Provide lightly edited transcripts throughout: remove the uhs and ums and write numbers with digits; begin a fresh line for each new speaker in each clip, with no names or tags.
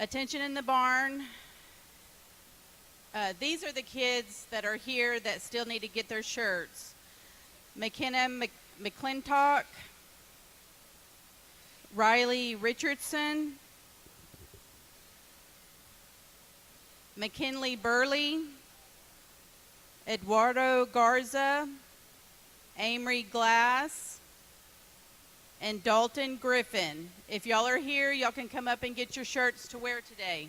Attention in the barn. These are the kids that are here that still need to get their shirts. McKenna McClintock, Riley Richardson, McKinley Burley, Eduardo Garza, Amory Glass, and Dalton Griffin. If y'all are here, y'all can come up and get your shirts to wear today.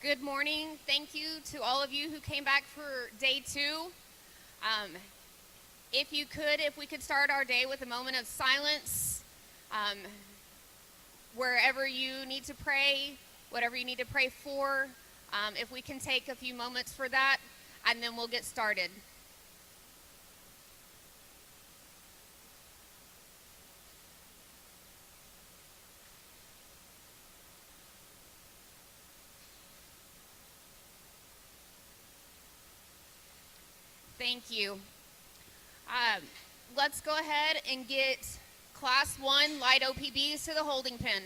Good morning. Thank you to all of you who came back for day 2. If we could start our day with a moment of silence, wherever you need to pray, whatever you need to pray for, if we can take a few moments for that, and then we'll get started. Thank you. Let's go ahead and get Class 1 light OPBs to the holding pen.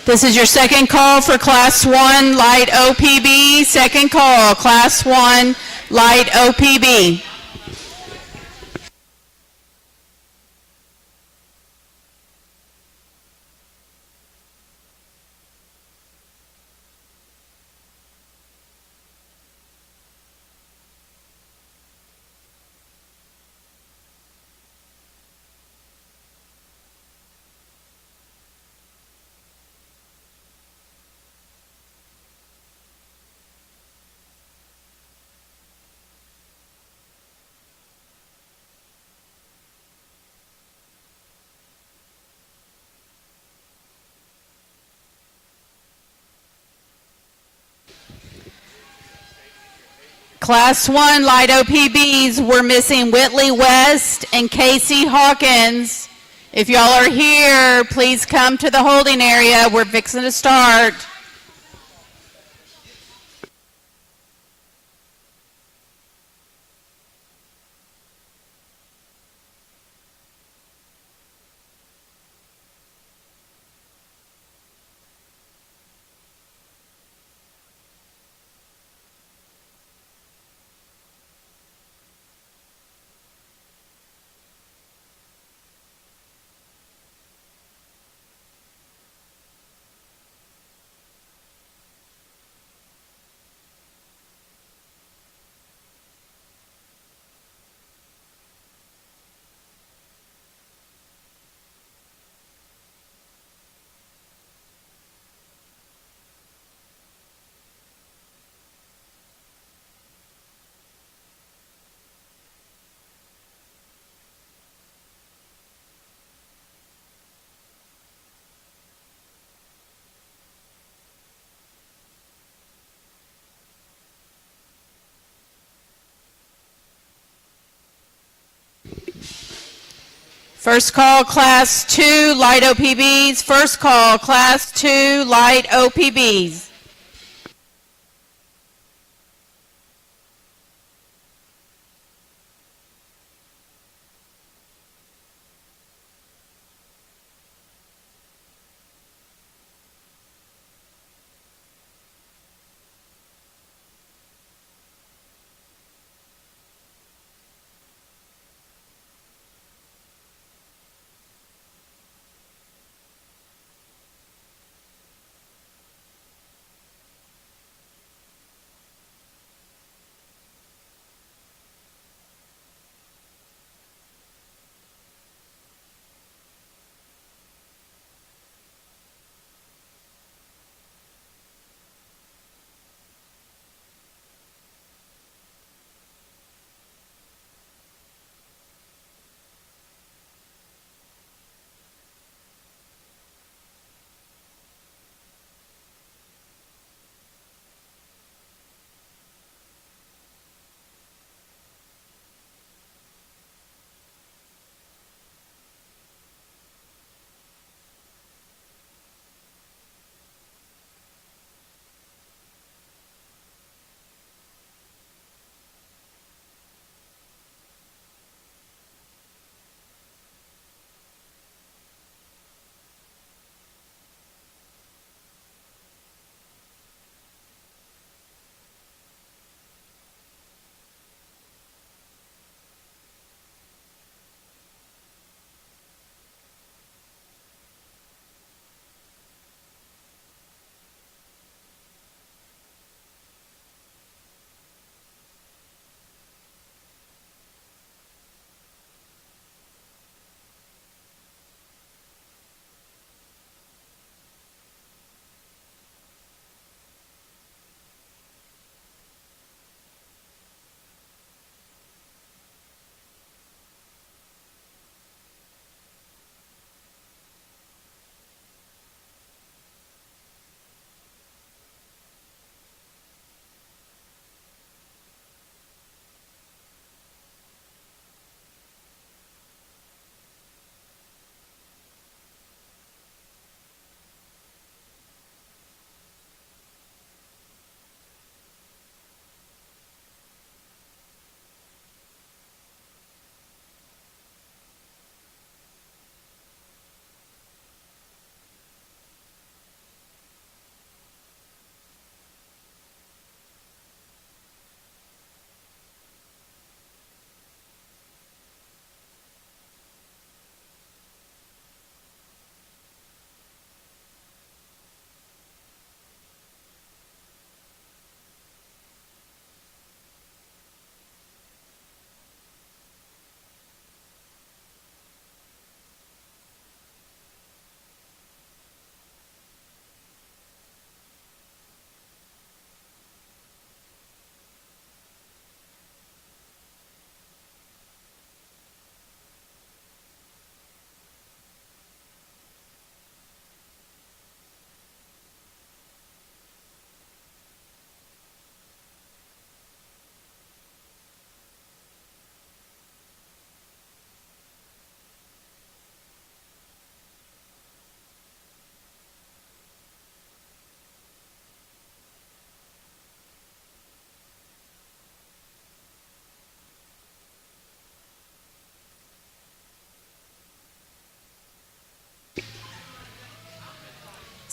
This is your second call for Class 1 light OPB. Second call, Class 1 light OPB. Class 1 light OPBs, we're missing Whitley West and Casey Hawkins. If y'all are here, please come to the holding area. We're fixing to start. First call, Class 2 light OPBs. First call, Class 2 light OPBs.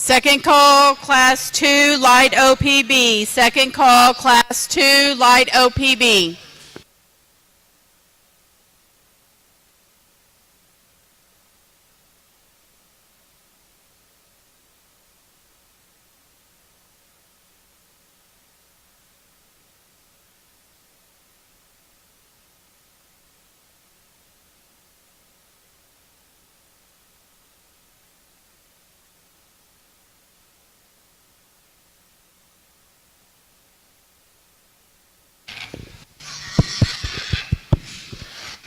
Second call, Class 2, Light OPB. Second call, Class 2, Light OPB.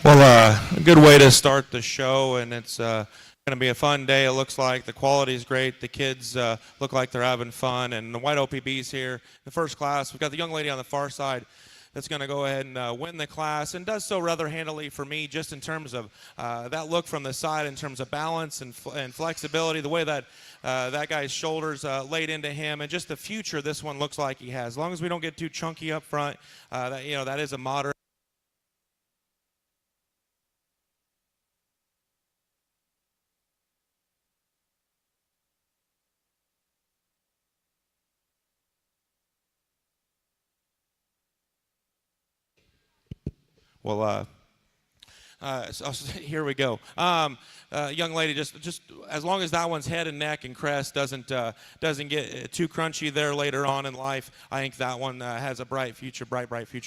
Well, a good way to start the show, and it's going to be a fun day. It looks like the quality is great. The kids look like they're having fun, and the white OPB's here. The first class, we've got the young lady on the far side that's going to go ahead and win the class, and does so rather handily for me, just in terms of that look from the side, in terms of balance and flexibility, the way that that guy's shoulders laid into him, and just the future this one looks like he has. As long as we don't get too chunky up front, that is a moderate. Well, here we go. Young lady, just as long as that one's head and neck and crest doesn't get too crunchy there later on in life, I think that one has a bright future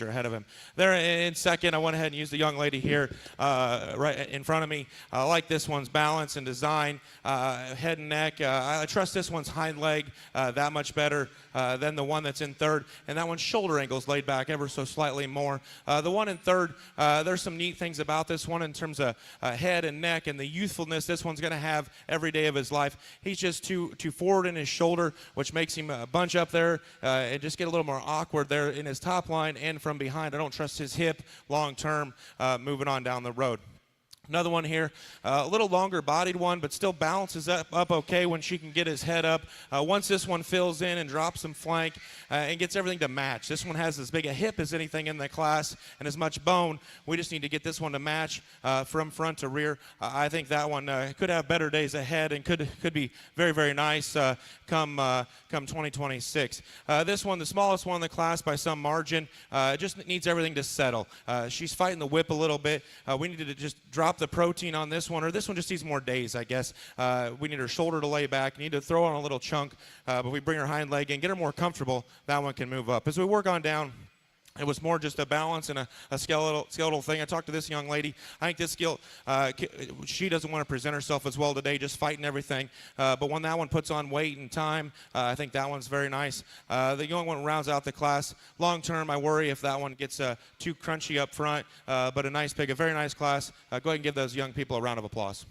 ahead of him. There in second, I went ahead and used the young lady here right in front of me. I like this one's balance and design, head and neck. I trust this one's hind leg that much better than the one that's in third, and that one's shoulder angles laid back ever so slightly more. The one in third, there's some neat things about this one in terms of head and neck and the youthfulness this one's going to have every day of his life. He's just too forward in his shoulder, which makes him bunch up there and just get a little more awkward there in his top line and from behind. I don't trust his hip long term moving on down the road. Another one here, a little longer bodied one, but still balances up okay when she can get his head up. Once this one fills in and drops some flank and gets everything to match. This one has as big a hip as anything in the class and as much bone. We just need to get this one to match from front to rear. I think that one could have better days ahead and could be very, very nice come 2026. This one, the smallest one in the class by some margin, just needs everything to settle. She's fighting the whip a little bit. We need to just drop the protein on this one, or this one just needs more days, I guess. We need her shoulder to lay back, need to throw on a little chunk, but we bring her hind leg in, get her more comfortable, that one can move up. As we work on down, it was more just a balance and a skeletal thing. I talked to this young lady. I think this skill, she doesn't want to present herself as well today, just fighting everything. But when that one puts on weight and time, I think that one's very nice. The young one rounds out the class. Long term, I worry if that one gets too crunchy up front, but a nice pick, a very nice class. Go ahead and give those young people a round of applause.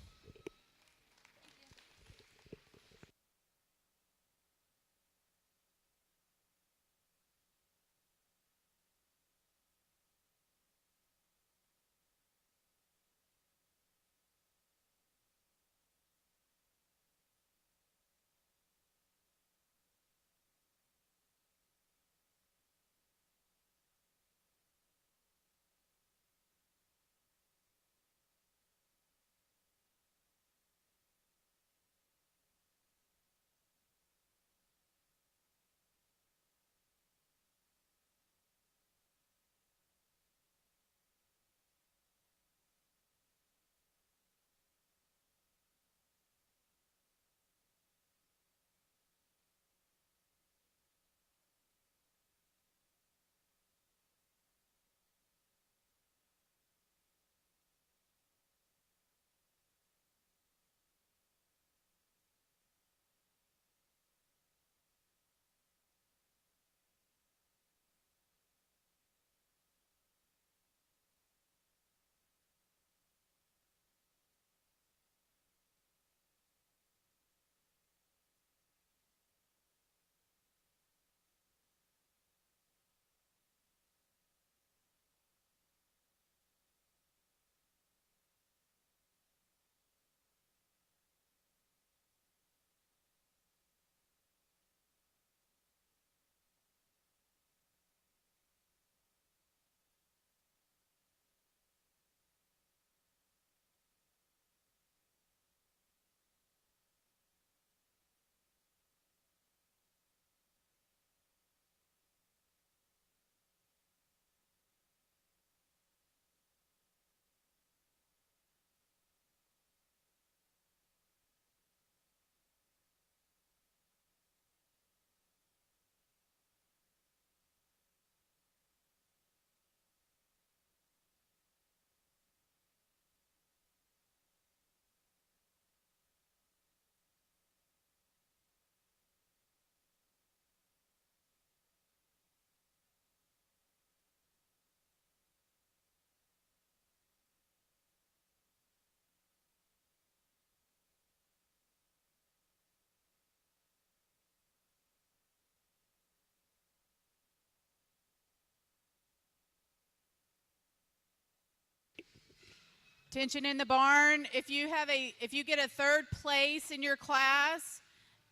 Attention in the barn. If you get a third place in your class,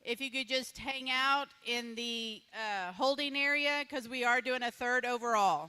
if you could just hang out in the holding area, because we are doing a third overall.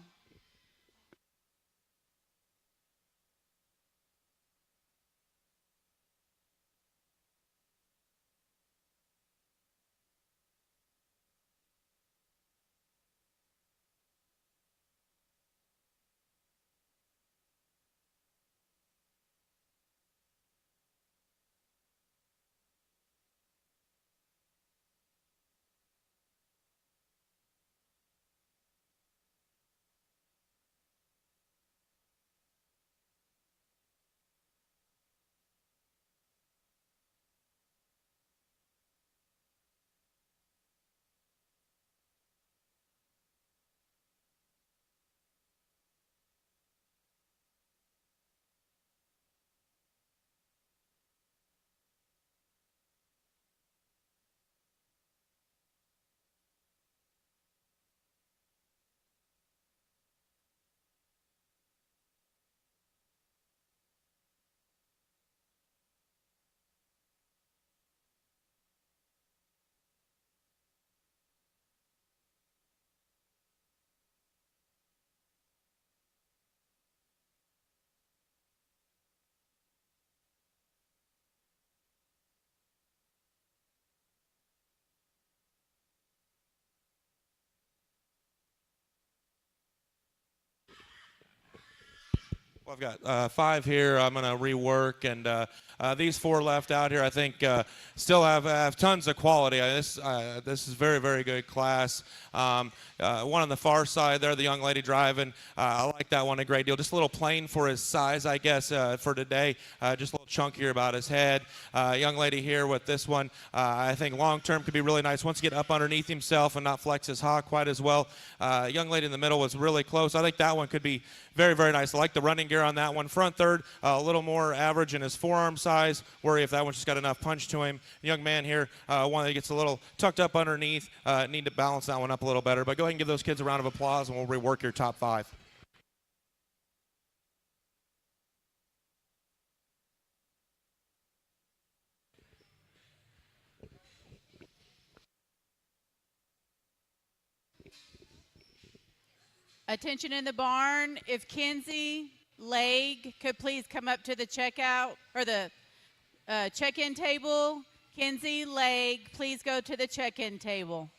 Well, I've got 5 here. I'm going to rework, and these 4 left out here, I think, still have tons of quality. This is very, very good class. One on the far side there, the young lady driving. I like that one a great deal. Just a little plain for his size, I guess, for today. Just a little chunkier about his head. Young lady here with this one, I think long-term could be really nice once you get up underneath himself and not flex his hog quite as well. Young lady in the middle was really close. I think that one could be very, very nice. I like the running gear on that one. Front third, a little more average in his forearm size. Worry if that one's just got enough punch to him. The young man here, one that gets a little tucked up underneath. Need to balance that one up a little better. But go ahead and give those kids a round of applause, and we'll rework your top 5.
Attention in the barn. If Kinsey Leg could please come up to the checkout or the check-in table. Kinsey Leg, please go to the check-in table.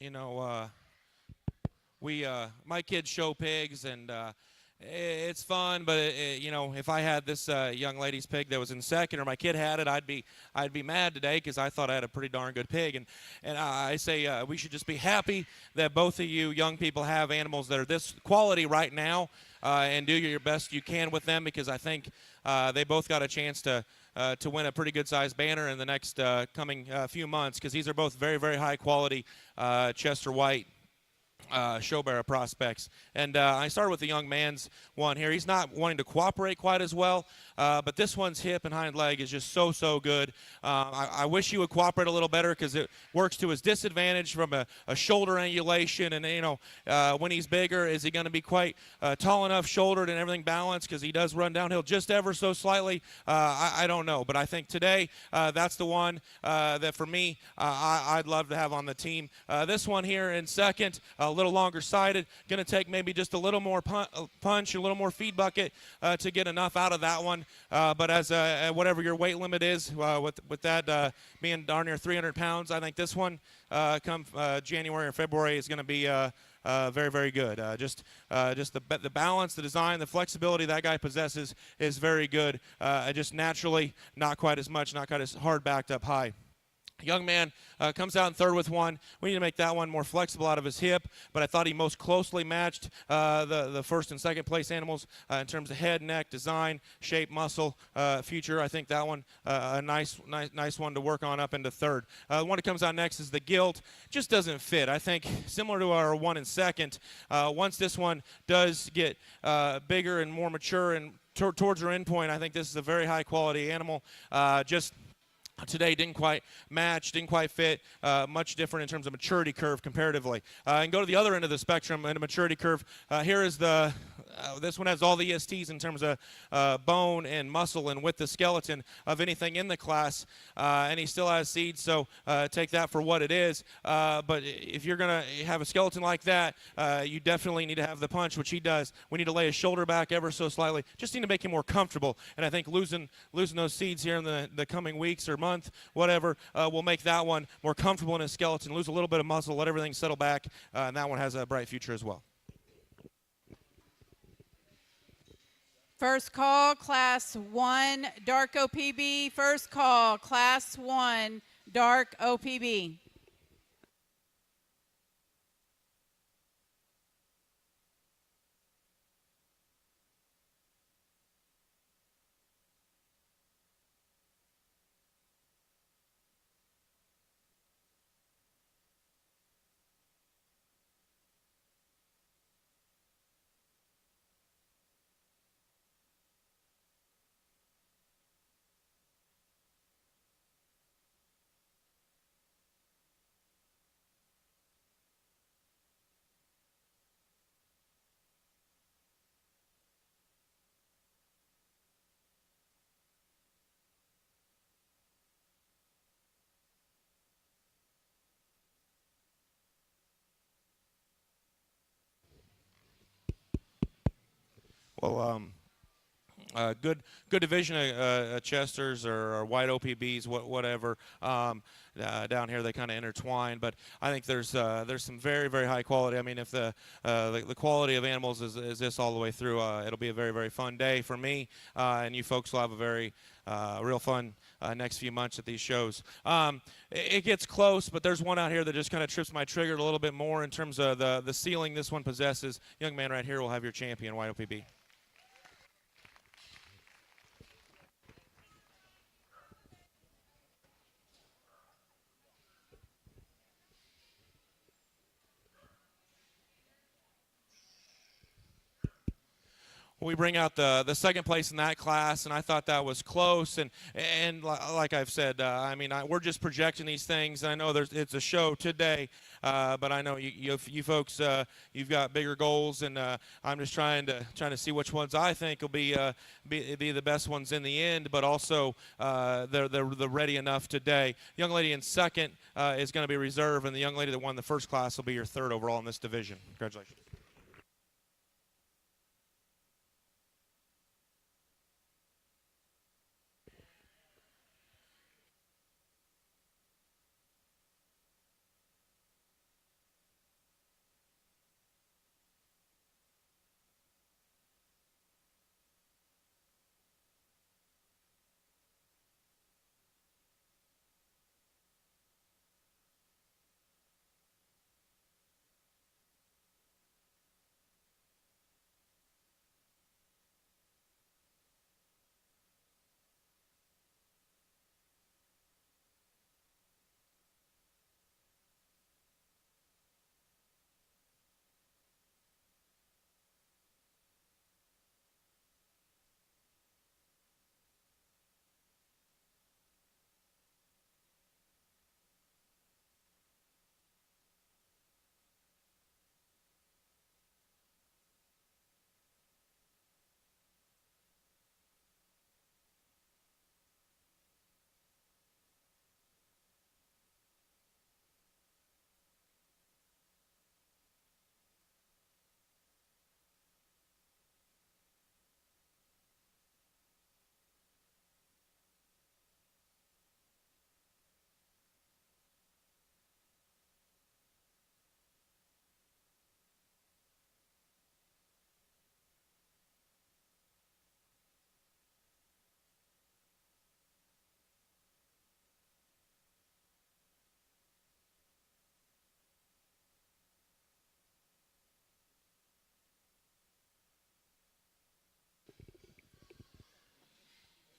you know, my kids show pigs, and it's fun. But you know, if I had this young lady's pig that was in second, or my kid had it, I'd be mad today because I thought I had a pretty darn good pig. And I say we should just be happy that both of you young people have animals that are this quality right now, and do your best you can with them, because I think they both got a chance to win a pretty good sized banner in the next coming few months, because these are both very, very high quality Chester White show bearer prospects. And I started with the young man's one here. He's not wanting to cooperate quite as well, but this one's hip and hind leg is just so good. I wish he would cooperate a little better, because it works to his disadvantage from a shoulder angulation. And, you know, when he's bigger, is he going to be quite tall enough, shouldered, and everything balanced? Because he does run downhill just ever so slightly. I don't know. But I think today that's the one that, for me, I'd love to have on the team. This one here in second, a little longer sided, going to take maybe just a little more punch, a little more feed bucket to get enough out of that one. But as whatever your weight limit is, with that being darn near 300 pounds, I think this one come January or February is going to be very, very good. Just the balance, the design, the flexibility that guy possesses is very good. Just naturally not quite as much, not quite as hard backed up high. Young man comes out in third with one. We need to make that one more flexible out of his hip, but I thought he most closely matched the first and second place animals in terms of head, neck, design, shape, muscle, future. I think that one a nice one to work on up into third. The one that comes out next is the gilt. Just doesn't fit. I think similar to our one in second, once this one does get bigger and more mature and towards her end point, I think this is a very high quality animal. Just today didn't quite match, didn't quite fit, much different in terms of maturity curve comparatively. And go to the other end of the spectrum in a maturity curve. Here is this one has all the ESTs in terms of bone and muscle and with the skeleton of anything in the class, and he still has seeds, so take that for what it is. But if you're going to have a skeleton like that, you definitely need to have the punch, which he does. We need to lay his shoulder back ever so slightly. Just need to make him more comfortable, and I think losing those seeds here in the coming weeks or month, whatever, will make that one more comfortable in his skeleton, lose a little bit of muscle, let everything settle back, and that one has a bright future as well.
First call, Class 1, Dark OPB. First call, Class 1, Dark OPB.
Well, good division of Chesters or white OPBs, whatever. Down here they kind of intertwine, but I think there's some very, very high quality. I mean, if the quality of animals is this all the way through, it'll be a very, very fun day for me, and you folks will have a very real fun next few months at these shows. It gets close, but there's one out here that just kind of trips my trigger a little bit more in terms of the ceiling this one possesses. Young man right here will have your champion, white OPB. We bring out the second place in that class, and I thought that was close. And like I've said, I mean, we're just projecting these things. And I know it's a show today, but I know you folks, you've got bigger goals, and I'm just trying to see which ones I think will be the best ones in the end. But also, they're ready enough today. Young lady in second is going to be reserve, and the young lady that won the first class will be your third overall in this division. Congratulations.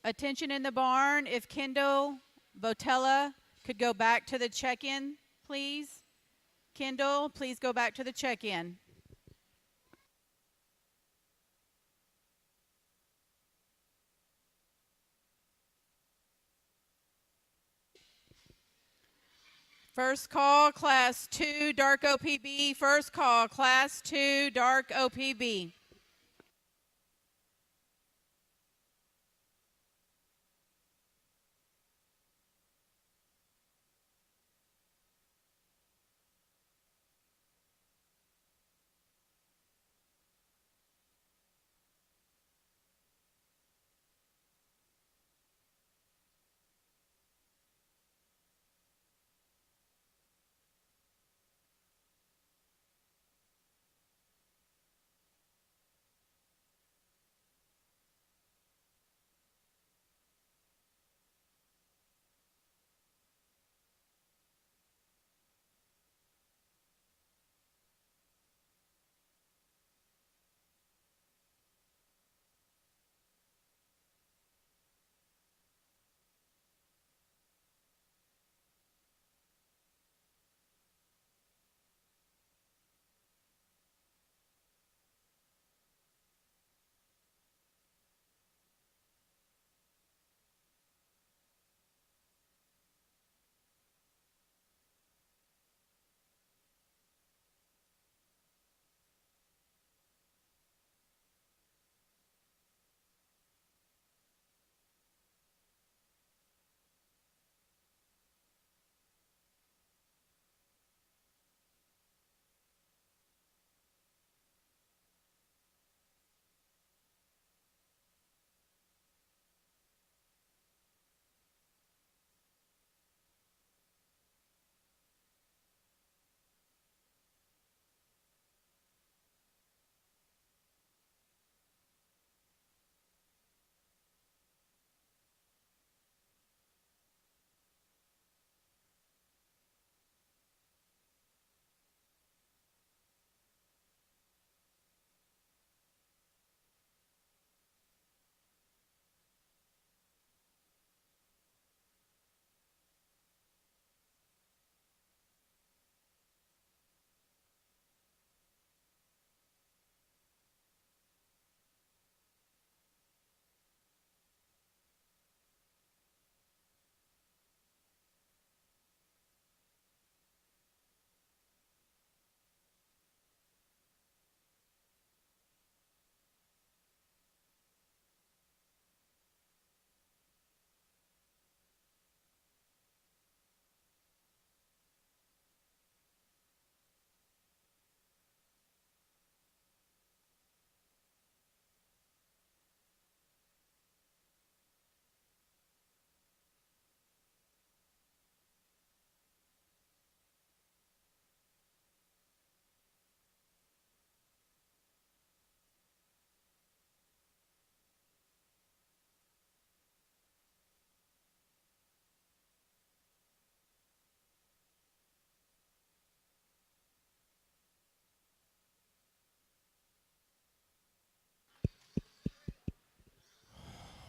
Attention in the barn, if Kendall Botella could go back to the check-in, please. Kendall, please go back to the check-in. First call, Class 2, Dark OPB. First call, Class 2, Dark OPB.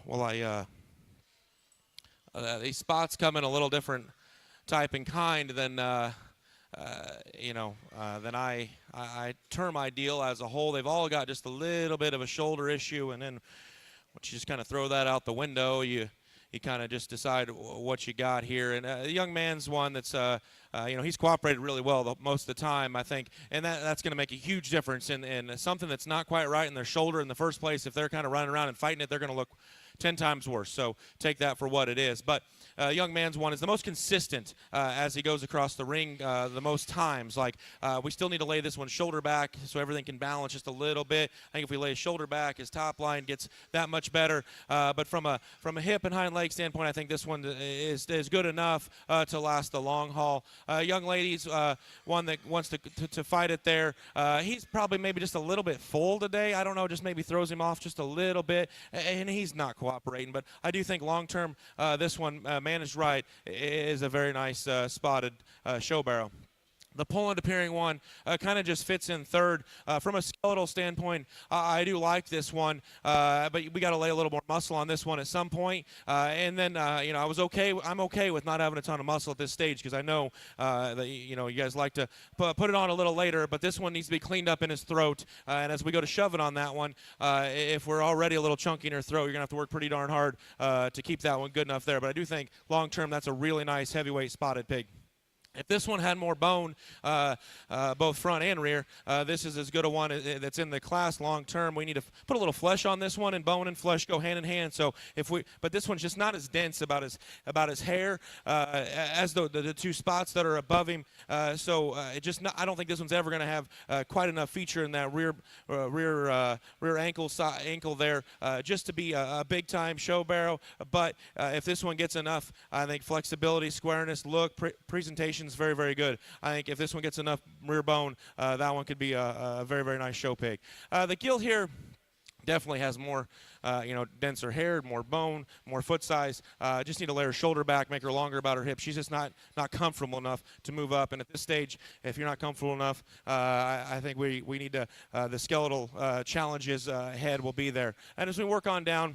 Well, these spots come in a little different type and kind than than I term ideal as a whole. They've all got just a little bit of a shoulder issue, and then once you just kind of throw that out the window, you kind of just decide what you got here. And the young man's one that's he's cooperated really well most of the time, I think, and that's going to make a huge difference in something that's not quite right in their shoulder in the first place. If they're kind of running around and fighting it, they're going to look 10 times worse. So take that for what it is. But young man's one is the most consistent as he goes across the ring the most times. Like we still need to lay this one shoulder back so everything can balance just a little bit. I think if we lay his shoulder back, his top line gets that much better. But from a hip and hind leg standpoint, I think this one is good enough to last the long haul. Young ladies, one that wants to fight it there. He's probably maybe just a little bit full today. I don't know, just maybe throws him off just a little bit, and he's not cooperating. But I do think long term, this one managed right is a very nice spotted show barrow. The Poland appearing one kind of just fits in third. From a skeletal standpoint, I do like this one, but we got to lay a little more muscle on this one at some point. And then, I'm okay with not having a ton of muscle at this stage because I know that you guys like to put it on a little later. But this one needs to be cleaned up in his throat. And as we go to shove it on that one, if we're already a little chunky in her throat, you're gonna have to work pretty darn hard to keep that one good enough there. But I do think long term, that's a really nice heavyweight spotted pig. If this one had more bone, both front and rear, this is as good a one that's in the class long term. We need to put a little flesh on this one, and bone and flesh go hand in hand. So but this one's just not as dense about his hair as the two spots that are above him. I don't think this one's ever going to have quite enough feature in that rear ankle there, just to be a big time show barrow. But if this one gets enough, I think flexibility, squareness, look, presentation. Very, very good. I think if this one gets enough rear bone, that one could be a very, very nice show pig. The gill here definitely has more, denser hair, more bone, more foot size. Just need to lay her shoulder back, make her longer about her hips. She's just not comfortable enough to move up. And at this stage, if you're not comfortable enough, I think we need to, the skeletal challenges ahead will be there. And as we work on down,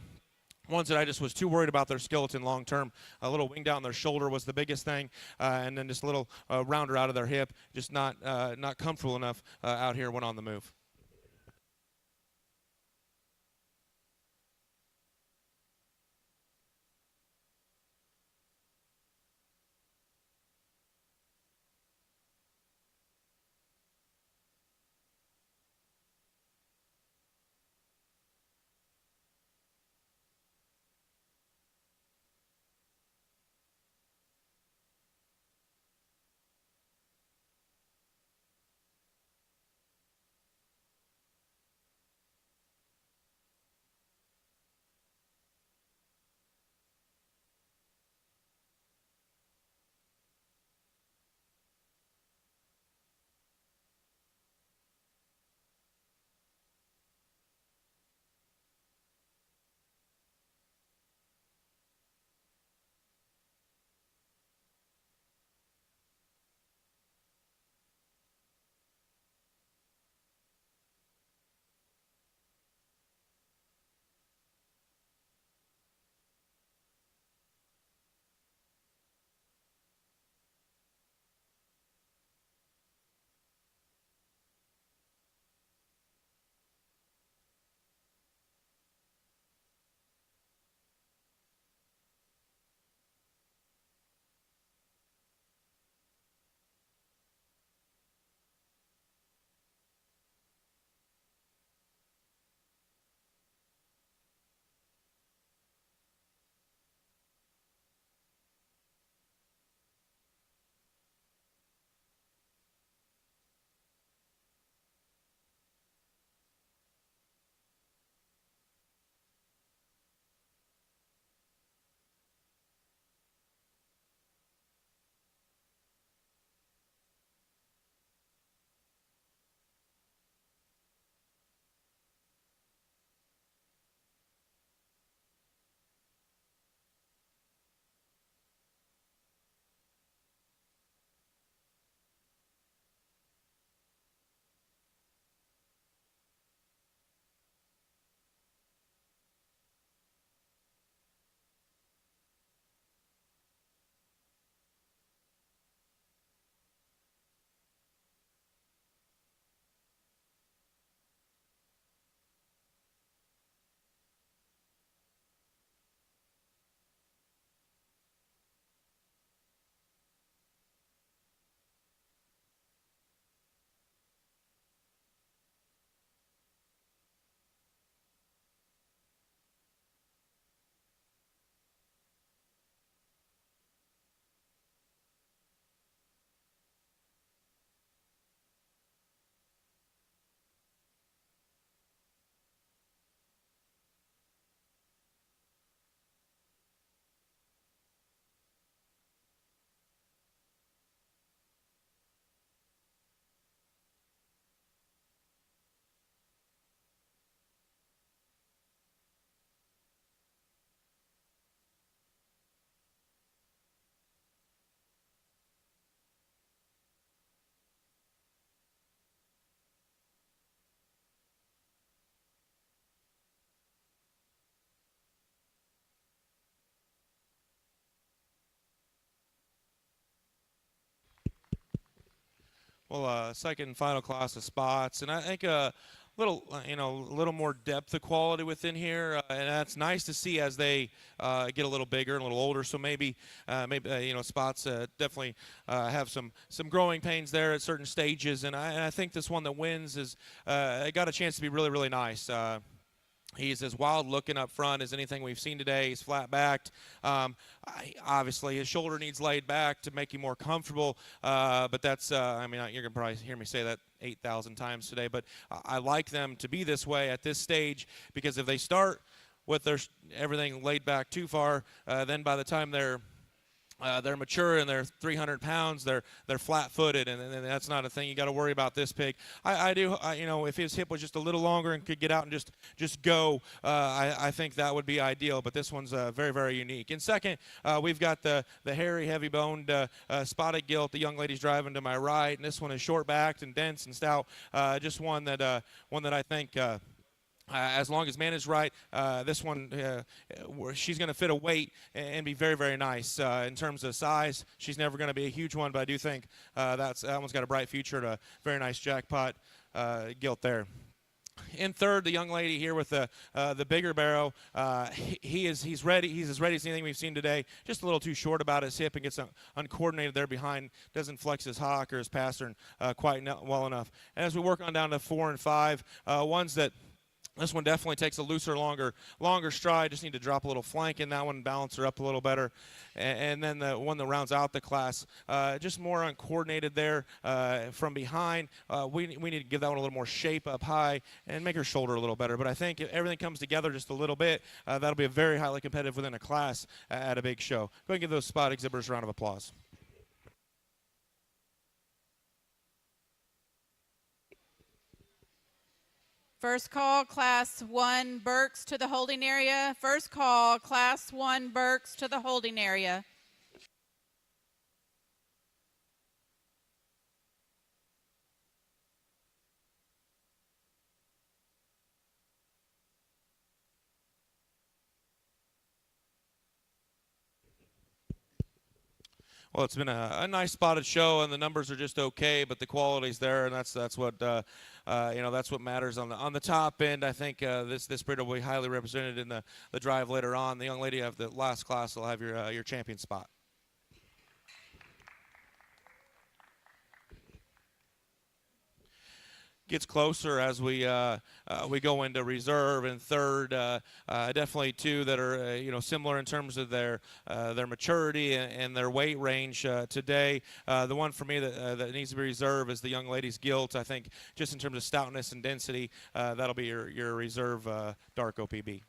ones that I just was too worried about their skeleton long term. A little wing down their shoulder was the biggest thing, and then just a little rounder out of their hip. Just not comfortable enough out here when on the move. second and final class of spots, and I think a little more depth of quality within here, and that's nice to see as they get a little bigger and a little older. So maybe spots definitely have some growing pains there at certain stages, and I think this one that wins is got a chance to be really, really nice. He's as wild looking up front as anything we've seen today. He's flat backed. Obviously, his shoulder needs laid back to make him more comfortable. But that's, you're going to probably hear me say that 8,000 times today. But I like them to be this way at this stage, because if they start with everything laid back too far, then by the time they're mature and they're 300 pounds, they're flat-footed, and that's not a thing you got to worry about this pig. If his hip was just a little longer and could get out and just go, I think that would be ideal. But this one's very, very unique. And second, we've got the hairy, heavy-boned spotted gilt. The young lady's driving to my right, and this one is short-backed and dense and stout. Just one that I think. As long as managed right, this one, she's going to fit a weight and be very, very nice. In terms of size, she's never going to be a huge one, but I do think that one's got a bright future and a very nice jackpot gilt there. In third, the young lady here with the bigger barrow. He's ready. He's as ready as anything we've seen today. Just a little too short about his hip and gets uncoordinated there behind. Doesn't flex his hock or his pastern quite well enough. And as we work on down to 4 and 5, ones that. This one definitely takes a looser, longer stride. Just need to drop a little flank in that one and balance her up a little better. And then the one that rounds out the class, just more uncoordinated there from behind. We need to give that one a little more shape up high and make her shoulder a little better. But I think if everything comes together just a little bit, that'll be a very highly competitive within a class at a big show. Go ahead and give those spot exhibitors a round of applause.
First call, Class 1 Berks to the holding area. First call, Class 1 Berks to the holding area.
Well, it's been a nice spotted show, and the numbers are just okay, but the quality's there, and that's what that's what matters on the top end. I think this breed will be highly represented in the drive later on. The young lady of the last class will have your champion spot. Gets closer as we go into reserve, and third, definitely two that are similar in terms of their maturity and their weight range today. The one for me that needs to be reserved is the young lady's gilt. I think just in terms of stoutness and density, that'll be your reserve dark OPB.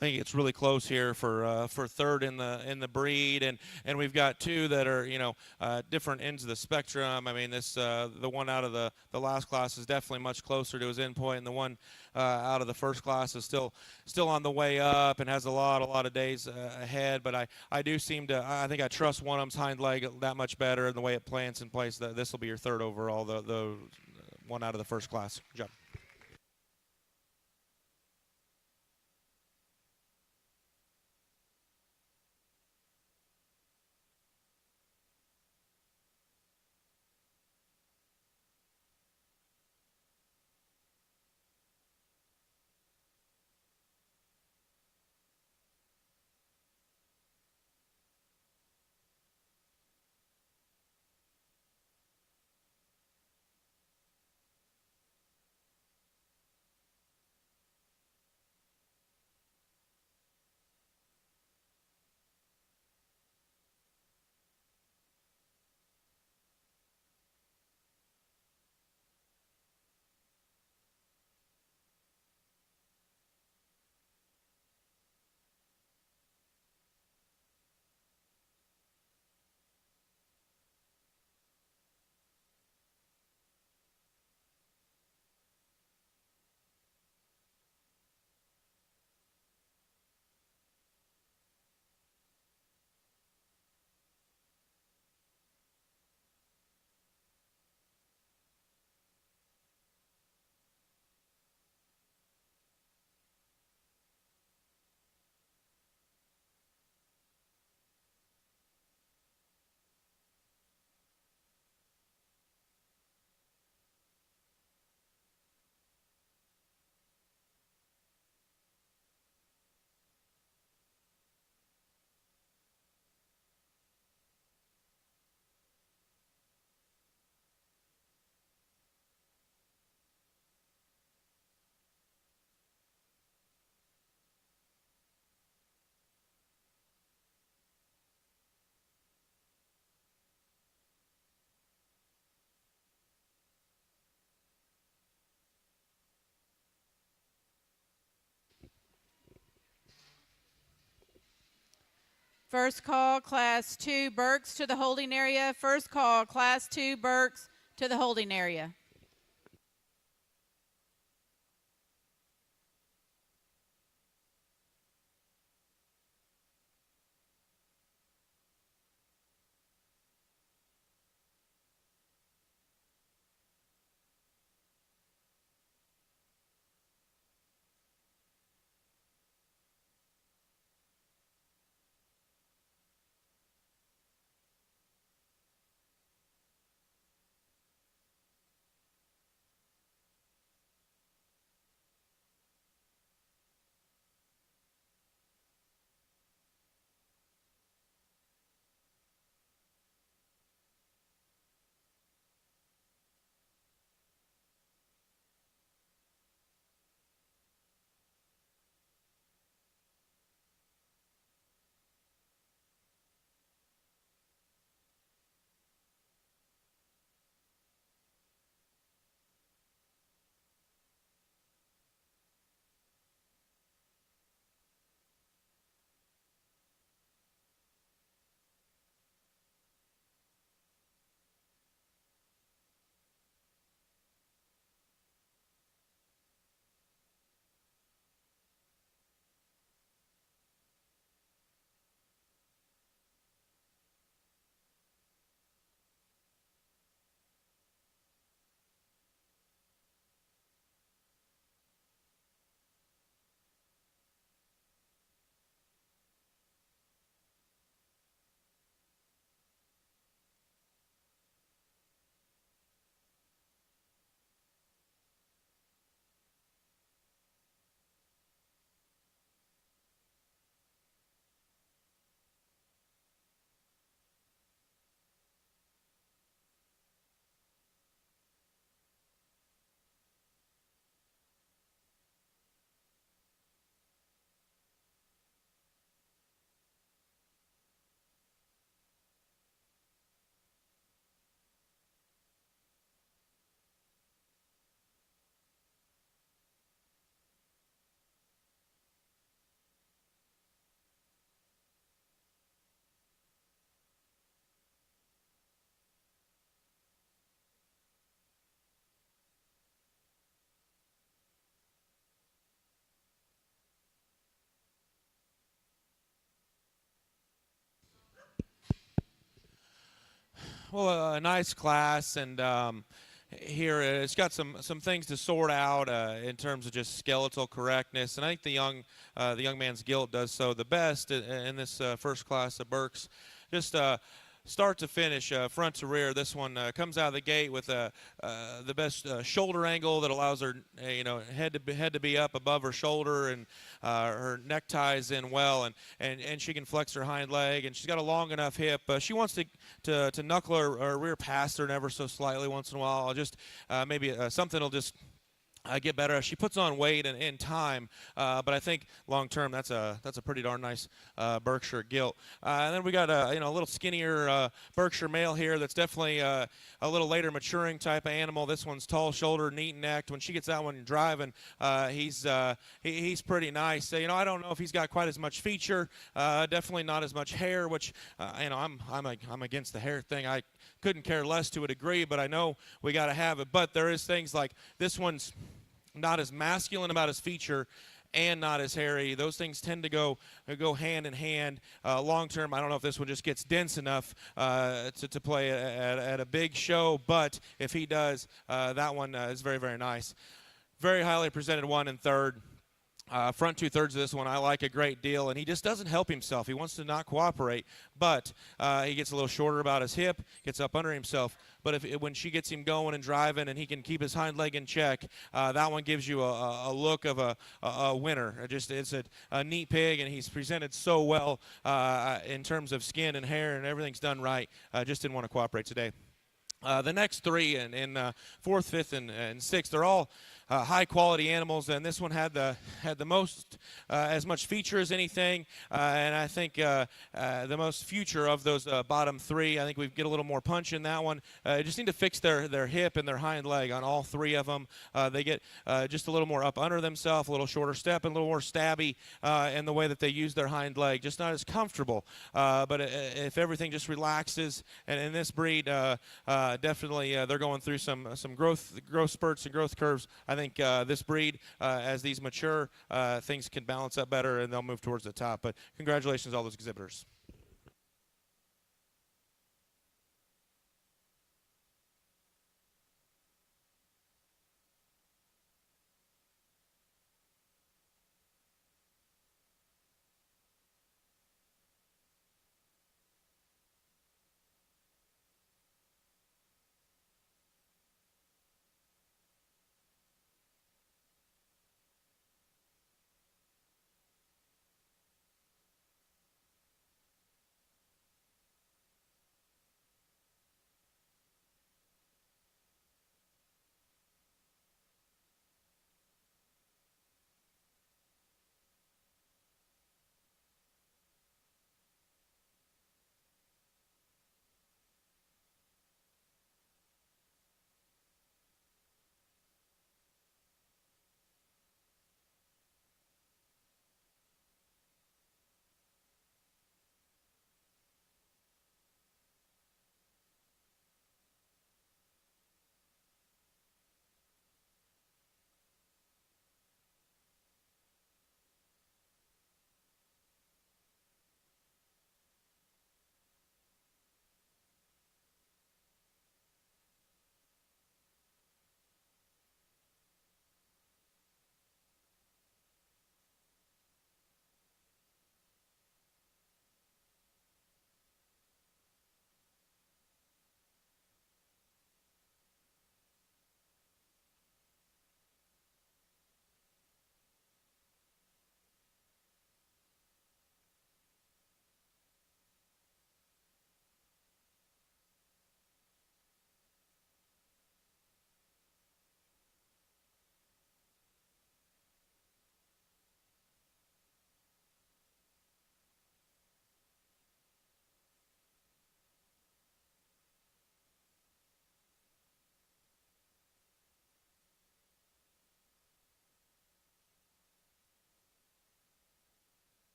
I think it's really close here for third in the breed, and we've got two that are different ends of the spectrum. I mean, the one out of the last class is definitely much closer to his endpoint, and the one out of the first class is still on the way up and has a lot of days ahead. But I think I trust one of them's hind leg that much better, and the way it plants in place. This will be your third overall, the one out of the first class. Good job.
First call, Class 2 Berks to the holding area. First call, Class 2 Berks to the holding area.
Well, a nice class, and here it's got some things to sort out in terms of just skeletal correctness, and I think the young man's guilt does so the best in this first class of Berks. Just start to finish, front to rear. This one comes out of the gate with the best shoulder angle that allows her, head to be up above her shoulder, and her neck ties in well, and she can flex her hind leg, and she's got a long enough hip. She wants to knuckle her rear past her ever so slightly once in a while. Just maybe something will just get better as she puts on weight and in time, but I think long term that's a pretty darn nice Berkshire gilt. And then we got a little skinnier Berkshire male here that's definitely a little later maturing type of animal. This one's tall shouldered, neat necked. When she gets out when driving, he's pretty nice. I don't know if he's got quite as much feature, definitely not as much hair, which I'm against the hair thing. I couldn't care less to a degree, but I know we got to have it. But there is things like this one's not as masculine about his feature and not as hairy. Those things tend to go hand in hand. Long term, I don't know if this one just gets dense enough to play at a big show, but if he does, that one is very, very nice. Very highly presented one in third. Front 2/3 of this one I like a great deal, and he just doesn't help himself. He wants to not cooperate, but he gets a little shorter about his hip, gets up under himself. But when she gets him going and driving and he can keep his hind leg in check, that one gives you a look of a winner. It's a neat pig, and he's presented so well in terms of skin and hair, and everything's done right. Just didn't want to cooperate today. The next three in fourth, fifth, and sixth, they're all high quality animals, and this one had the most as much feature as anything, and I think the most future of those bottom three. I think we get a little more punch in that one. Just need to fix their hip and their hind leg on all three of them. They get just a little more up under themselves, a little shorter step, and a little more stabby in the way that they use their hind leg. Just not as comfortable. But if everything just relaxes, and in this breed, definitely they're going through some growth spurts and growth curves. I think this breed, as these mature, things can balance up better, and they'll move towards the top. But congratulations to all those exhibitors.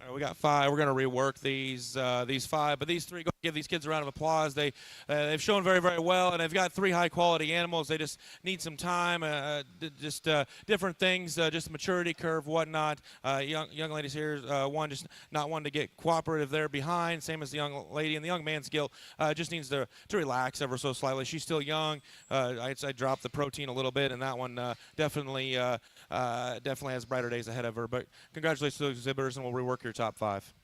All right, we got five. We're going to rework these five, but these three, go give these kids a round of applause. They've shown very, very well, and they've got three high quality animals. They just need some time, just different things, just maturity curve, whatnot. Young ladies here, one just not one to get cooperative there behind, same as the young lady, and the young man's gill just needs to relax ever so slightly. She's still young. I dropped the protein a little bit, and that one definitely has brighter days ahead of her. But congratulations to those exhibitors, and we'll rework your top five.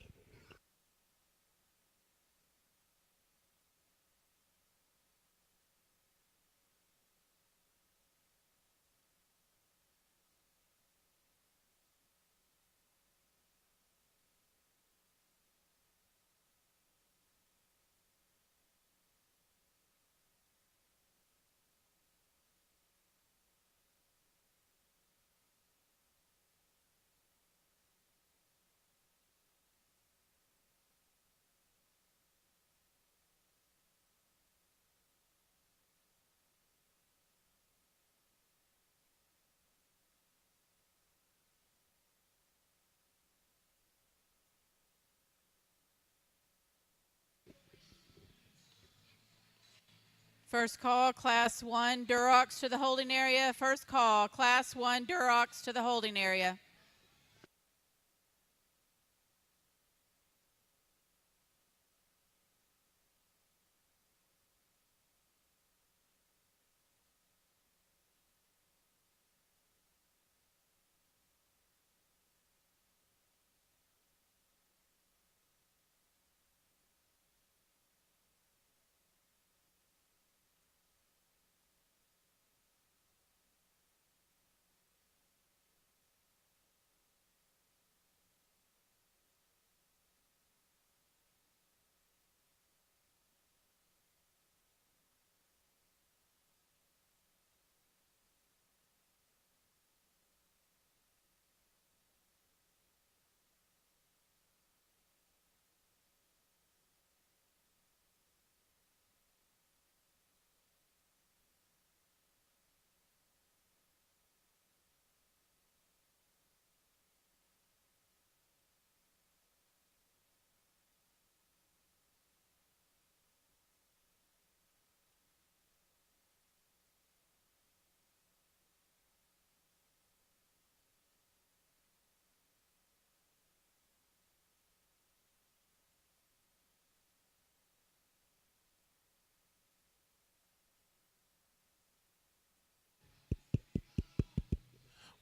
First call, Class 1, Durox to the holding area. First call, Class 1, Durox to the holding area.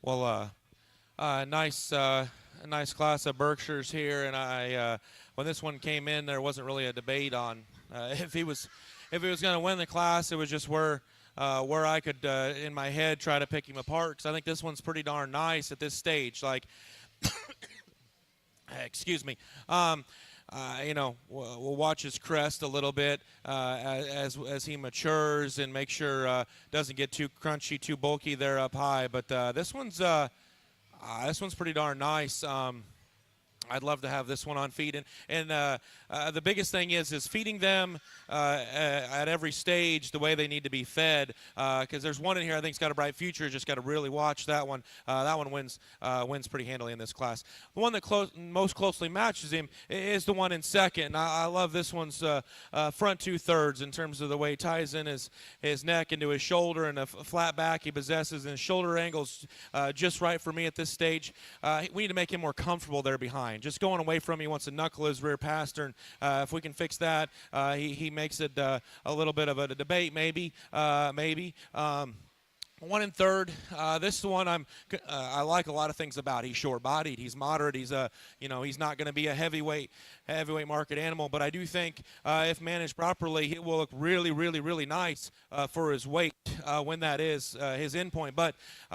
Well, a nice class of Berkshires here, and when this one came in, there wasn't really a debate on if he was going to win the class. It was just where I could, in my head, try to pick him apart, because I think this one's pretty darn nice at this stage. Like, excuse me. We'll watch his crest a little bit as he matures, and make sure doesn't get too crunchy, too bulky there up high. But this one's pretty darn nice. I'd love to have this one on feed, and the biggest thing is feeding them at every stage the way they need to be fed. Because there's one in here I think's got a bright future. Just got to really watch that one. That one wins pretty handily in this class. The one that most closely matches him is the one in second. I love this one's front 2/3 in terms of the way he ties in his neck into his shoulder, and a flat back he possesses, and his shoulder angle's just right for me at this stage. We need to make him more comfortable there behind. Just going away from him, he wants to knuckle his rear pastern. If we can fix that, he makes it a little bit of a debate, maybe. 1 and 3rd. This is the one I like a lot of things about. He's short-bodied. He's moderate. He's he's not going to be a heavyweight market animal. But I do think if managed properly, he will look really, really, really nice for his weight when that is his end point. But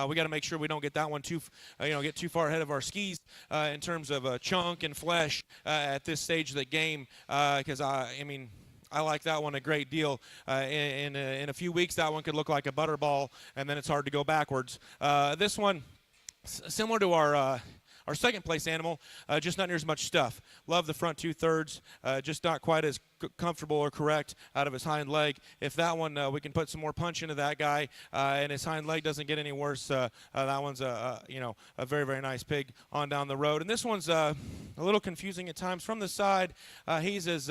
we got to make sure we don't get that one get too far ahead of our skis in terms of chunk and flesh at this stage of the game. Because I like that one a great deal. In a few weeks, that one could look like a butterball, and then it's hard to go backwards. This one, similar to our second place animal, just not near as much stuff. Love the front 2/3, just not quite as comfortable or correct out of his hind leg. If that one, we can put some more punch into that guy, and his hind leg doesn't get any worse, that one's a very, very nice pig on down the road. And this one's a little confusing at times from the side. He's as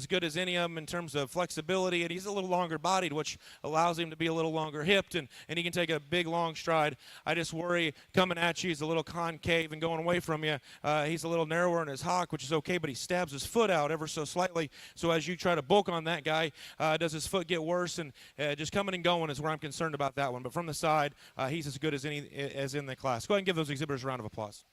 good as any of them in terms of flexibility, and he's a little longer bodied, which allows him to be a little longer hipped, and he can take a big long stride. I just worry coming at you, he's a little concave, and going away from you, he's a little narrower in his hock, which is okay, but he stabs his foot out ever so slightly. So as you try to bulk on that guy, does his foot get worse? And just coming and going is where I'm concerned about that one. But from the side, he's as good as in the class. Go ahead and give those exhibitors a round of applause.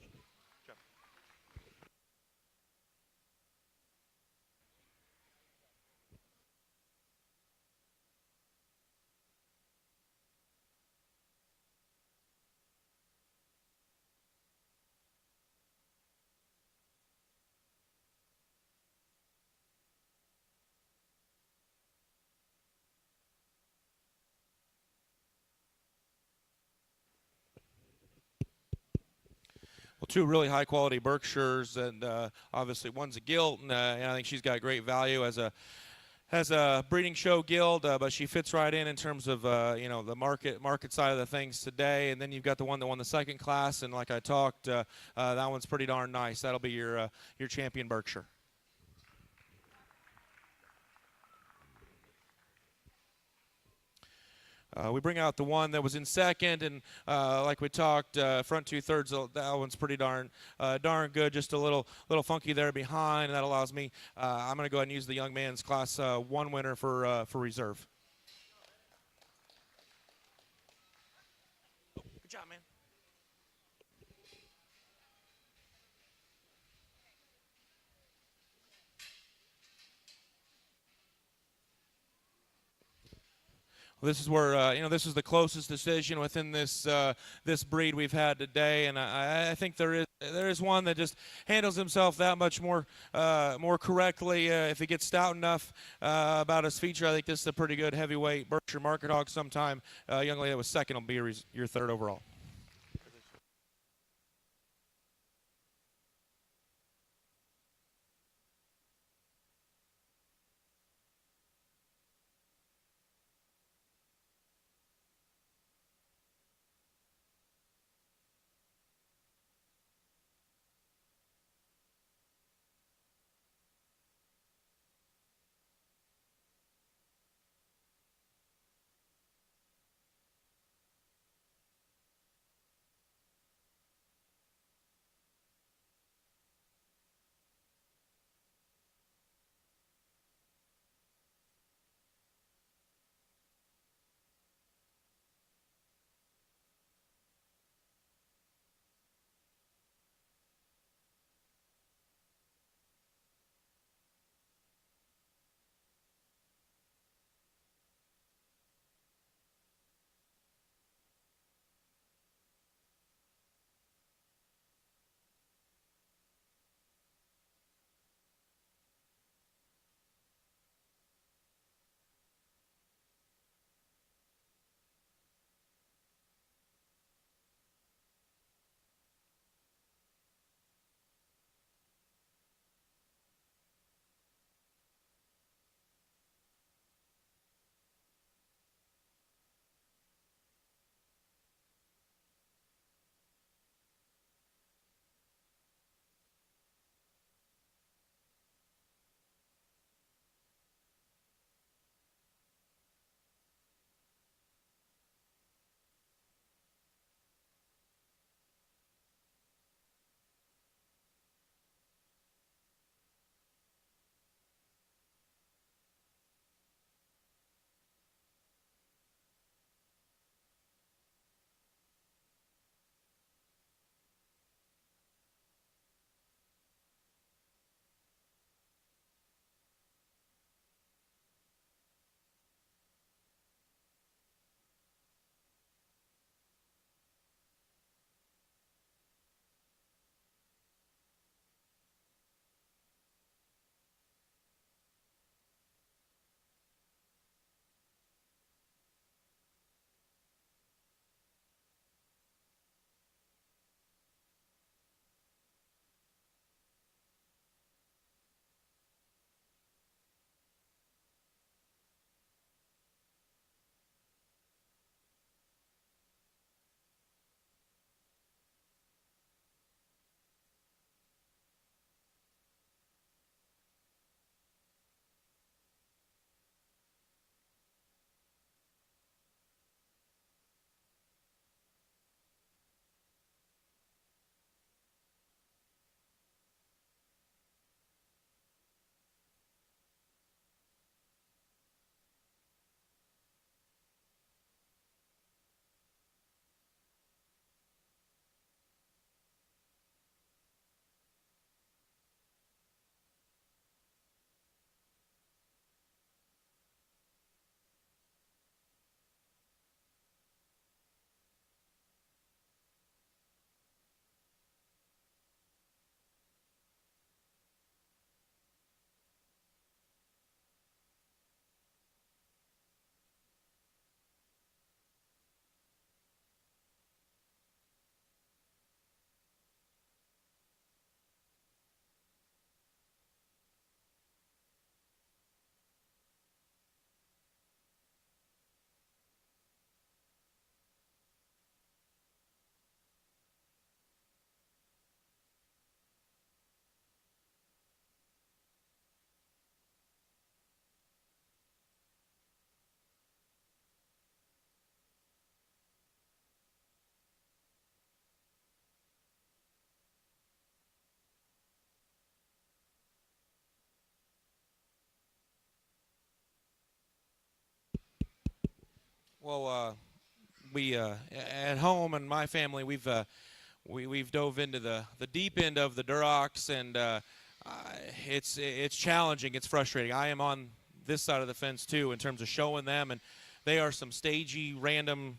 Well, two really high-quality Berkshires, and obviously one's a gilt, and I think she's got great value as a breeding show gilt, but she fits right in terms of the market side of the things today. And then you've got the one that won the second class, and like I talked, that one's pretty darn nice. That'll be your champion Berkshire. We bring out the one that was in second, and like we talked, front 2/3. That one's pretty darn good. Just a little funky there behind, and that allows me. I'm going to go ahead and use the young man's Class 1 winner for reserve. Good job, man. This is where this is the closest decision within this this breed we've had today, and I think there is one that just handles himself that much more correctly. If he gets stout enough about his feature, I think this is a pretty good heavyweight Berkshire Market Hog. Sometime young lady that was second will be your third overall. Well, we at home and my family we've dove into the deep end of the Durocs, and it's challenging. It's frustrating. I am on this side of the fence too in terms of showing them, and they are some stagey, random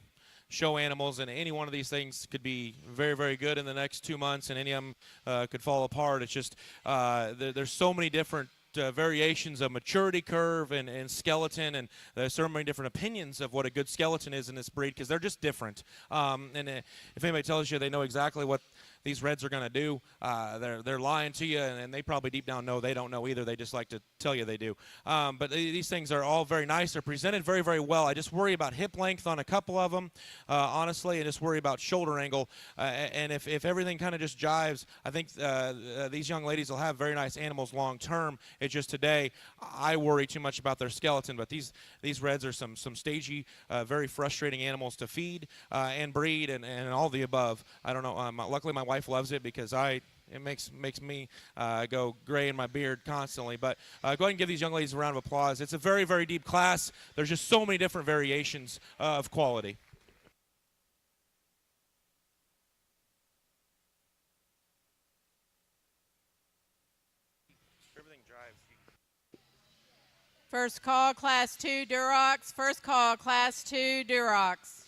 show animals, and any one of these things could be very, very good in the next 2 months, and any of them could fall apart. It's just there's so many different variations of maturity curve and skeleton, and there's so many different opinions of what a good skeleton is in this breed because they're just different. If anybody tells you they know exactly what these reds are going to do, they're lying to you, and they probably deep down know they don't know either. They just like to tell you they do. But these things are all very nice. They're presented very, very well. I just worry about hip length on a couple of them, honestly, and just worry about shoulder angle. And if everything kind of just jives, I think these young ladies will have very nice animals long term. It's just today I worry too much about their skeleton. But these reds are some stagey, very frustrating animals to feed and breed and all the above. I don't know. Luckily, my wife loves it because it makes me go gray in my beard constantly. But go ahead and give these young ladies a round of applause. It's a very, very deep class. There's just so many different variations of quality. Everything drives.
First call, Class 2 Durocs. First call, Class 2 Durocs.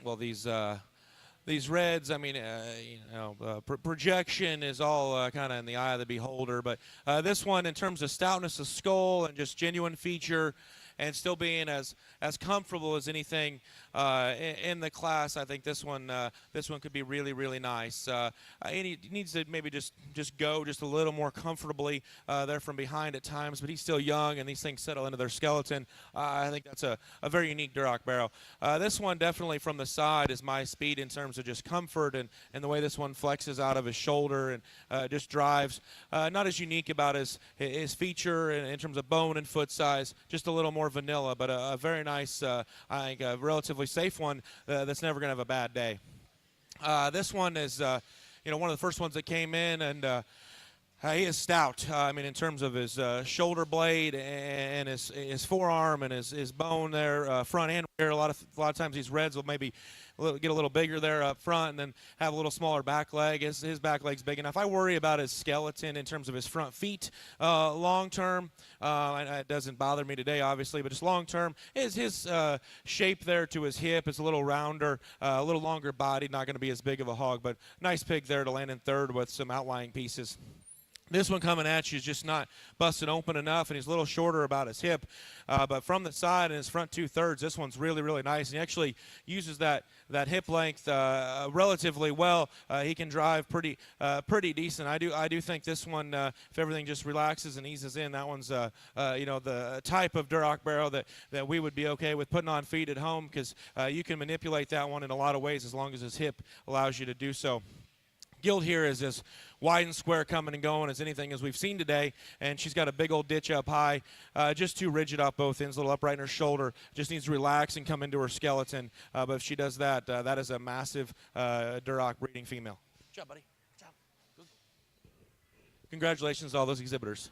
Well, these reds, I mean, projection is all kind of in the eye of the beholder. But this one, in terms of stoutness of skull and just genuine feature, and still being as comfortable as anything in the class, I think this one could be really, really nice. He needs to maybe just go just a little more comfortably there from behind at times, but he's still young, and these things settle into their skeleton. I think that's a very unique Duroc barrow. This one definitely from the side is my speed in terms of just comfort and the way this one flexes out of his shoulder and just drives. Not as unique about his feature in terms of bone and foot size, just a little more vanilla, but a very nice, I think, a relatively safe one that's never going to have a bad day. This one is, one of the first ones that came in, and He is stout. I mean, in terms of his shoulder blade and his forearm and his bone there, front and rear. A lot of times these reds will maybe get a little bigger there up front and then have a little smaller back leg. His back leg's big enough. I worry about his skeleton in terms of his front feet long term. It doesn't bother me today, obviously, but just long term, his shape there to his hip is a little rounder, a little longer body. Not going to be as big of a hog, but nice pig there to land in third with some outlying pieces. This one coming at you is just not busted open enough, and he's a little shorter about his hip. But from the side and his front 2/3, this one's really, really nice. And he actually uses that hip length relatively well. He can drive pretty decent. I do think this one, if everything just relaxes and eases in, that one's the type of Duroc barrow that we would be okay with putting on feed at home, because you can manipulate that one in a lot of ways as long as his hip allows you to do so. Gilt here is as wide and square coming and going as anything as we've seen today, and she's got a big old ditch up high, just too rigid off both ends, a little upright in her shoulder, just needs to relax and come into her skeleton, but if she does that, that is a massive Duroc breeding female. Good job, buddy. Good job. Good. Congratulations to all those exhibitors.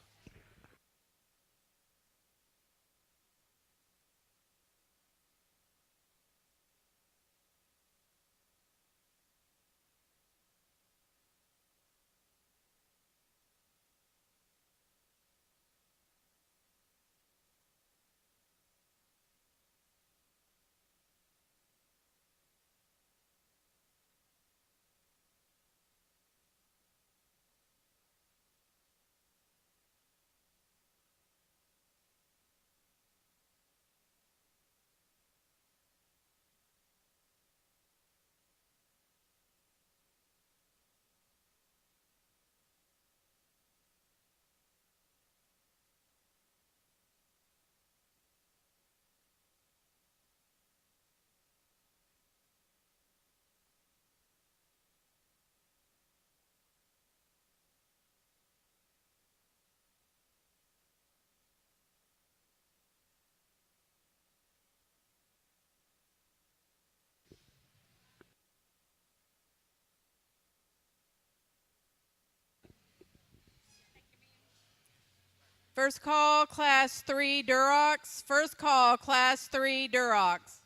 First call, Class 3 Durocs. First call, Class 3 Durocs.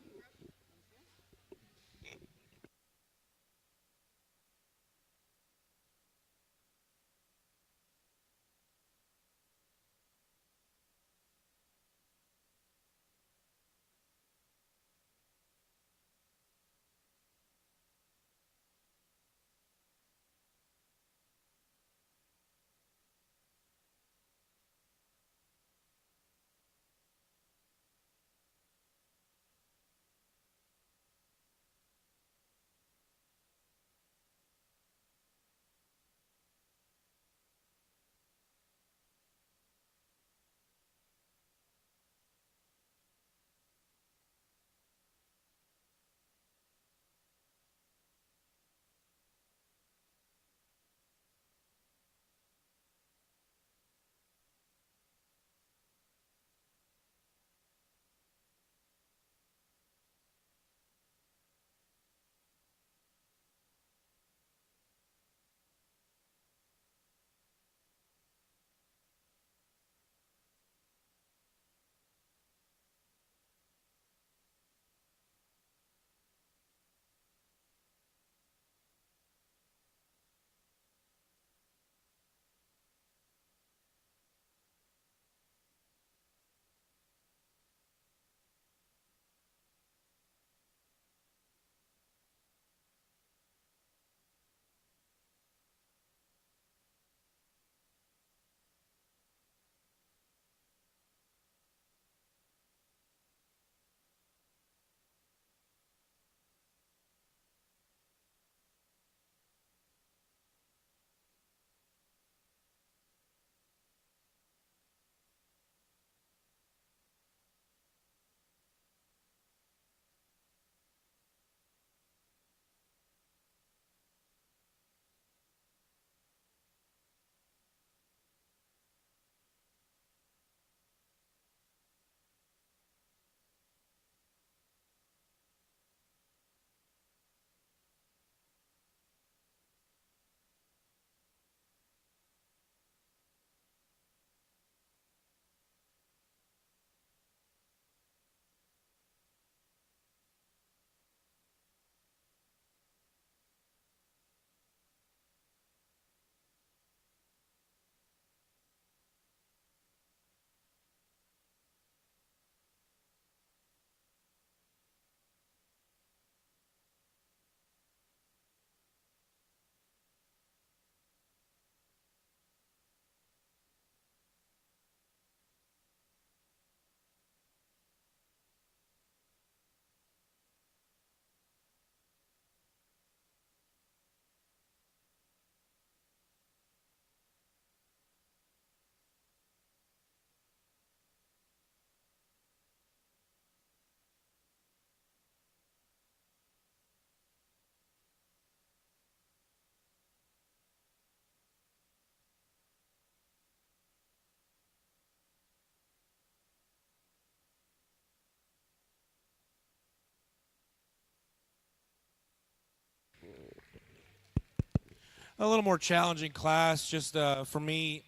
A little more challenging class, just for me,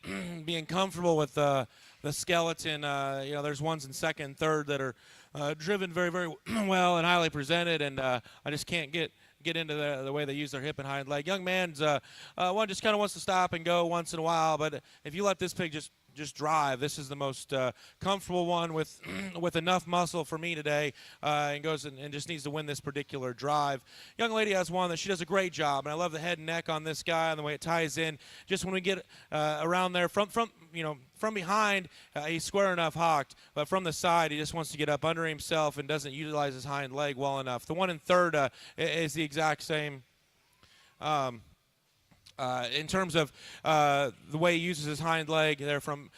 being comfortable with the skeleton. There's ones in second and third that are driven very, very well and highly presented, and I just can't get into the way they use their hip and hind leg. Young man's one just kind of wants to stop and go once in a while, but if you let this pig just drive, this is the most comfortable one with with enough muscle for me today, and goes and just needs to win this particular drive. Young lady has one that she does a great job, and I love the head and neck on this guy and the way it ties in. Just when we get around there from behind, he's square enough hocked, but from the side, he just wants to get up under himself and doesn't utilize his hind leg well enough. The one in third is the exact same. In terms of the way he uses his hind leg there from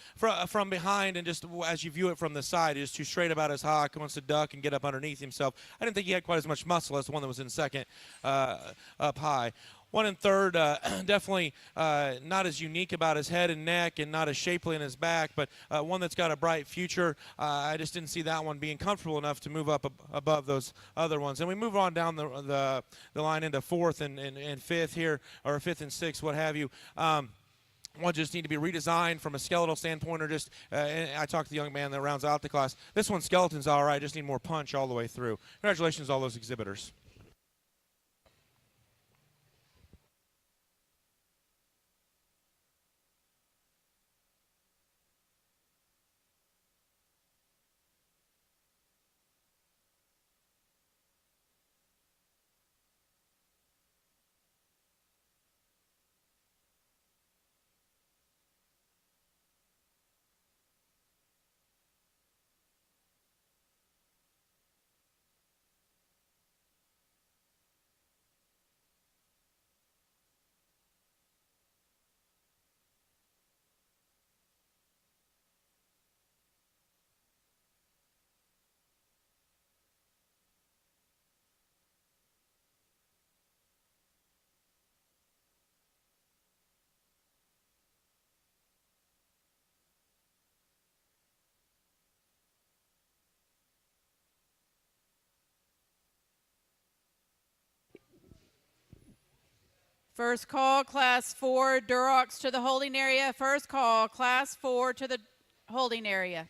behind, and just as you view it from the side, he's too straight about his hock, wants to duck and get up underneath himself. I didn't think he had quite as much muscle as the one that was in second up high. One in third, definitely not as unique about his head and neck and not as shapely in his back, but one that's got a bright future. I just didn't see that one being comfortable enough to move up above those other ones. And we move on down the line into fourth and fifth here, or fifth and sixth, what have you. One just need to be redesigned from a skeletal standpoint, or just, I talked to the young man that rounds out the class. This one, skeleton's all right, just need more punch all the way through. Congratulations to all those exhibitors.
First call, class 4, Durox to the holding area. First call, class 4 to the holding area.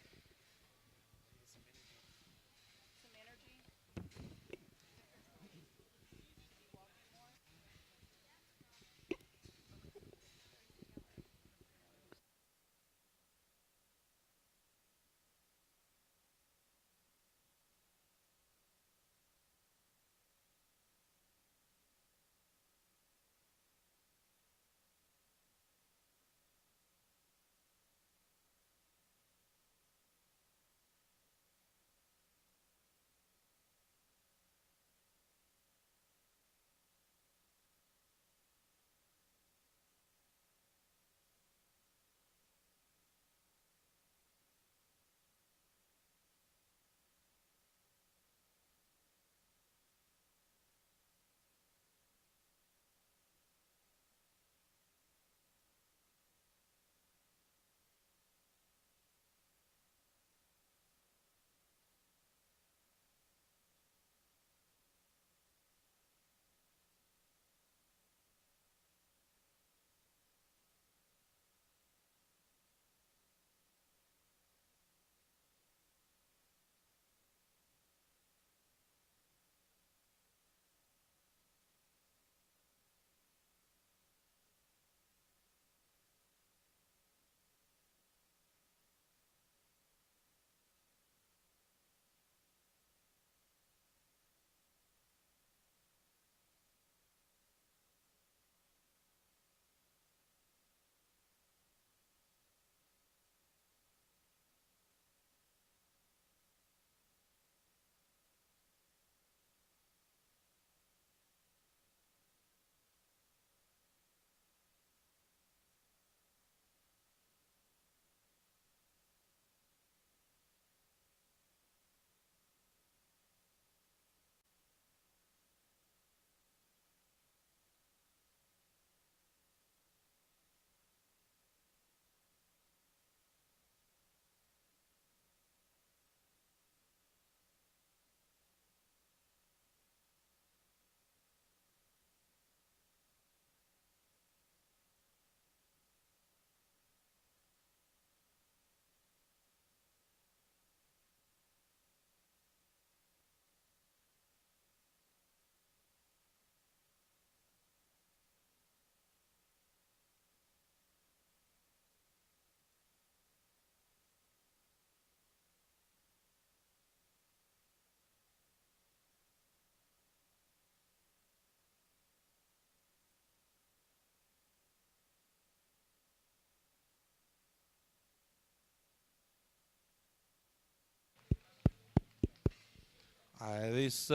This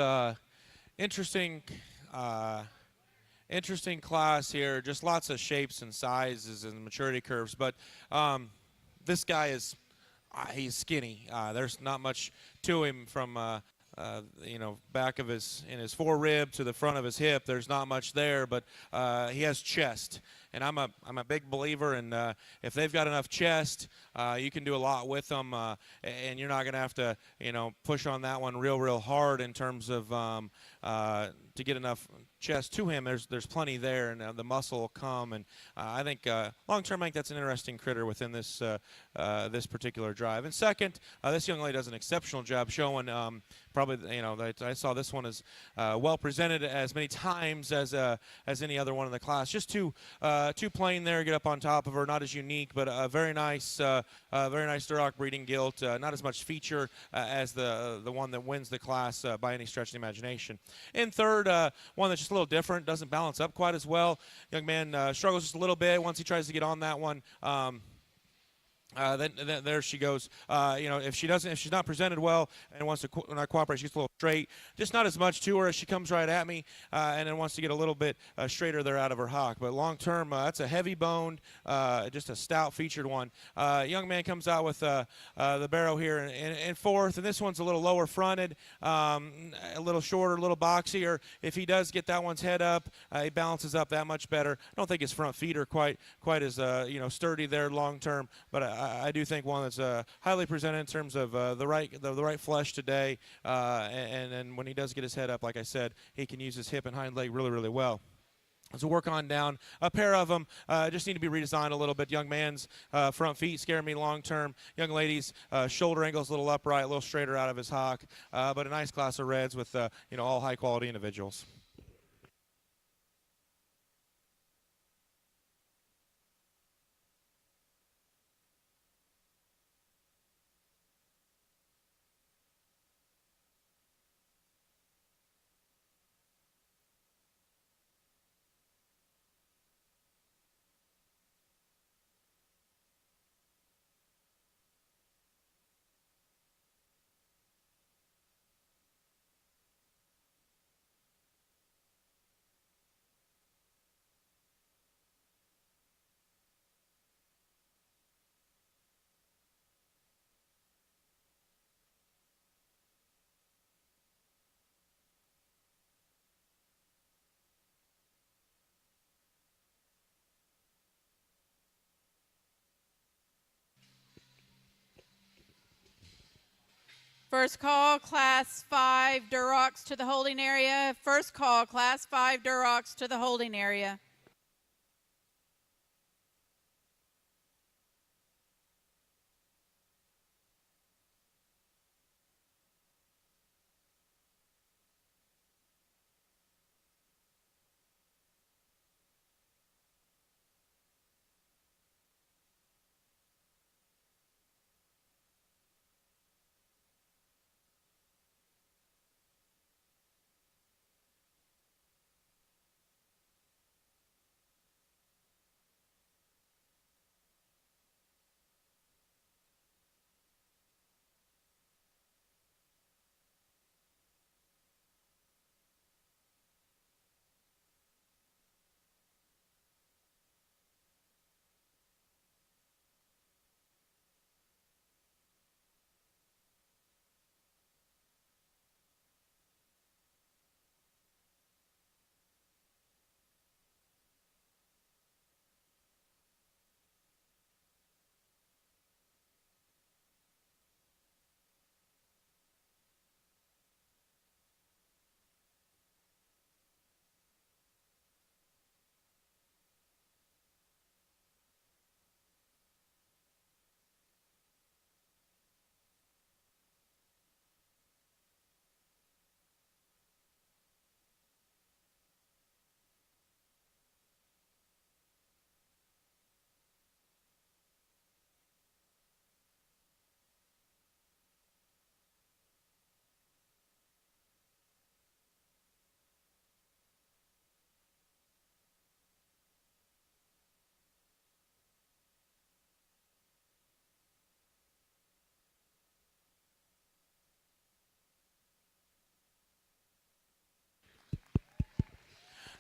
interesting, uh, interesting class here. Just lots of shapes and sizes and maturity curves. But this guy is he's skinny. There's not much to him from back of his forerib to the front of his hip. There's not much there, but he has chest, and I'm a big believer in if they've got enough chest, you can do a lot with them, and you're not going to have to push on that one real hard in terms of to get enough chest to him. There's plenty there, and the muscle will come, and I think long term, I think that's an interesting critter within this this particular drive. And second, this young lady does an exceptional job showing. Probably, I saw this one as well presented as many times as any other one in the class. Just too plain there, get up on top of her. Not as unique, but a very nice Duroc breeding gilt. Not as much feature as the one that wins the class by any stretch of the imagination. And third, one that's just a little different, doesn't balance up quite as well. Young man struggles just a little bit once he tries to get on that one. Then there she goes. If she's not presented well and wants to not cooperate, she gets a little straight. Just not as much to her as she comes right at me, and then wants to get a little bit straighter there out of her hock. But long term, that's a heavy boned, just a stout featured one. Young man comes out with the barrow here in fourth, and this one's a little lower fronted, a little shorter, a little boxier. If he does get that one's head up, he balances up that much better. I don't think his front feet are quite as sturdy there long term, but I do think one that's highly presented in terms of the right flesh today, and then when he does get his head up, like I said, he can use his hip and hind leg really well. So work on down. A pair of them just need to be redesigned a little bit. Young man's front feet scare me long term. Young lady's shoulder angle's a little upright, a little straighter out of his hock, but a nice class of reds with all high quality individuals.
First call, Class 5 Durocs to the holding area. First call, Class 5 Durocs to the holding area.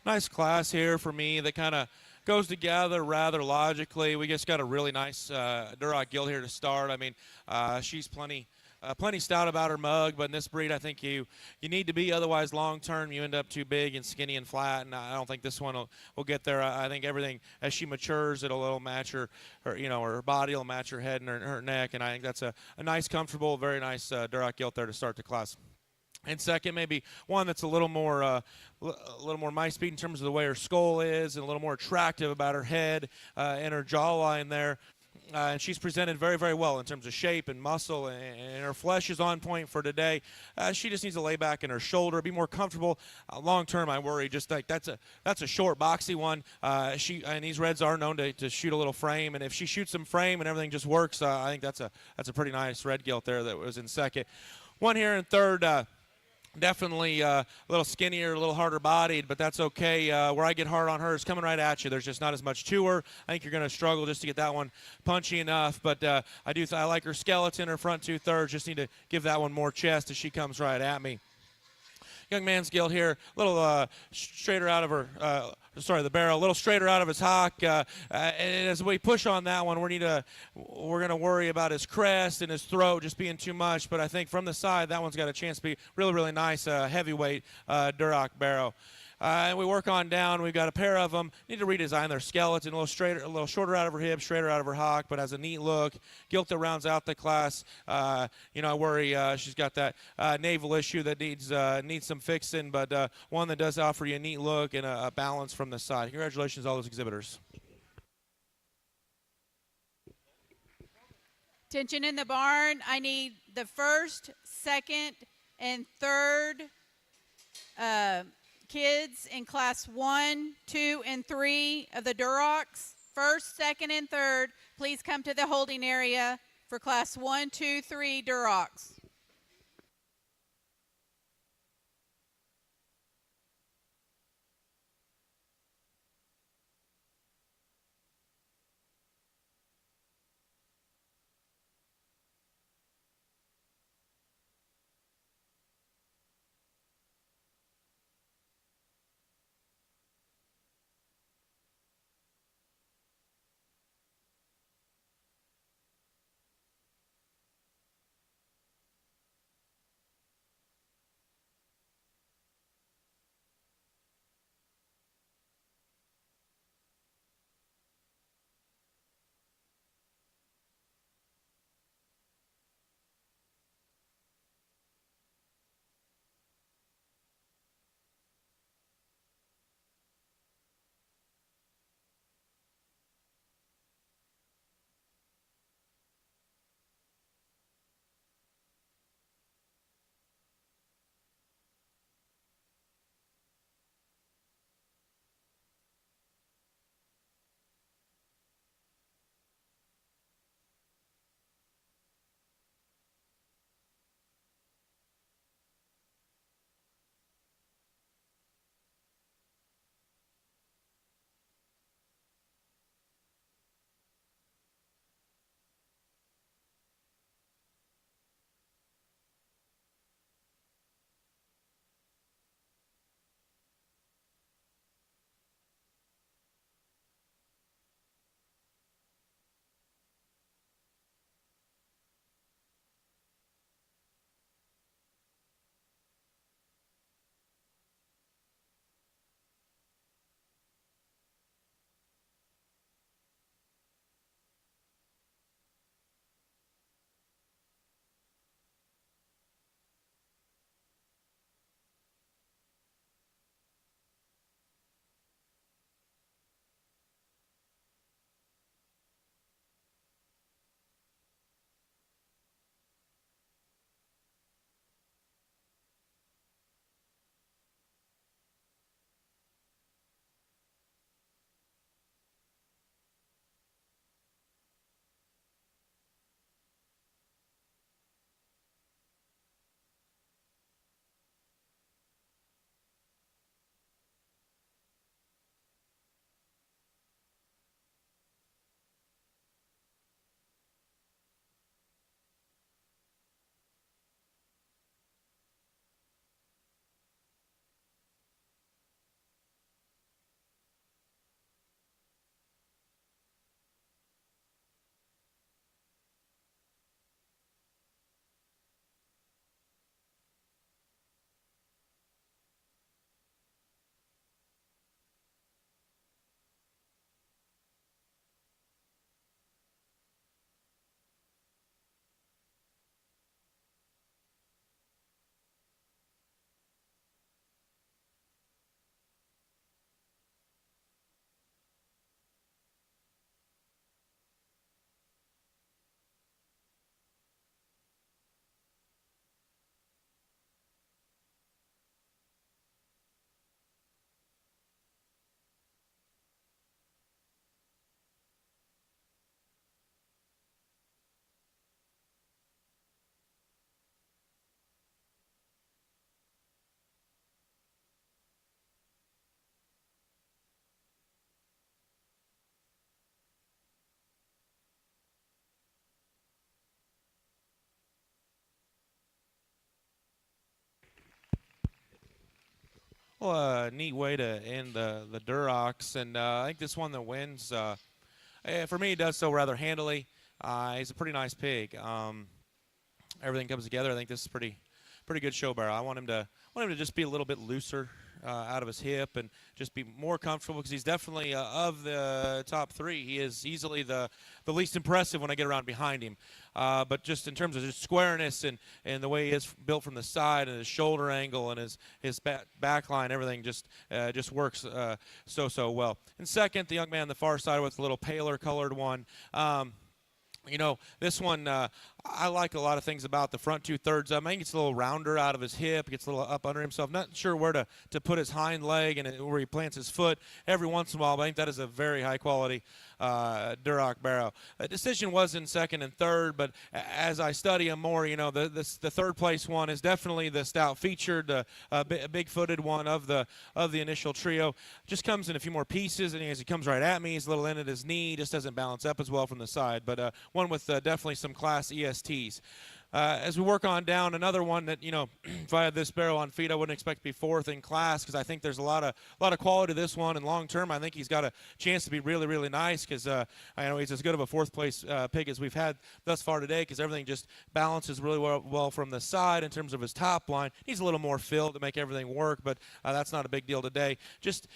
nice class here for me that kind of goes together rather logically. We just got a really nice Duroc gilt here to start. I mean, she's plenty stout about her mug, but in this breed, I think you need to be. Otherwise, long term, you end up too big and skinny and flat. And I don't think this one will get there. I think everything as she matures, it'll match her her body will match her head and her neck. And I think that's a nice, comfortable, very nice Duroc gilt there to start the class. And second, maybe one that's a little more my speed in terms of the way her skull is, and a little more attractive about her head and her jawline there. And she's presented very, very well in terms of shape and muscle, and her flesh is on point for today. She just needs to lay back in her shoulder, be more comfortable. Long term, I worry just like that's a short, boxy one. And these reds are known to shoot a little frame, and if she shoots some frame and everything just works, I think that's a pretty nice red gilt there that was in second. One here in third. Definitely a little skinnier, a little harder bodied, but that's okay. Where I get hard on her is coming right at you. There's just not as much to her. I think you're going to struggle just to get that one punchy enough, but I like her skeleton, her front 2/3. Just need to give that one more chest as she comes right at me. Young man's gilt here, a little straighter out of her, the barrel, a little straighter out of his hock. And as we push on that one, we're going to worry about his crest and his throat just being too much. But I think from the side, that one's got a chance to be really, really nice heavyweight Duroc barrow. And we work on down. We've got a pair of them. Need to redesign their skeleton, a little straighter, a little shorter out of her hip, straighter out of her hock, but has a neat look. Gilt that rounds out the class. I worry she's got that navel issue that needs some fixing, but one that does offer you a neat look and a balance from the side. Congratulations, all those exhibitors.
Attention in the barn. I need the first, second, and third kids in class 1, 2, and 3 of the Durocs. First, second, and third, please come to the holding area for class 1, 2, 3 Durocs.
neat way to end the Durocs, and I think this one that wins, for me, he does so rather handily. He's a pretty nice pig. Everything comes together. I think this is pretty good show barrel. I want him to just be a little bit looser out of his hip and just be more comfortable, because he's definitely of the top three, he is easily the least impressive when I get around behind him. But just in terms of just squareness and the way he is built from the side and his shoulder angle and his back line, everything just works so well. And second, the young man on the far side with a little paler colored one. This one, I like a lot of things about the front 2/3 of him. I think it's a little rounder out of his hip, gets a little up under himself. Not sure where to put his hind leg and where he plants his foot every once in a while, but I think that is a very high quality Duroc barrow. The decision was in second and third, but as I study him more, the third place one is definitely the stout featured, big-footed one of the initial trio. Just comes in a few more pieces, and as he comes right at me, he's a little in at his knee, just doesn't balance up as well from the side, but one with definitely some class ESTs. As we work on down, another one that, if I had this barrel on feet, I wouldn't expect to be fourth in class, because I think there's a lot of quality to this one, and long term, I think he's got a chance to be really, really nice, because I know he's as good of a fourth place pig as we've had thus far today, because everything just balances really well from the side in terms of his top line. He's a little more filled to make everything work, but that's not a big deal today. Just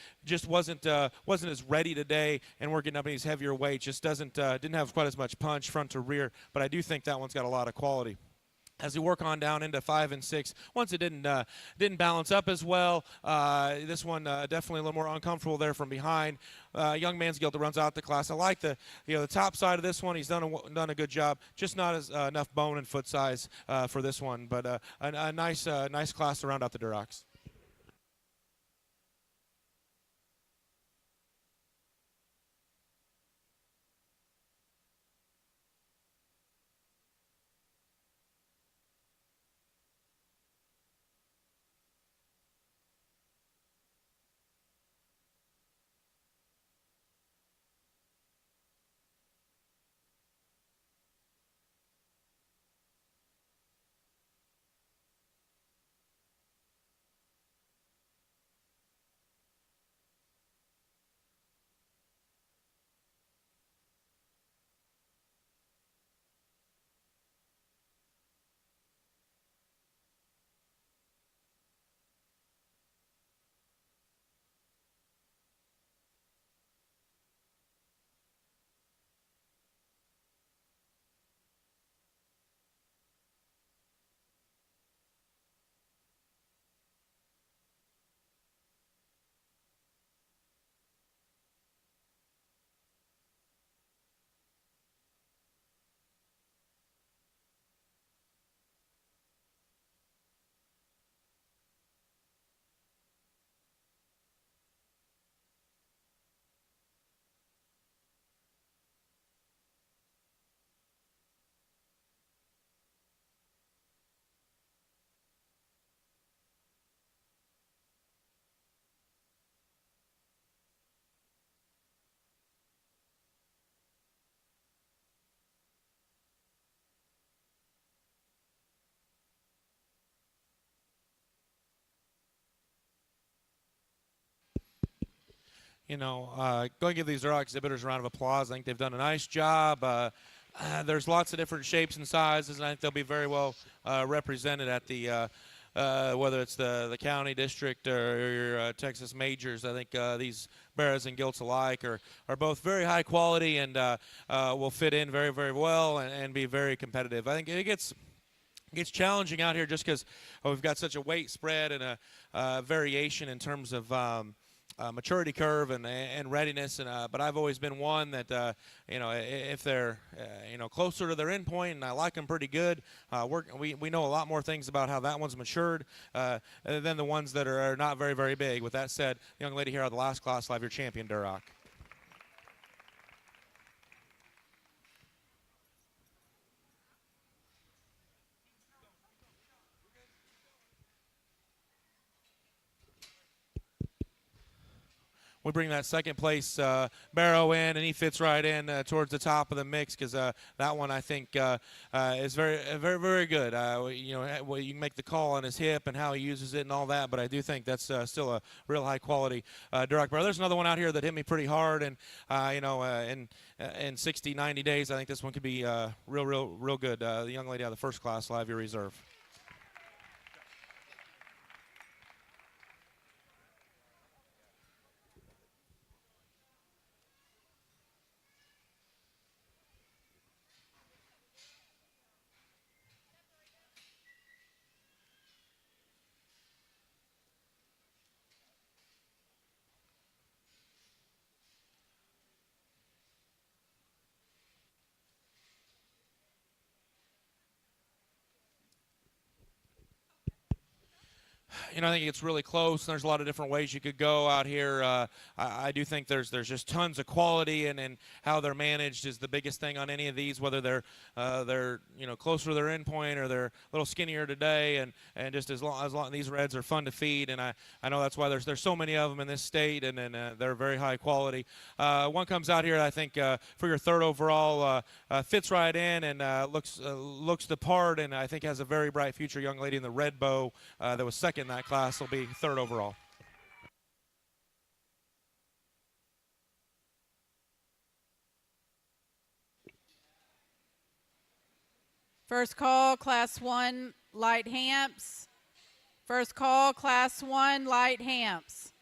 wasn't as ready today, and working up in these heavier weights, just didn't have quite as much punch front to rear, but I do think that one's got a lot of quality. As we work on down into 5 and 6, once it didn't balance up as well, this one definitely a little more uncomfortable there from behind. Young man's guilt that runs out the class. I like the top side of this one. He's done a good job. Just not as enough bone and foot size for this one, but a nice class to round out the Durocs. Going to give these Duroc exhibitors a round of applause. I think they've done a nice job. There's lots of different shapes and sizes, and I think they'll be very well represented at the whether it's the county, district, or your Texas majors. I think these barrows and gilts alike are both very high quality and will fit in very, very well and be very competitive. I think it gets challenging out here just because we've got such a weight spread and a variation in terms of maturity curve and readiness, but I've always been one that if they're closer to their end point, and I like them pretty good, we know a lot more things about how that one's matured than the ones that are not very, very big. With that said, the young lady here out of the last class will have your champion Duroc. we bring that second place barrow in, and he fits right in towards the top of the mix because that one I think is very good. You can make the call on his hip and how he uses it and all that, but I do think that's still a real high quality direct barrel. There's another one out here that hit me pretty hard, and in 60, 90 days, I think this one could be real good. The young lady out of the first class, Live Your Reserve. I think it's really close. And there's a lot of different ways you could go out here. I do think there's just tons of quality, and how they're managed is the biggest thing on any of these. Whether they're closer to their end point or they're a little skinnier today, and just as long these reds are fun to feed, and I know that's why there's so many of them in this state, and they're very high quality. One comes out here, I think, for your third overall, fits right in and looks the part, and I think has a very bright future. Young lady in the red bow that was second in that class will be third overall.
First call, Class 1, light hamps. First call, Class 1, light hamps.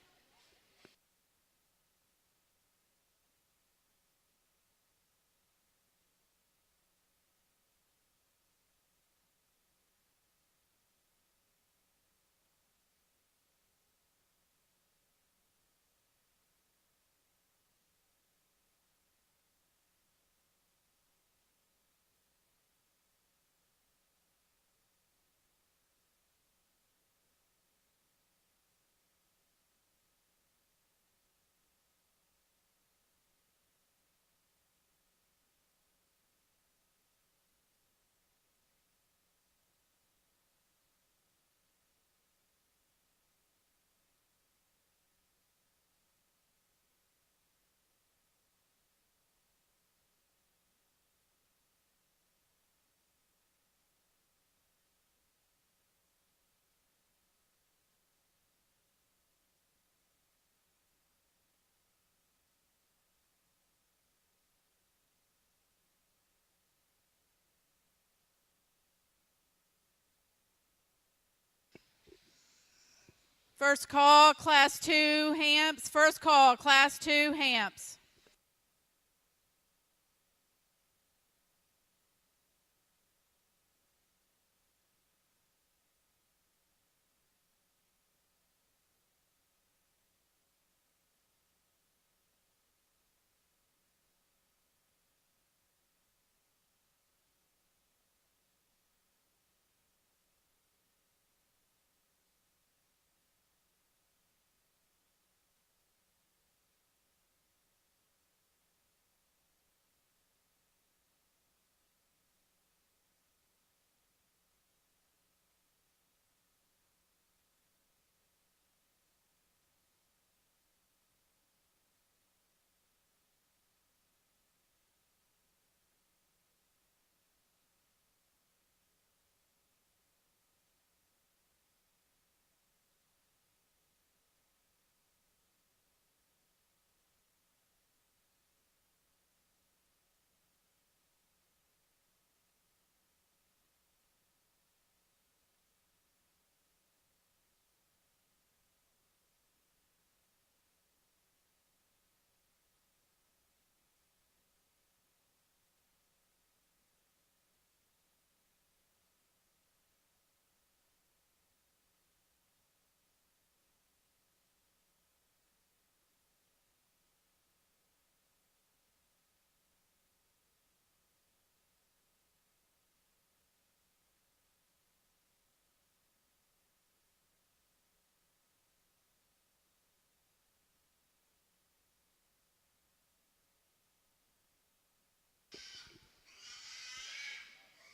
First call, Class 2, hamps. First call, Class 2, hamps.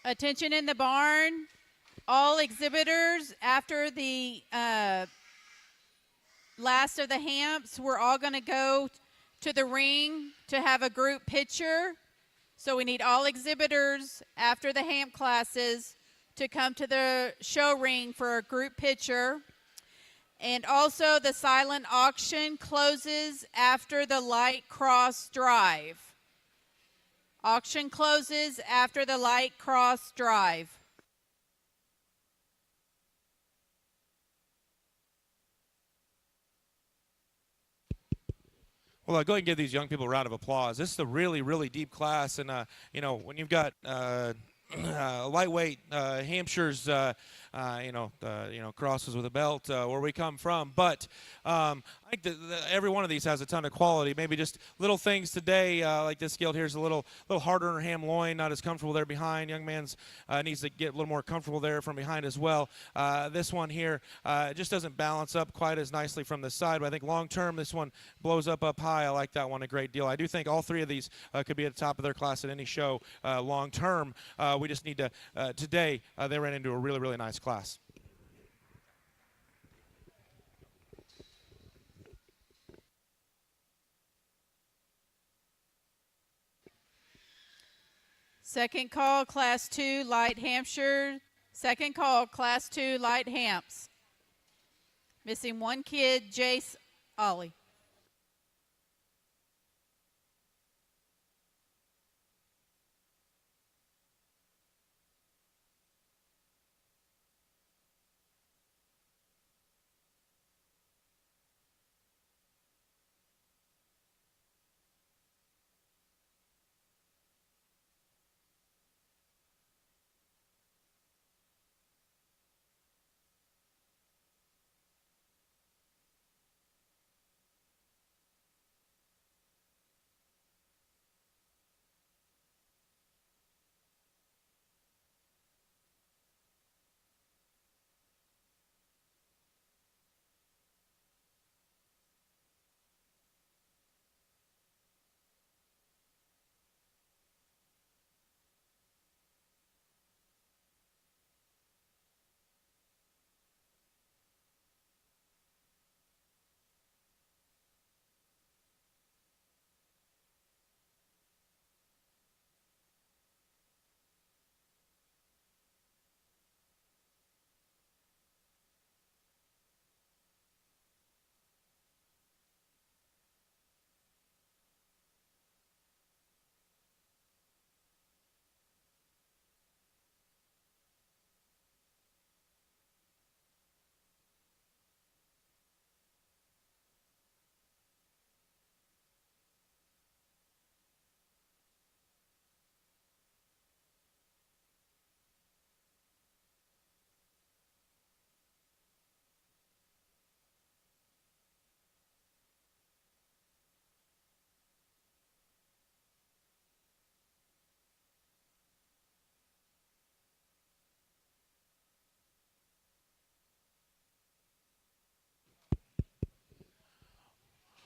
Attention in the barn. All exhibitors after the last of the hamps, we're all going to go to the ring to have a group picture. So we need all exhibitors after the hamp classes to come to the show ring for a group picture. And also the silent auction closes after the light cross drive. Auction closes after the light cross drive.
Well, go ahead and give these young people a round of applause. This is a really, really deep class, and when you've got lightweight Hampshire's, crosses with a belt where we come from. But I think that every one of these has a ton of quality. Maybe just little things today, like this guild here is a little harder on her ham loin, not as comfortable there behind. Young man's needs to get a little more comfortable there from behind as well. This one here just doesn't balance up quite as nicely from the side, but I think long term this one blows up high. I like that one a great deal. I do think all three of these could be at the top of their class at any show long term. We just need to, today they ran into a really, really nice class.
Second call, Class 2, Light Hampshire. Second call, Class 2, Light Hamps. Missing one kid, Jace Ollie.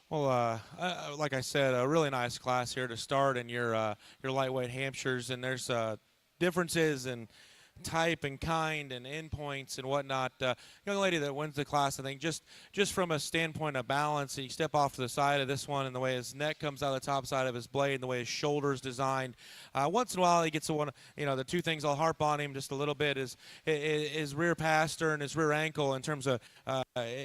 Well, like I said, a really nice class here to start in your lightweight Hampshires, and there's differences in type and kind and endpoints and whatnot. Young lady that wins the class, I think, just from a standpoint of balance, you step off to the side of this one and the way his neck comes out the top side of his blade and the way his shoulder's designed. Once in a while he gets one, the two things I'll harp on him just a little bit is his rear paster and his rear ankle in terms of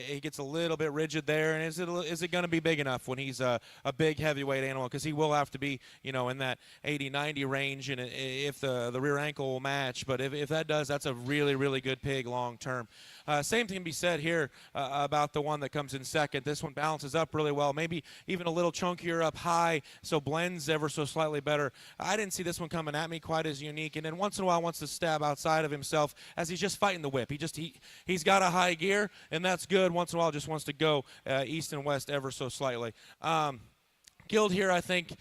he gets a little bit rigid there, and is it going to be big enough when he's a big heavyweight animal, because he will have to be in that 80-90 range, and if the rear ankle will match. But if that does, that's a really, really good pig long term. Same thing can be said here about the one that comes in second. This one balances up really well, maybe even a little chunkier up high, so blends ever so slightly better. I didn't see this one coming at me quite as unique, and then once in a while wants to stab outside of himself as he's just fighting the whip. He's got a high gear, and that's good. Once in a while just wants to go east and west ever so slightly. Guild here, I think,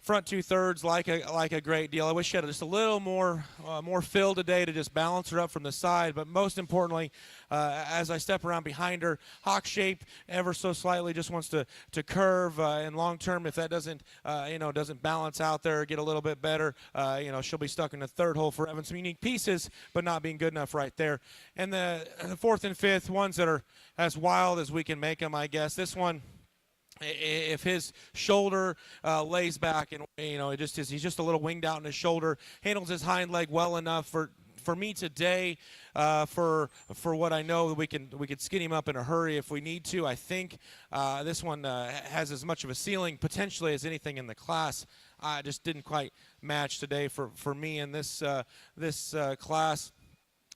Front 2/3 like a great deal. I wish she had just a little more fill today to just balance her up from the side. But most importantly, as I step around behind her, hawk shape ever so slightly, just wants to curve. And long term, if that doesn't balance out there or get a little bit better, she'll be stuck in the third hole for having some unique pieces, but not being good enough right there. And the fourth and fifth ones that are as wild as we can make them, I guess. This one, if his shoulder lays back and he's just a little winged out in his shoulder, handles his hind leg well enough for me today, for what I know, we could skin him up in a hurry if we need to. I think this one has as much of a ceiling potentially as anything in the class. Just didn't quite match today for me in this class.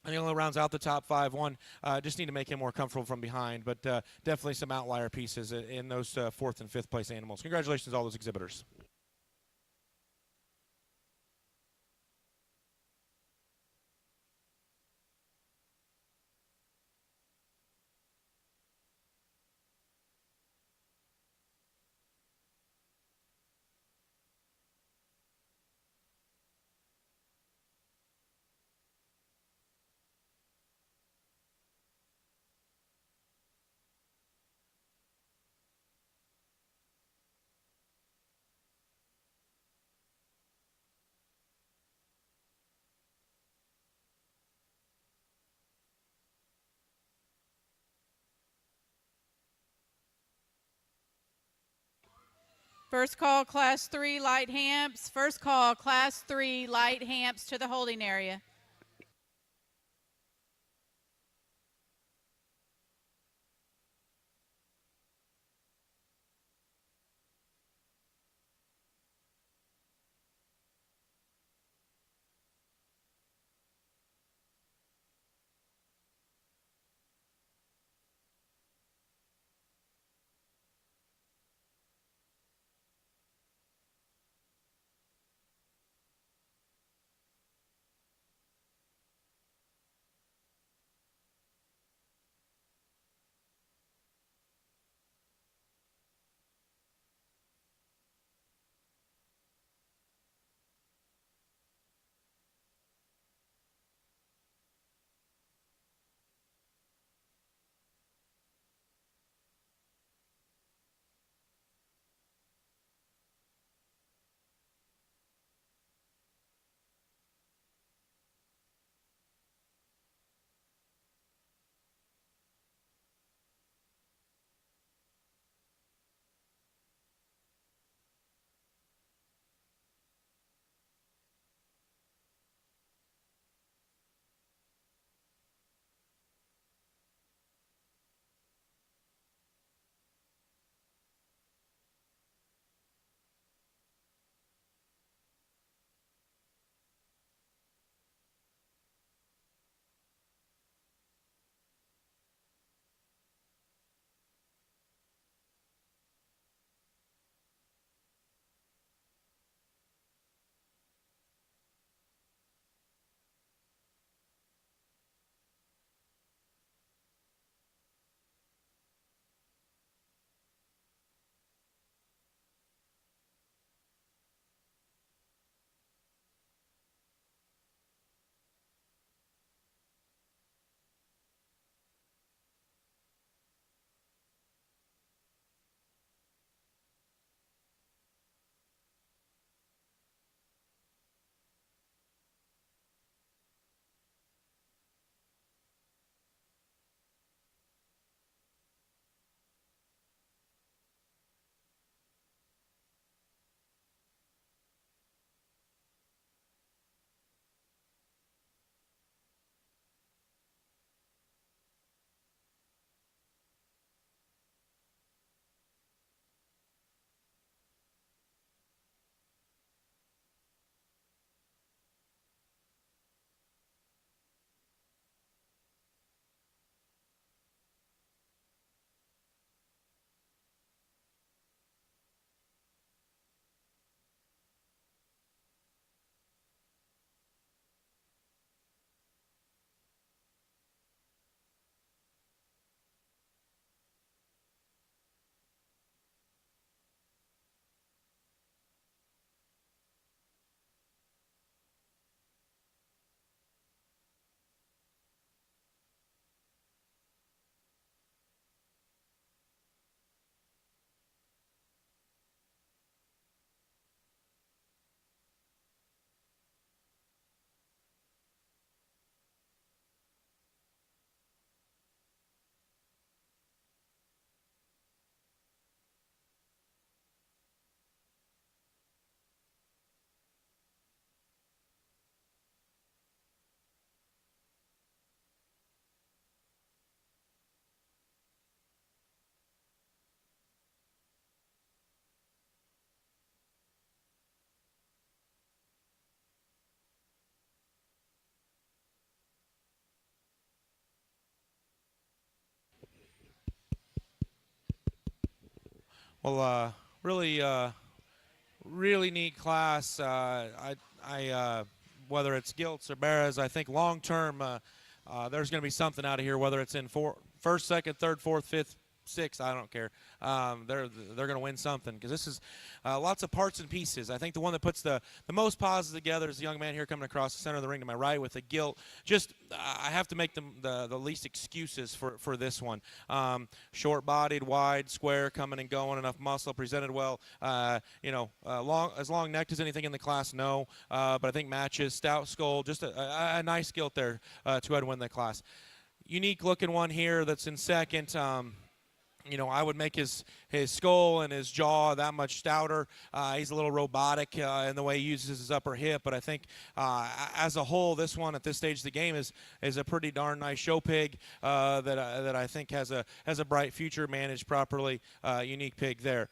And he only rounds out the top 5. One, just need to make him more comfortable from behind, but definitely some outlier pieces in those 4th and 5th place animals. Congratulations to all those exhibitors.
First call, Class 3 light hamps. First call, Class 3 light hamps to the holding area.
Well, really, really neat class. Whether it's Gilts or Barras, I think long term there's going to be something out of here. Whether it's in first, second, third, fourth, fifth, sixth, I don't care. They're going to win something because this is lots of parts and pieces. I think the one that puts the most pauses together is the young man here coming across the center of the ring to my right with a Gilt. Just I have to make them the least excuses for this one. Short-bodied, wide, square, coming and going, enough muscle, presented well. Long necked as anything in the class, no. But I think matches, stout skull, just a nice Gilt there to go ahead and win the class. Unique looking one here that's in second. I would make his skull and his jaw that much stouter. He's a little robotic in the way he uses his upper hip, but I think as a whole, this one at this stage of the game is a pretty darn nice show pig that I think has a bright future managed properly. Unique pig there.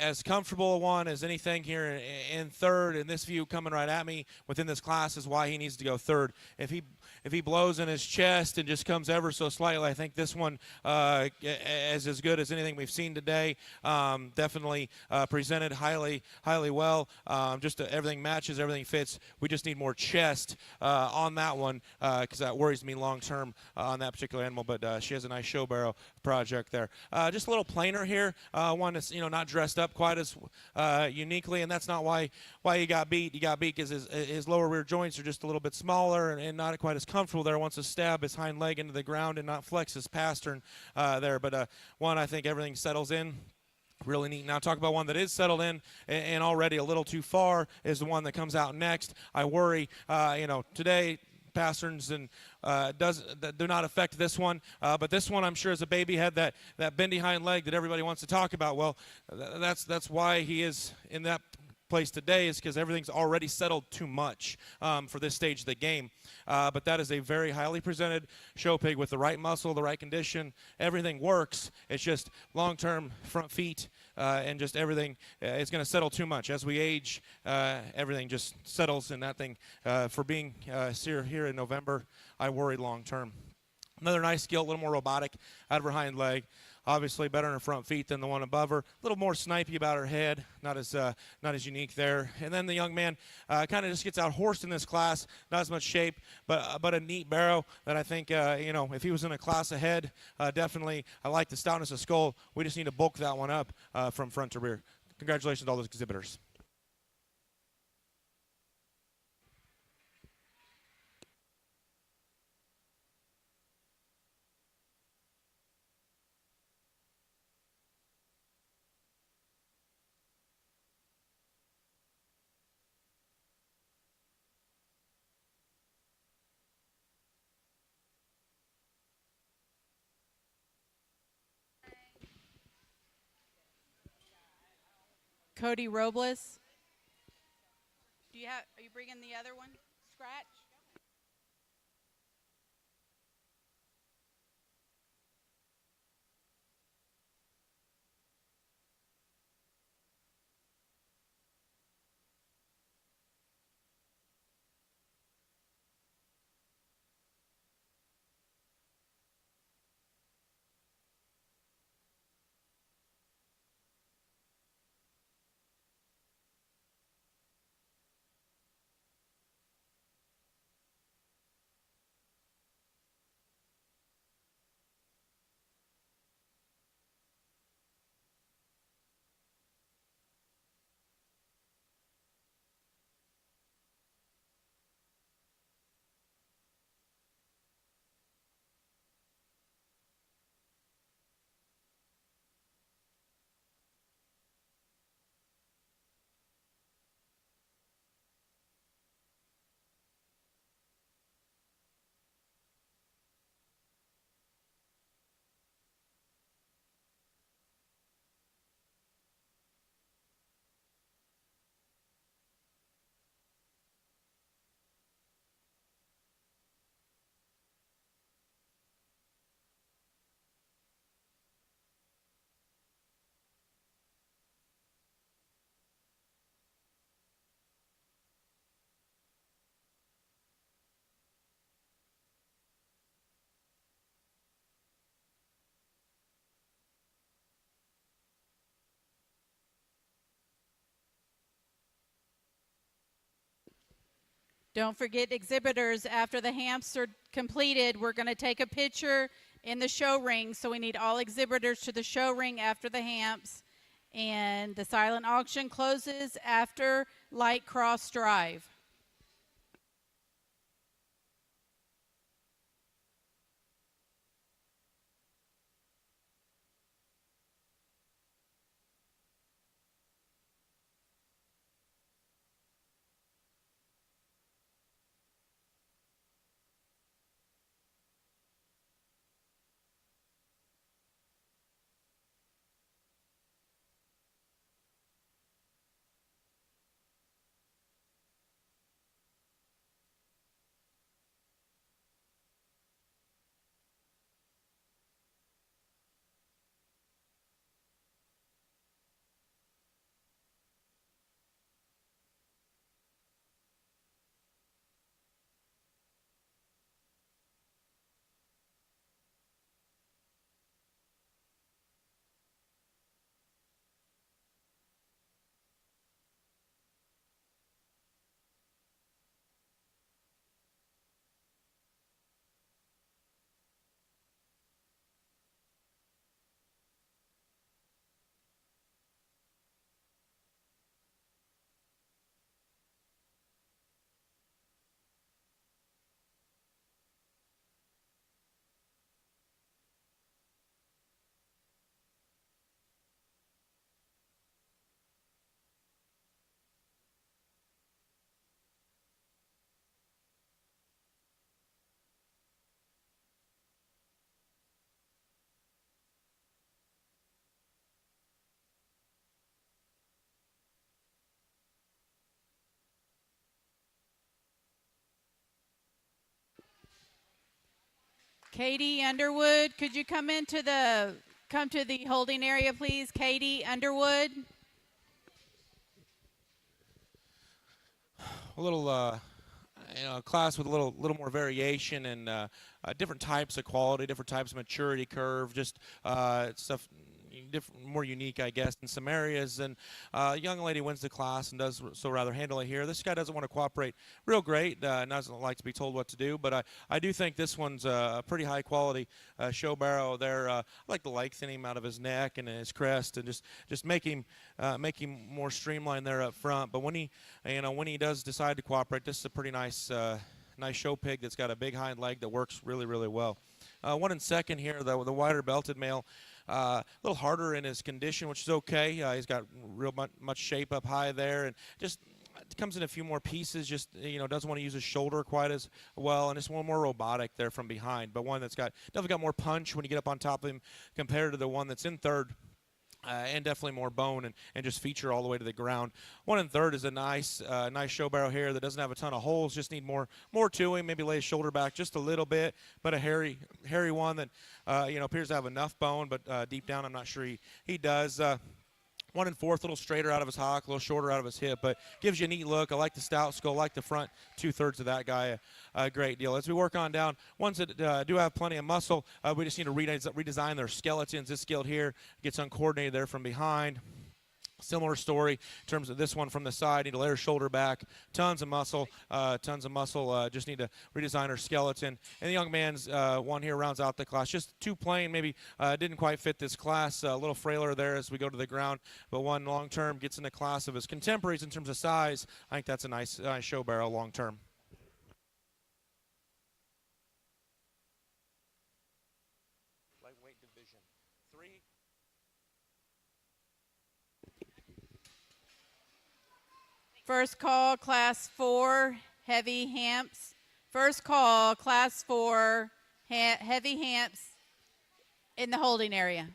As comfortable a one as anything here in third, and this view coming right at me within this class is why he needs to go third. If he blows in his chest and just comes ever so slightly, I think this one is as good as anything we've seen today. Definitely presented highly well. Everything matches, everything fits. We just need more chest on that one because that worries me long term on that particular animal. But she has a nice show barrow project there. Just a little plainer here. One that's not dressed up quite as uniquely, and that's not why he got beat. He got beat because his lower rear joints are just a little bit smaller and not quite as comfortable there. Wants to stab his hind leg into the ground and not flex his pastern there. But one, I think everything settles in. Really neat. Now talk about one that is settled in and already a little too far is the one that comes out next. I worry, today pasterns and do not affect this one, but this one I'm sure is a baby head, that bendy hind leg that everybody wants to talk about. Well, that's why he is in that place today, is because everything's already settled too much for this stage of the game. But that is a very highly presented show pig with the right muscle, the right condition. Everything works. It's just long-term front feet and just everything. It's going to settle too much. As we age, everything just settles in that thing. For being here in November, I worry long-term. Another nice skill, a little more robotic out of her hind leg. Obviously better in her front feet than the one above her. A little more snipey about her head, not as unique there. And then the young man kind of just gets out horsed in this class, not as much shape, but a neat barrow that I think if he was in a class ahead, definitely. I like the stoutness of skull. We just need to bulk that one up from front to rear. Congratulations to all those exhibitors.
Cody Robles. Are you bringing the other one? Scratch? Don't forget exhibitors, after the hamps are completed, we're going to take a picture in the show ring. So we need all exhibitors to the show ring after the hamps. And the silent auction closes after Light Cross Drive. Katie Underwood, could you come to the holding area, please? Katie Underwood.
A little class with a little more variation and different types of quality, different types of maturity curve, just stuff different, more unique, I guess, in some areas. And a young lady wins the class and does so rather handily here. This guy doesn't want to cooperate real great, doesn't like to be told what to do, but I do think this one's a pretty high quality show barrow there. I like to lengthen him out of his neck and his crest and just make him more streamlined there up front. But when he does decide to cooperate, this is a pretty nice show pig that's got a big hind leg that works really, really well. One in second here, the wider belted male, a little harder in his condition, which is okay. He's got real much shape up high there, and just comes in a few more pieces. Just doesn't want to use his shoulder quite as well, and just one more robotic there from behind. But one that's definitely got more punch when you get up on top of him compared to the one that's in third. And definitely more bone and just feature all the way to the ground. One in third is a nice show barrow here that doesn't have a ton of holes. Just need more to him. Maybe lay his shoulder back just a little bit. But a hairy one that appears to have enough bone, but deep down I'm not sure he does. One in fourth, a little straighter out of his hock, a little shorter out of his hip, but gives you a neat look. I like the stout skull, like the front two-thirds of that guy, a great deal. As we work on down, ones that do have plenty of muscle, we just need to redesign their skeletons. This skeleton here gets uncoordinated there from behind. Similar story in terms of this one from the side. Need to lay her shoulder back. Tons of muscle. Just need to redesign her skeleton. And the young man's one here rounds out the class. Just too plain. Maybe didn't quite fit this class. A little frailer there as we go to the ground. But one long term gets in the class of his contemporaries in terms of size. I think that's a nice show barrow long term. Lightweight division 3.
First call, Class 4, heavy hamps. First call, Class 4, heavy hamps in the holding area.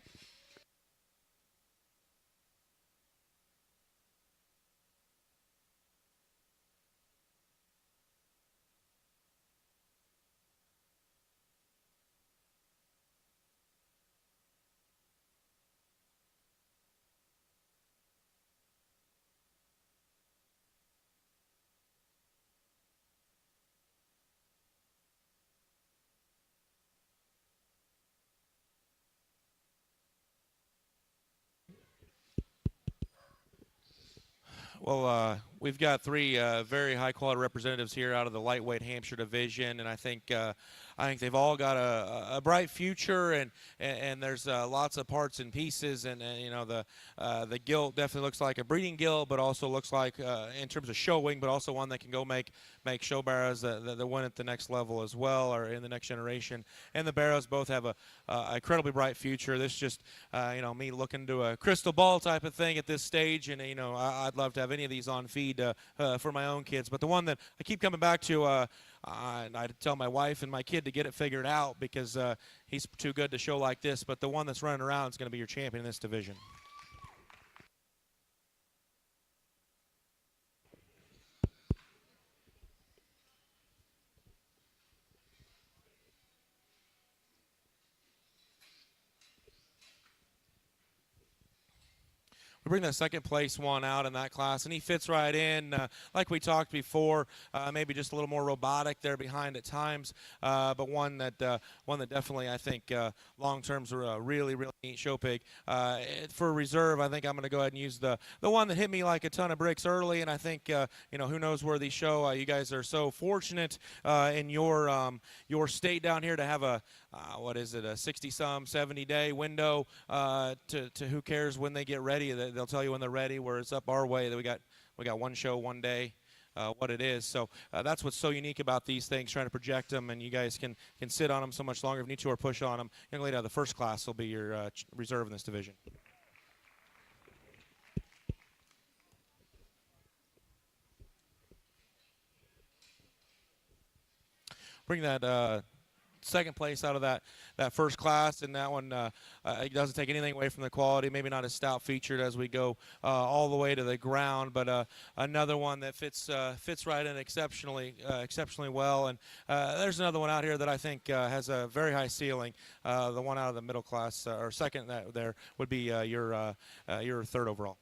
Well, We've got three very high-quality representatives here out of the lightweight Hampshire division, and I think they've all got a bright future, and there's lots of parts and pieces, and you know the gilt definitely looks like a breeding gilt, but also looks like in terms of showing, but also one that can go make show barrows that win at the next level as well, or in the next generation. And the barrows both have a incredibly bright future. This just me looking to a crystal ball type of thing at this stage, and I'd love to have any of these on feed for my own kids. But the one that I keep coming back to, I tell my wife and my kid to get it figured out because he's too good to show like this. But the one that's running around is going to be your champion in this division. We bring the second place one out in that class, and he fits right in. Like we talked before, maybe just a little more robotic there behind at times, but one that definitely I think long term's a really neat show pig. For reserve, I think I'm going to go ahead and use the one that hit me like a ton of bricks early, and I think who knows where these show. You guys are so fortunate in your state down here to have a 60-some 70-day window to who cares when they get ready. They'll tell you when they're ready. Where it's up our way that we got one show one day. What it is. So that's what's so unique about these things, trying to project them, and you guys can sit on them so much longer if you need to, or push on them. Young lady out of the first class will be your reserve in this division. Bring that second place out of that first class, and that one it doesn't take anything away from the quality. Maybe not as stout featured as we go all the way to the ground, but another one that fits right in exceptionally well. And there's another one out here that I think has a very high ceiling. The one out of the middle class or second there would be your third overall.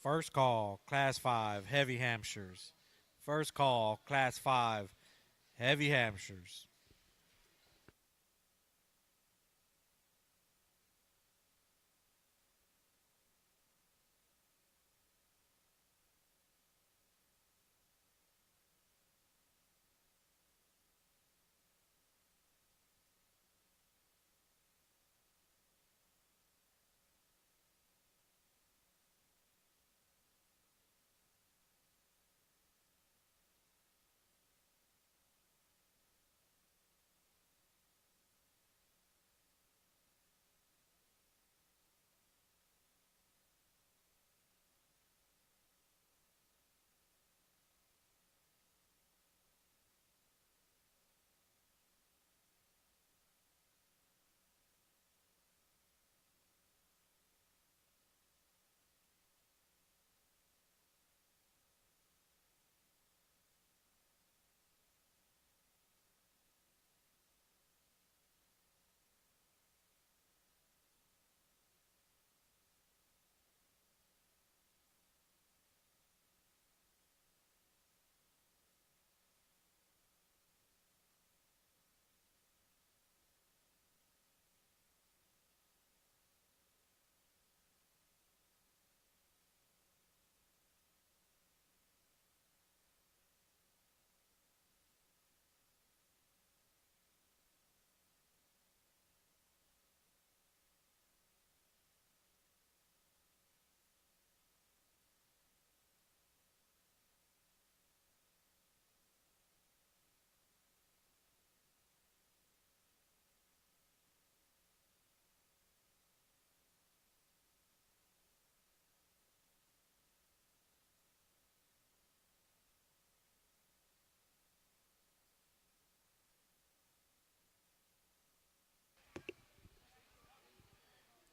First call, Class 5, Heavy Hampshires. First call, Class 5, Heavy Hampshires.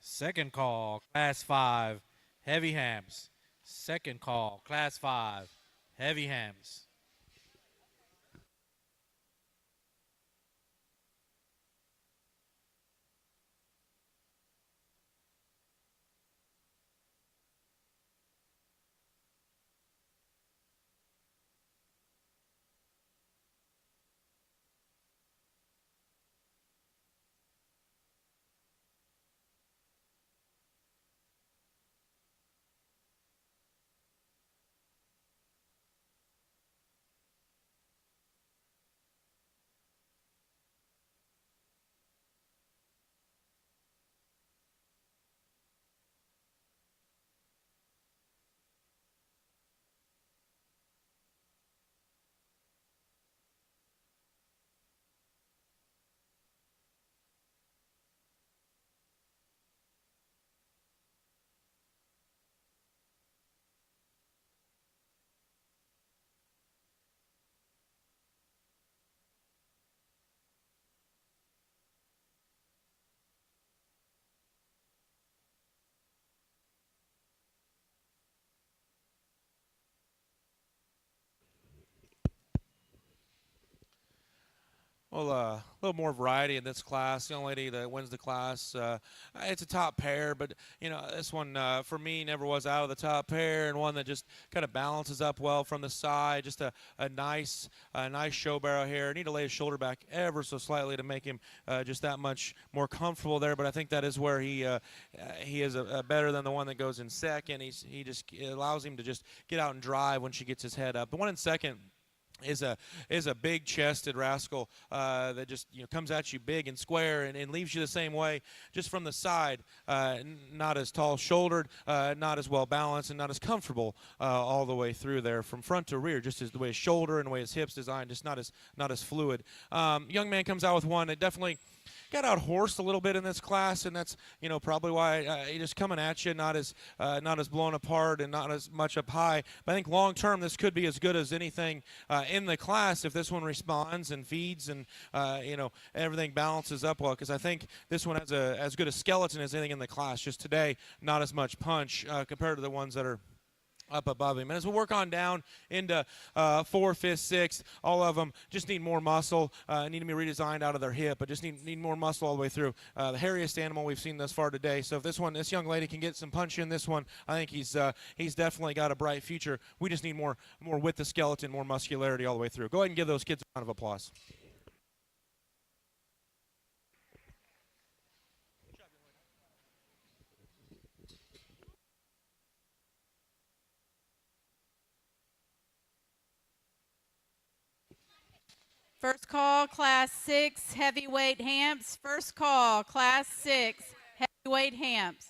Second call, Class 5, Heavy Hams. Second call, Class 5, Heavy Hams.
little more variety in this class. The young lady that wins the class, it's a top pair, but this one for me never was out of the top pair, and one that just kind of balances up well from the side. Just a nice show barrel here. Need to lay his shoulder back ever so slightly to make him just that much more comfortable there. But I think that is where he is better than the one that goes in second. It allows him to just get out and drive when she gets his head up. The one in second is a big chested rascal that just comes at you big and square and leaves you the same way just from the side. Not as tall shouldered, not as well balanced, and not as comfortable all the way through there from front to rear. Just as the way his shoulder and the way his hips designed, just not as fluid. Young man comes out with one that definitely got out horsed a little bit in this class, and that's probably why he just coming at you, not as blown apart and not as much up high. But I think long term this could be as good as anything in the class if this one responds and feeds and everything balances up well. Because I think this one has as good a skeleton as anything in the class. Just today, not as much punch compared to the ones that are up above him. And as we work on down into 4th, 5th, 6th, all of them just need more muscle, need to be redesigned out of their hip, but just need more muscle all the way through. The hairiest animal we've seen thus far today. So if this young lady can get some punch in this one, I think he's definitely got a bright future. We just need more width of skeleton, more muscularity all the way through. Go ahead and give those kids a round of applause.
First call, Class 6, heavyweight hamps. First call, Class 6, heavyweight hamps.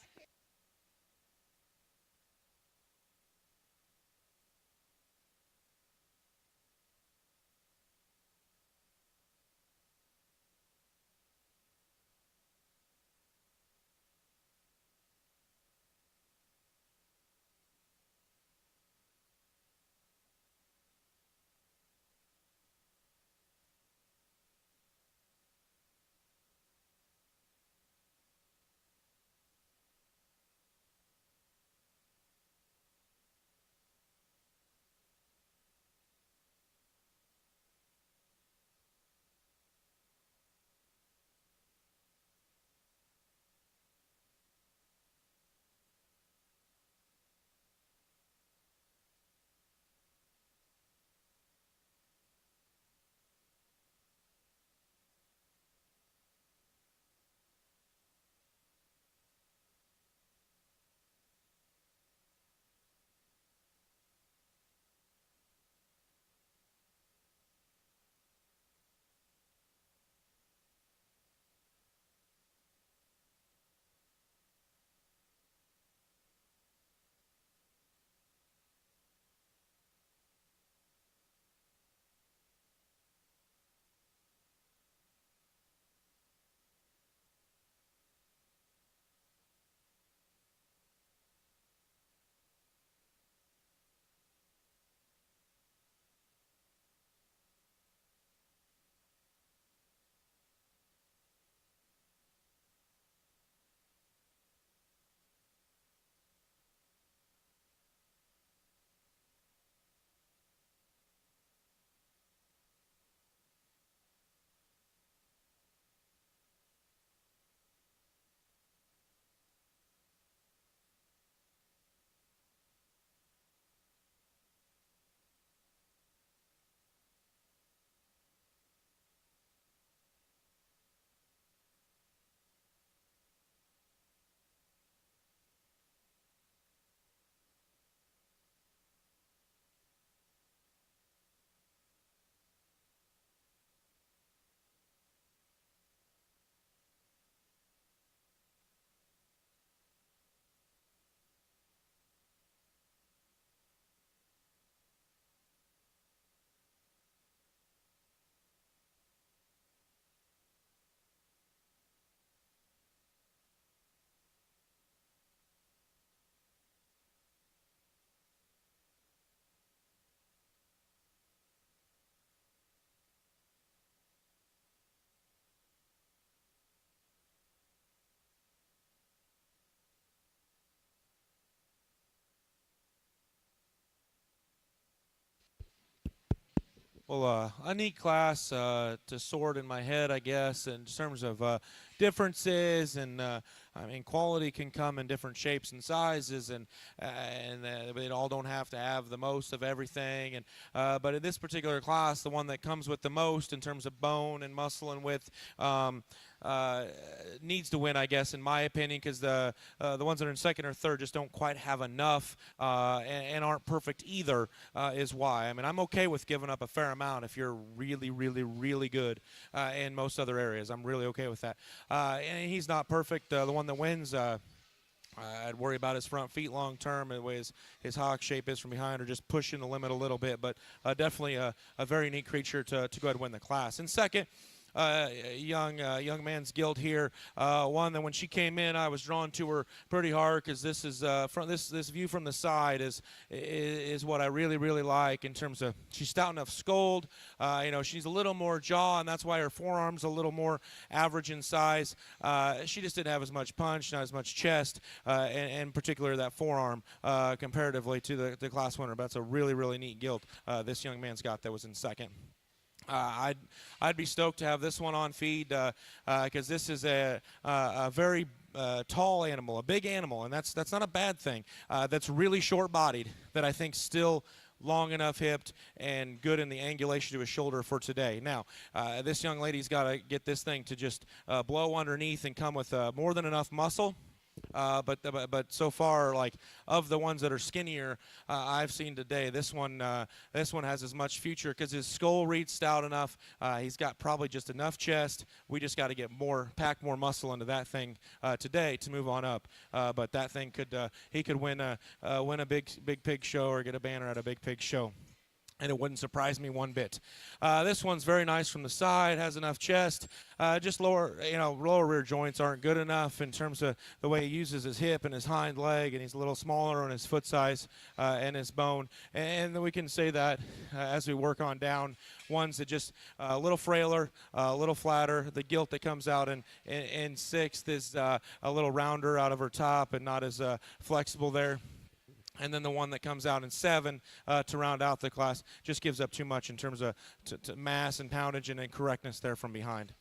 Well, a neat class to sort in my head, I guess, in terms of differences, and I mean, quality can come in different shapes and sizes, and they all don't have to have the most of everything. And but in this particular class, the one that comes with the most in terms of bone and muscle and width. Needs to win, I guess, in my opinion, because the ones that are in second or third just don't quite have enough and aren't perfect either, is why. I mean, I'm okay with giving up a fair amount if you're really, really, really good in most other areas. I'm really okay with that. And he's not perfect. The one that wins, I'd worry about his front feet long term, the way his hog shape is from behind, or just pushing the limit a little bit. But definitely a very neat creature to go ahead and win the class. And second, young man's guild here. One that when she came in, I was drawn to her pretty hard, because this is from this view from the side is what I really, really like in terms of she's stout enough scold. She's a little more jaw, and that's why her forearm's a little more average in size. She just didn't have as much punch, not as much chest, and in particular that forearm comparatively to the class winner. But that's a really, really neat guild this young man's got that was in second. I'd be stoked to have this one on feed, because this is a very tall animal, a big animal, and that's not a bad thing. That's really short-bodied, that I think still long enough hipped and good in the angulation to his shoulder for today. Now, this young lady's got to get this thing to just blow underneath and come with more than enough muscle. But so far, like, of the ones that are skinnier I've seen today, this one has as much future, because his skull reads stout enough. He's got probably just enough chest. We just got to pack more muscle into that thing today to move on up. But that thing he could win a big pig show, or get a banner at a big pig show. And it wouldn't surprise me one bit. This one's very nice from the side, has enough chest. Just lower rear joints aren't good enough in terms of the way he uses his hip and his hind leg, and he's a little smaller on his foot size and his bone. And then we can say that as we work on down ones that just a little frailer, a little flatter. The gilt that comes out in sixth is a little rounder out of her top and not as flexible there. And then the one that comes out in 7 to round out the class just gives up too much in terms of to mass and poundage and correctness there from behind.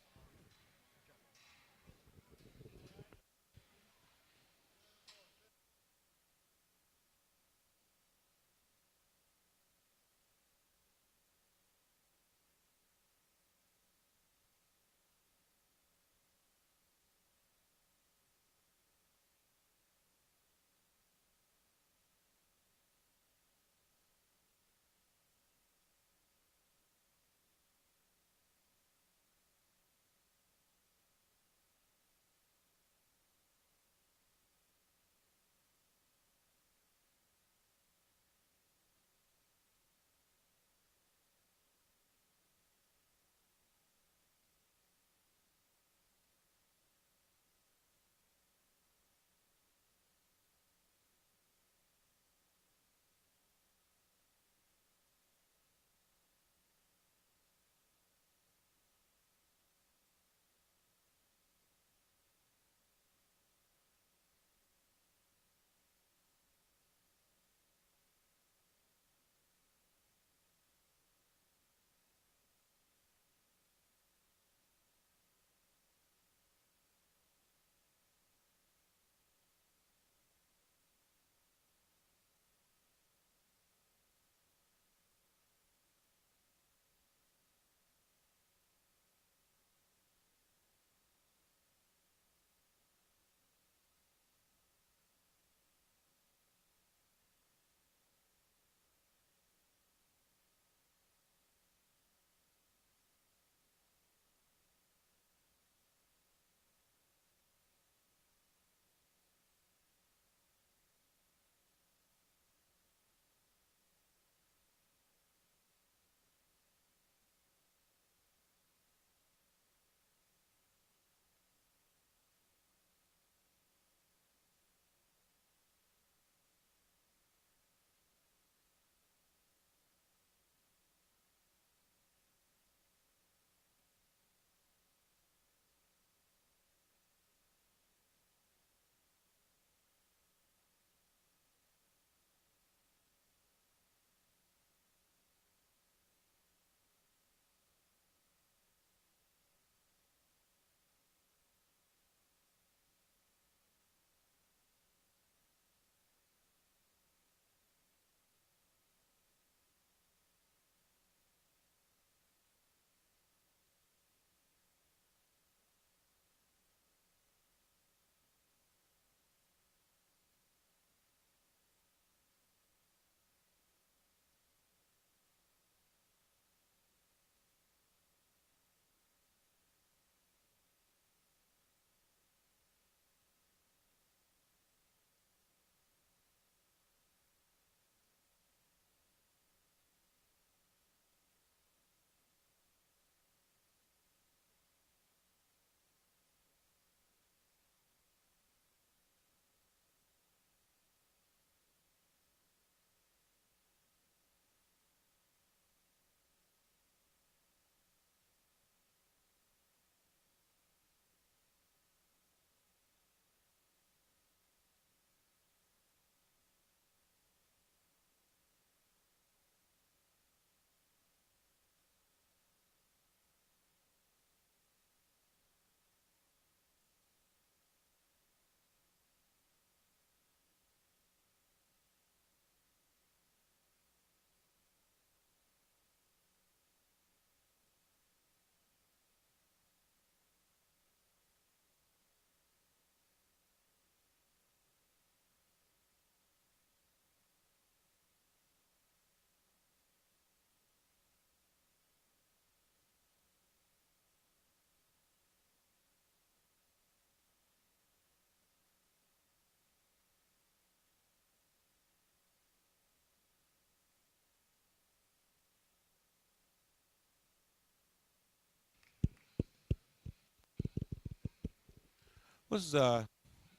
This is a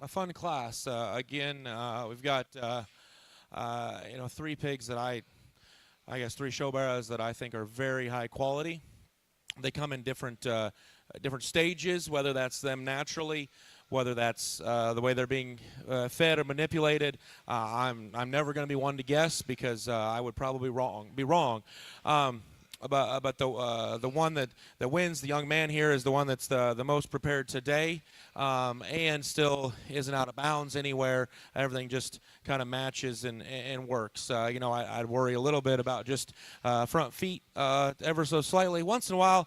fun class. Again, we've got three pigs that I guess three show barrows that I think are very high quality. They come in different stages, whether that's them naturally, whether that's the way they're being fed or manipulated. I'm never going to be one to guess because I would probably be wrong. But the one that wins, the young man here, is the one that's the most prepared today, and still isn't out of bounds anywhere. Everything just kind of matches and works. I'd worry a little bit about just front feet ever so slightly. Once in a while,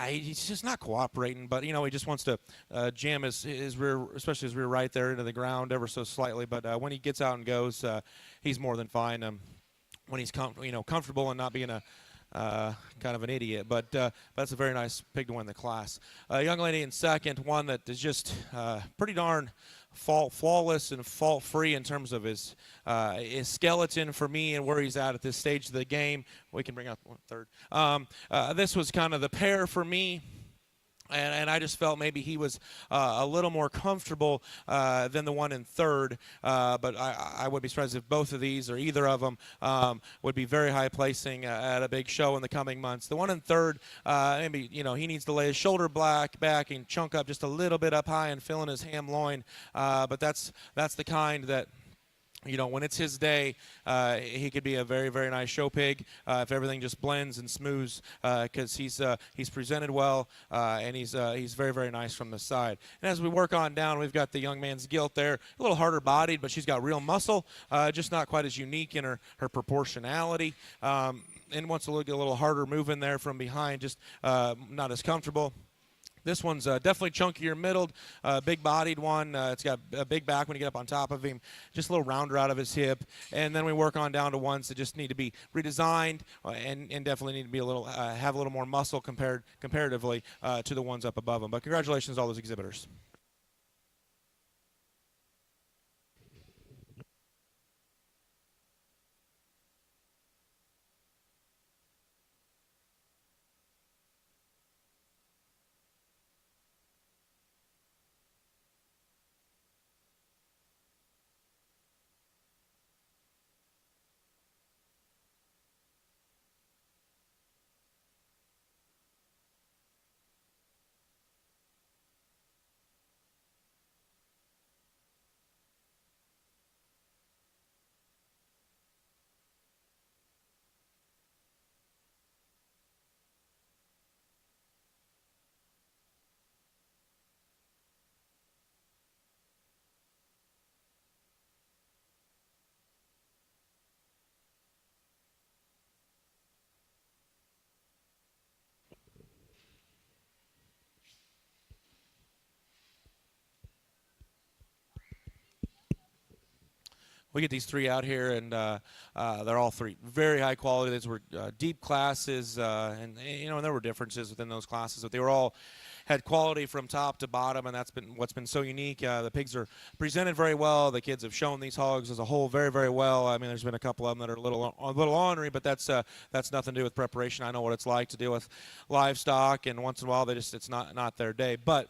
he's just not cooperating, but he just wants to jam his rear, especially his rear right there into the ground ever so slightly. But when he gets out and goes, he's more than fine. When he's comfortable and not being a kind of an idiot, but that's a very nice pig to win the class. Young lady in second, one that is just pretty darn flawless and fault-free in terms of his skeleton for me and where he's at this stage of the game. We can bring out one third. This was kind of the pair for me. And I just felt maybe he was a little more comfortable than the one in third. But I would be surprised if both of these or either of them would be very high placing at a big show in the coming months. The one in third, maybe he needs to lay his shoulder back and chunk up just a little bit up high and fill in his ham loin. But that's the kind that, when it's his day, he could be a very, very nice show pig if everything just blends and smooths, because he's presented well and he's very, very nice from the side. And as we work on down, we've got the young man's gilt there, a little harder bodied, but she's got real muscle, just not quite as unique in her proportionality. And wants to look a little harder moving there from behind, just not as comfortable. This one's definitely chunkier middled, big-bodied one. It's got a big back when you get up on top of him, just a little rounder out of his hip. And then we work on down to ones that just need to be redesigned and definitely need to be have a little more muscle comparatively to the ones up above them. But congratulations to all those exhibitors. We get these three out here, and they're all three very high quality. These were deep classes, and there were differences within those classes, but they were all had quality from top to bottom, and that's been what's been so unique. The pigs are presented very well. The kids have shown these hogs as a whole very, very well. I mean, there's been a couple of them that are a little ornery, but that's nothing to do with preparation. I know what it's like to deal with livestock, and once in a while it's not their day, but.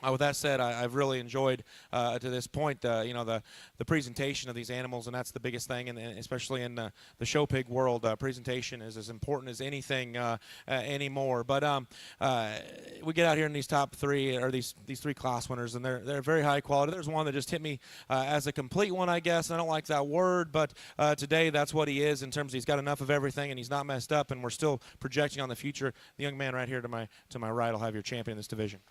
With that said, I've really enjoyed to this point, the presentation of these animals, and that's the biggest thing, and especially in the show pig world, presentation is as important as anything anymore. But we get out here in these top three, or these three class winners, and they're very high quality. There's one that just hit me as a complete one, I guess. I don't like that word, but today that's what he is in terms of he's got enough of everything, and he's not messed up, and we're still projecting on the future. The young man right here to my right will have your champion in this division.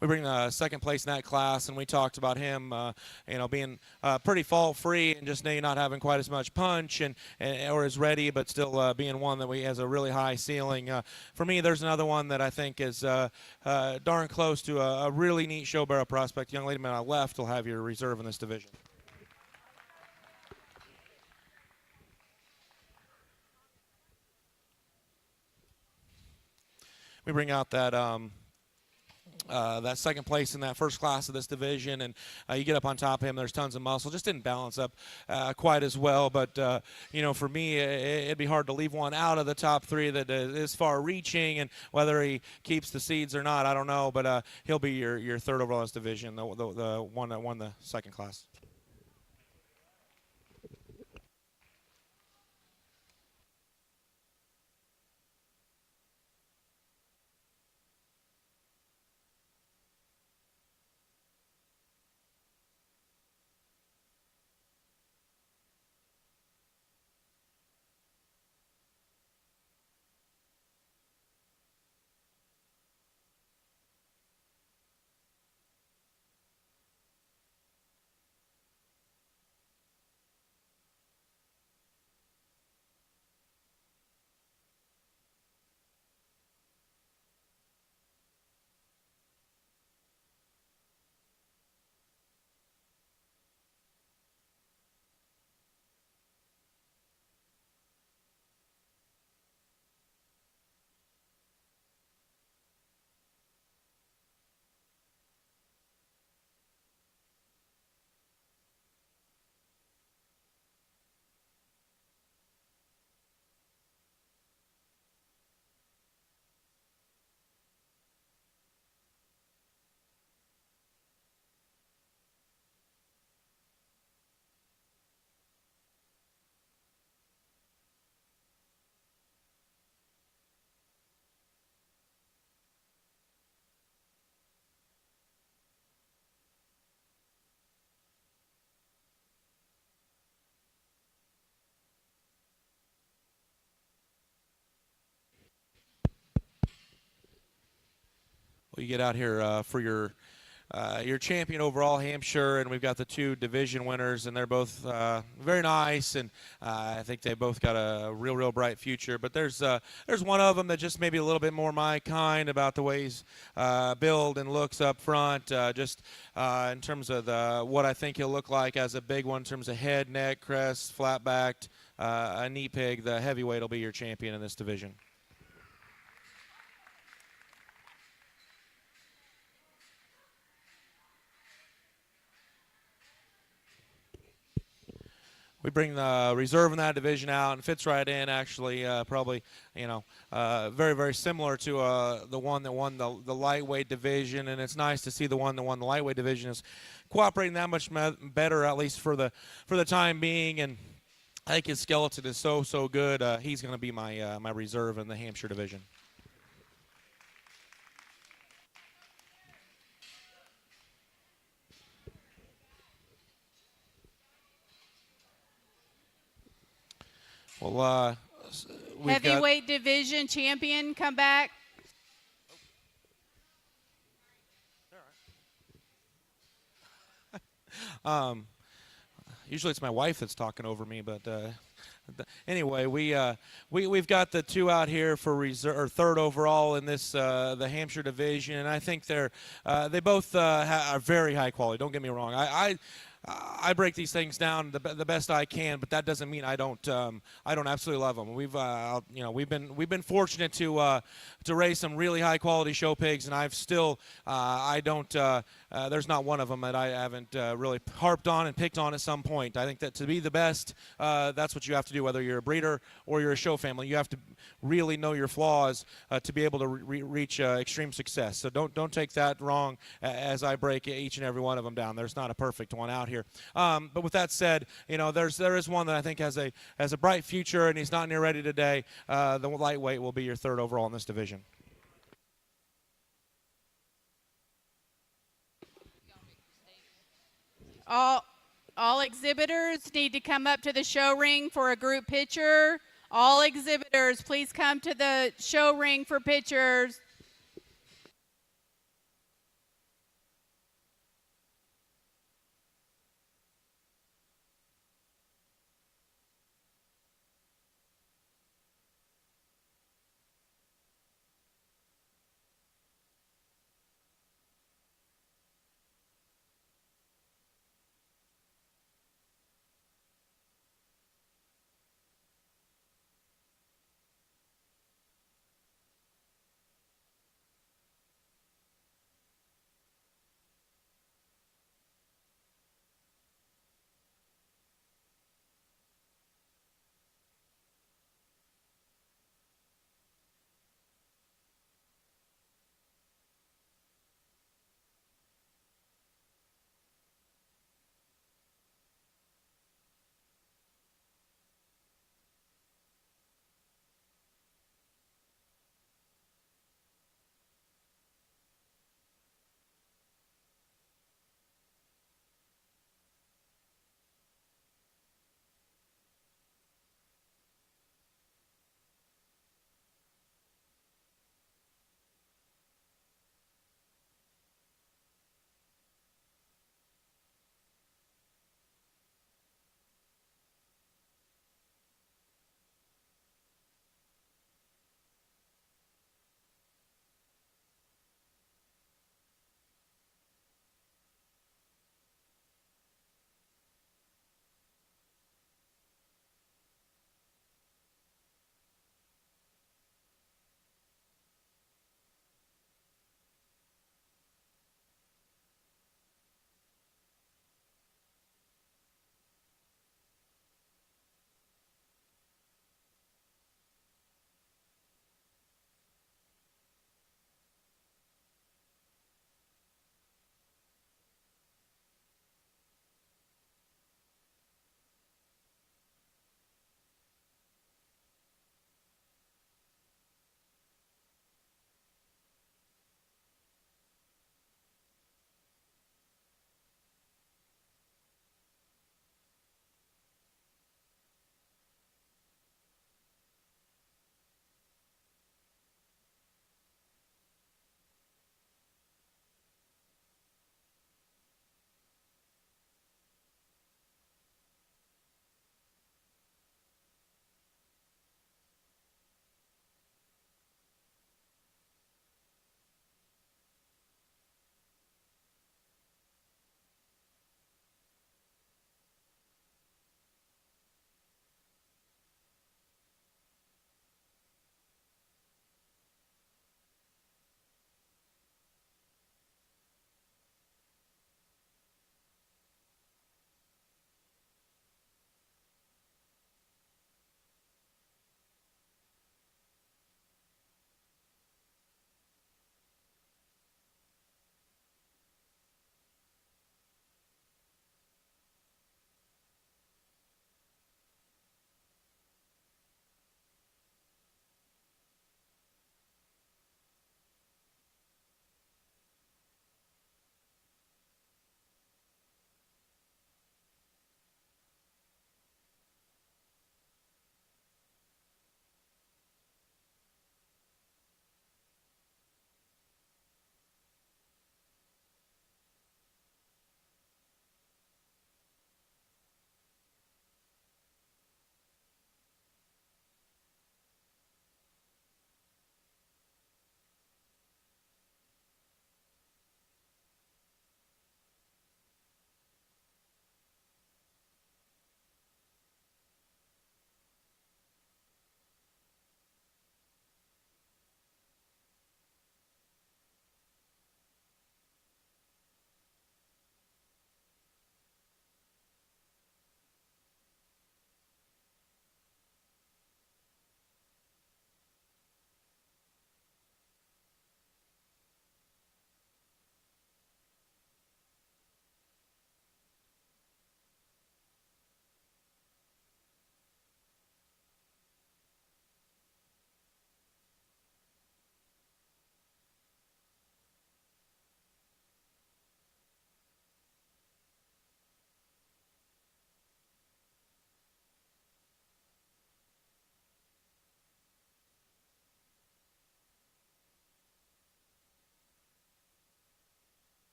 We bring second place in that class, and we talked about him, being pretty fault-free and just maybe not having quite as much punch or as ready, but still being one that has a really high ceiling. For me, there's another one that I think is darn close to a really neat show barrow prospect. Young lady on my left will have your reserve in this division. We bring out that that second place in that first class of this division, and you get up on top of him. There's tons of muscle. Just didn't balance up quite as well. But for me, it'd be hard to leave one out of the top three that is far-reaching. And whether he keeps the seeds or not, I don't know. But he'll be your third overall in this division, the one that won the second class. Well, you get out here for your champion overall, Hampshire, and we've got the two division winners, and they're both very nice, and I think they both got a real bright future. But there's one of them that just maybe a little bit more my kind about the way he's build and looks up front, just in terms of what I think he'll look like as a big one in terms of head, neck, crest, flat-backed, a neat pig. The heavyweight will be your champion in this division. We bring the reserve in that division out and fits right in. Actually, probably very similar to the one that won the lightweight division, and it's nice to see the one that won the lightweight division is cooperating that much better, at least for the time being. And I think his skeleton is so good. He's going to be my reserve in the Hampshire division. Well,
heavyweight division champion, come back.
Usually it's my wife that's talking over me, but anyway, we've got the two out here for reserve or third overall in this the Hampshire division, and I think they both are very high quality. Don't get me wrong. I break these things down the best I can, but that doesn't mean I don't absolutely love them. We've been fortunate to raise some really high quality show pigs, and I've still there's not one of them that I haven't really harped on and picked on at some point. I think that to be the best, that's what you have to do, whether you're a breeder or you're a show family. You have to really know your flaws to be able to reach extreme success. So don't take that wrong as I break each and every one of them down. There's not a perfect one out here. But with that said, there is one that I think has a bright future, and he's not near ready today. The lightweight will be your third overall in this division.
All exhibitors need to come up to the show ring for a group picture. All exhibitors, please come to the show ring for pictures.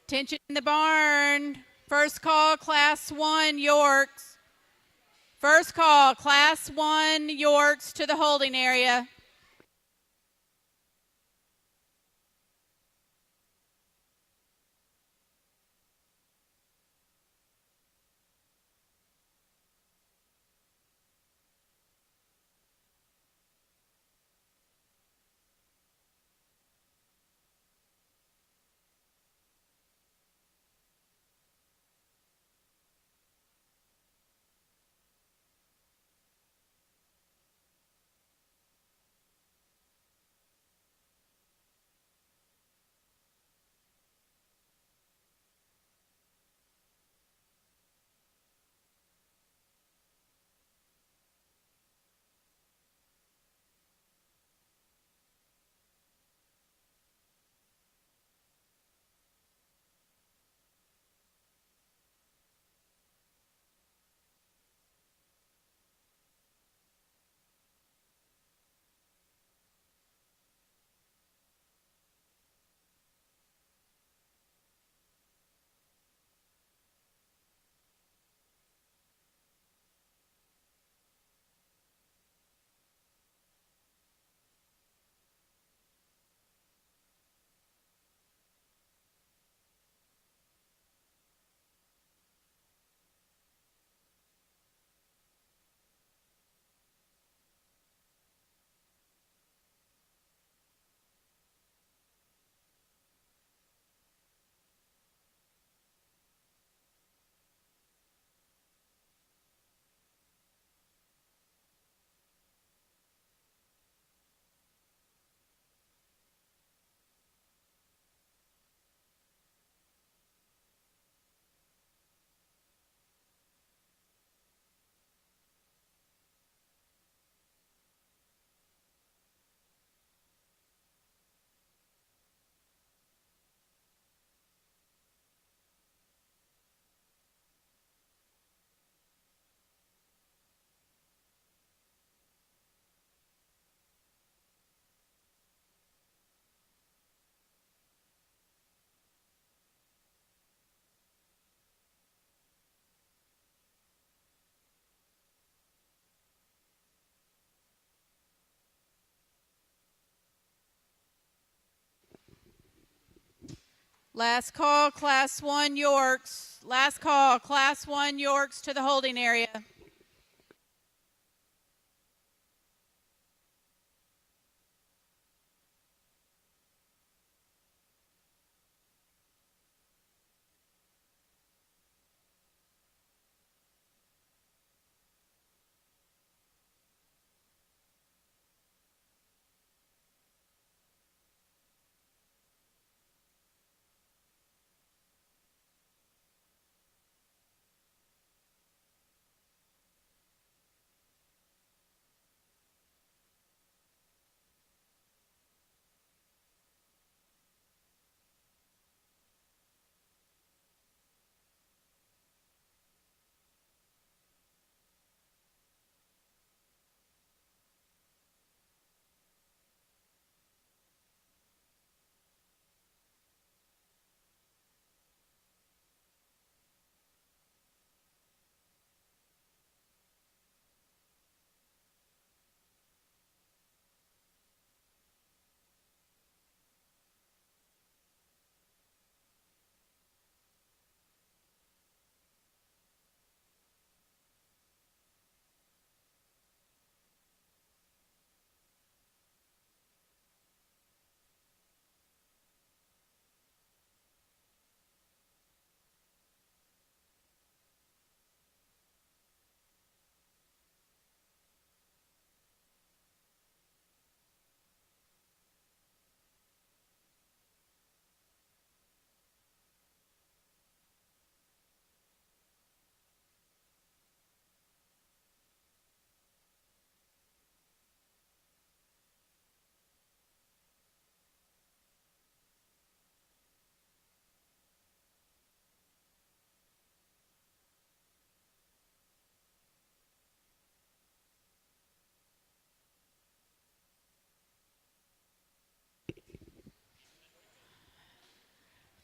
Attention in the barn. First call, Class 1, Yorks. First call, Class 1, Yorks to the holding area. Last call, Class 1, Yorks. Last call, Class 1, Yorks to the holding area.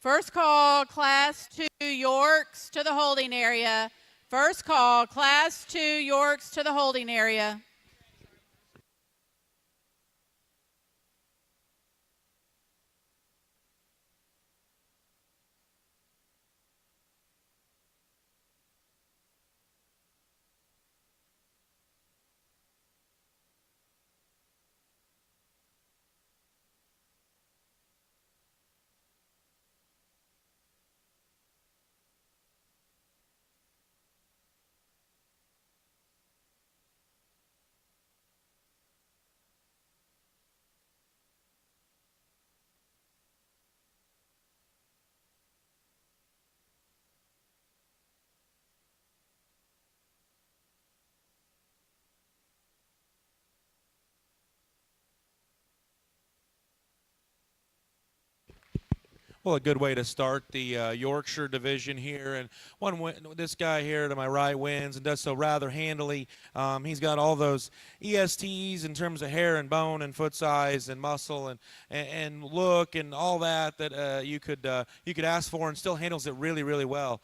First call, Class 2 Yorks to the holding area. First call, Class 2 Yorks to the holding area.
Well, a good way to start the Yorkshire division here. And this guy here to my right wins and does so rather handily. He's got all those ESTs in terms of hair and bone and foot size and muscle and look and all that you could ask for, and still handles it really, really well.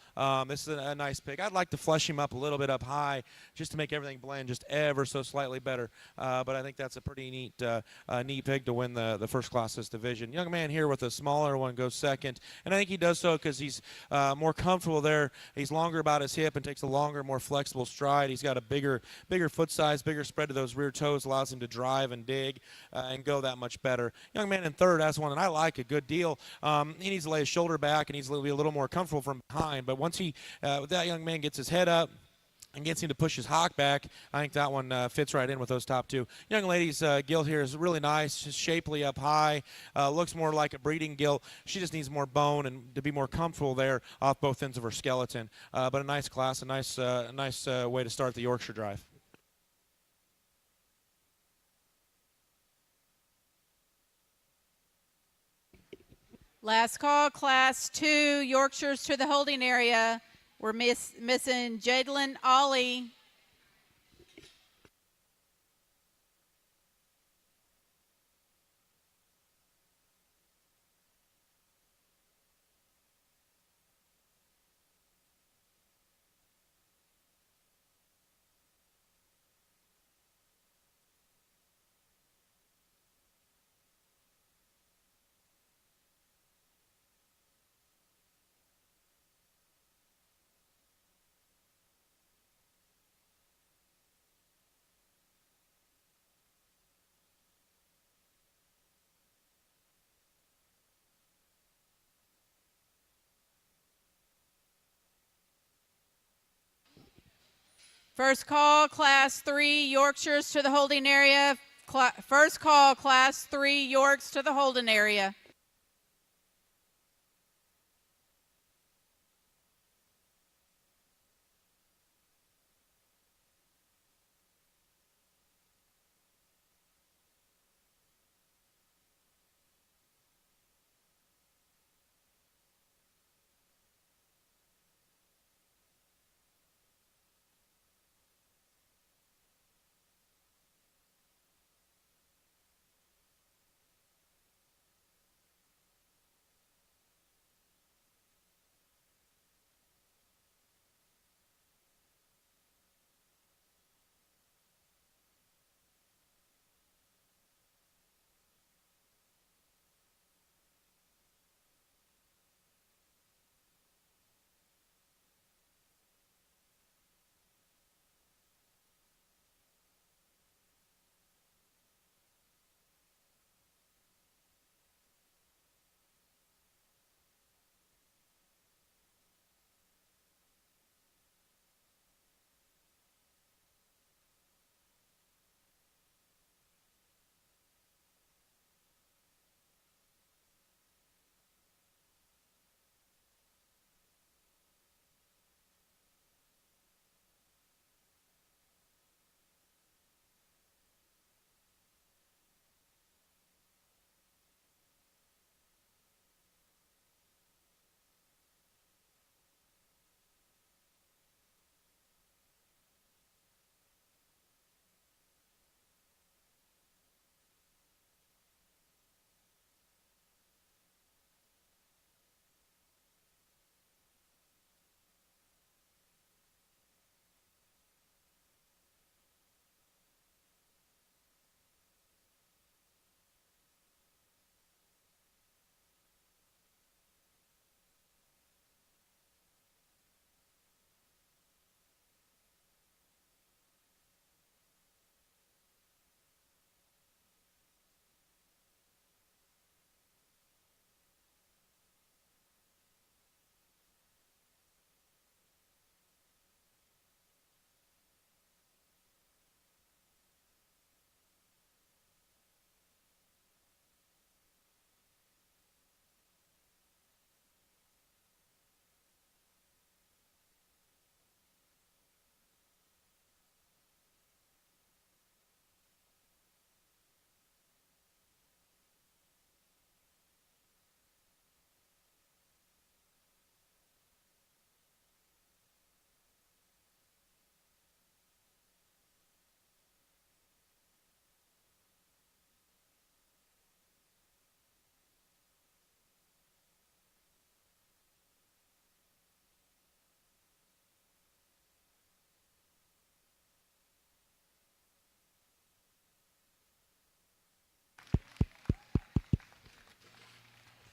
This is a nice pick. I'd like to flush him up a little bit up high just to make everything blend just ever so slightly better. But I think that's a pretty neat pick to win the first class this division. Young man here with a smaller one goes second, and I think he does so because he's more comfortable there. He's longer about his hip and takes a longer, more flexible stride. He's got a bigger foot size, bigger spread to those rear toes, allows him to drive and dig and go that much better. Young man in third has one, and I like a good deal. He needs to lay his shoulder back and he's to be a little more comfortable from behind. But once that young man gets his head up and gets him to push his hock back, I think that one fits right in with those top two. Young lady's gilt here is really nice, just shapely up high, looks more like a breeding gilt. She just needs more bone and to be more comfortable there off both ends of her skeleton. But a nice class, a nice way to start the Yorkshire drive.
Last call, Class 2 Yorkshires to the holding area. We're missing Jadlyn Ollie. First call, Class 3 Yorkshires to the holding area. First call, Class 3 Yorks to the holding area.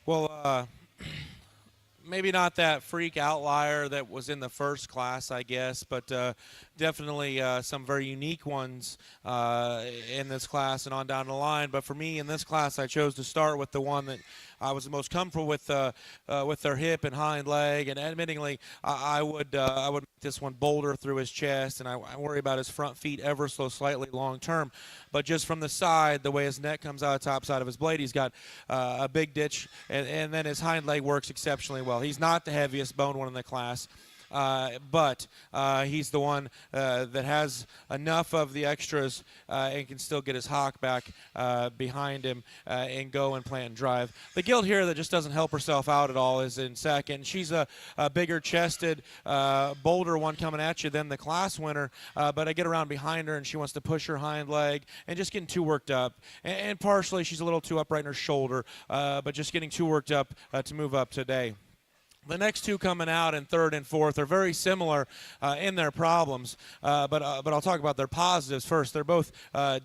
Well, maybe not that freak outlier that was in the first class, I guess, but definitely some very unique ones in this class and on down the line. But for me, in this class, I chose to start with the one that I was the most comfortable with their hip and hind leg. And admittingly, I would make this one bolder through his chest, and I worry about his front feet ever so slightly long term. But just from the side, the way his neck comes out the top side of his blade, he's got a big ditch, and then his hind leg works exceptionally well. He's not the heaviest bone one in the class, but he's the one that has enough of the extras and can still get his hock back behind him and go and plant and drive. The gilt here that just doesn't help herself out at all is in second. She's a bigger chested, bolder one coming at you than the class winner, but I get around behind her and she wants to push her hind leg and just getting too worked up. And partially she's a little too upright in her shoulder, but just getting too worked up to move up today. The next two coming out in third and fourth are very similar in their problems, but I'll talk about their positives first. They're both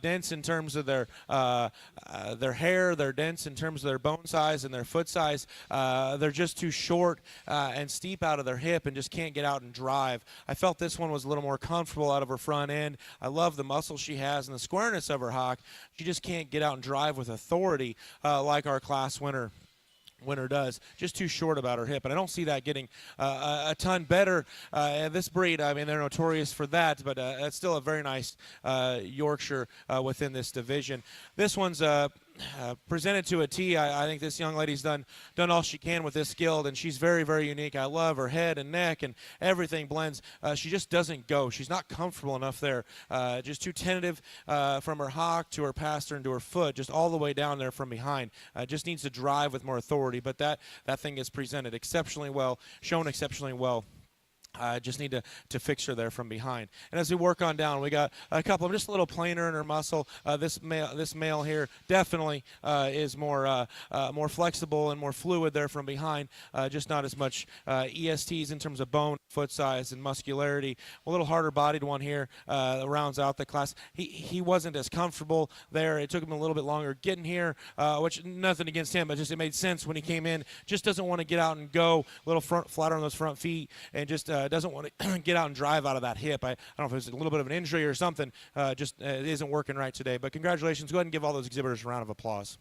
dense in terms of their hair. They're dense in terms of their bone size and their foot size. They're just too short and steep out of their hip and just can't get out and drive. I felt this one was a little more comfortable out of her front end. I love the muscle she has and the squareness of her hock. She just can't get out and drive with authority like our class winner does. Just too short about her hip, and I don't see that getting a ton better. This breed, I mean, they're notorious for that, but it's still a very nice Yorkshire within this division. This one's presented to a T. I think this young lady's done all she can with this skill, and she's very, very unique. I love her head and neck, and everything blends. She just doesn't go. She's not comfortable enough there. Just too tentative from her hock to her pastern to her foot, just all the way down there from behind. Just needs to drive with more authority, but that thing is presented exceptionally well, shown exceptionally well. Just need to fix her there from behind. And as we work on down, we got a couple of just a little plainer in her muscle. This male here definitely is more flexible and more fluid there from behind. Just not as much ESTs in terms of bone, foot size, and muscularity. A little harder bodied one here rounds out the class. He wasn't as comfortable there. It took him a little bit longer getting here, which nothing against him, but just it made sense when he came in. Just doesn't want to get out and go a little flatter on those front feet, and just doesn't want to get out and drive out of that hip. I don't know if it's a little bit of an injury or something. Just it isn't working right today. But congratulations. Go ahead and give all those exhibitors a round of applause.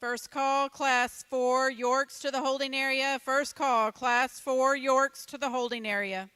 First call, Class 4, Yorks to the holding area. First call, Class 4, Yorks to the holding area.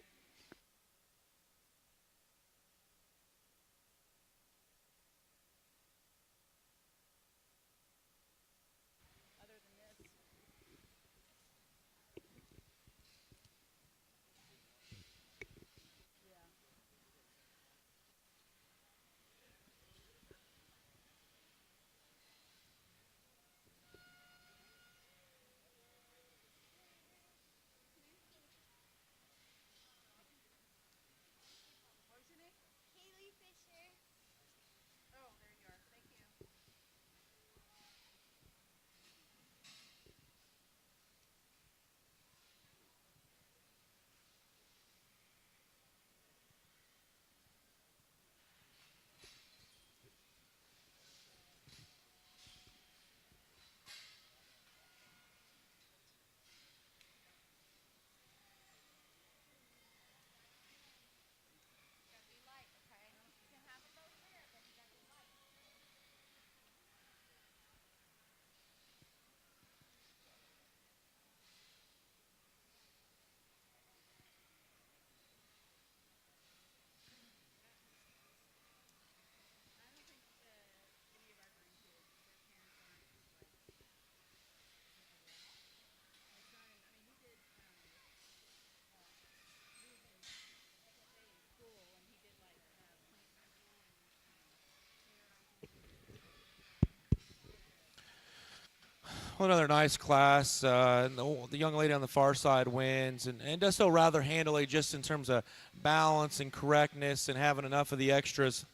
Well, another nice class. The young lady on the far side wins and does so rather handily just in terms of balance and correctness and having enough of the extras.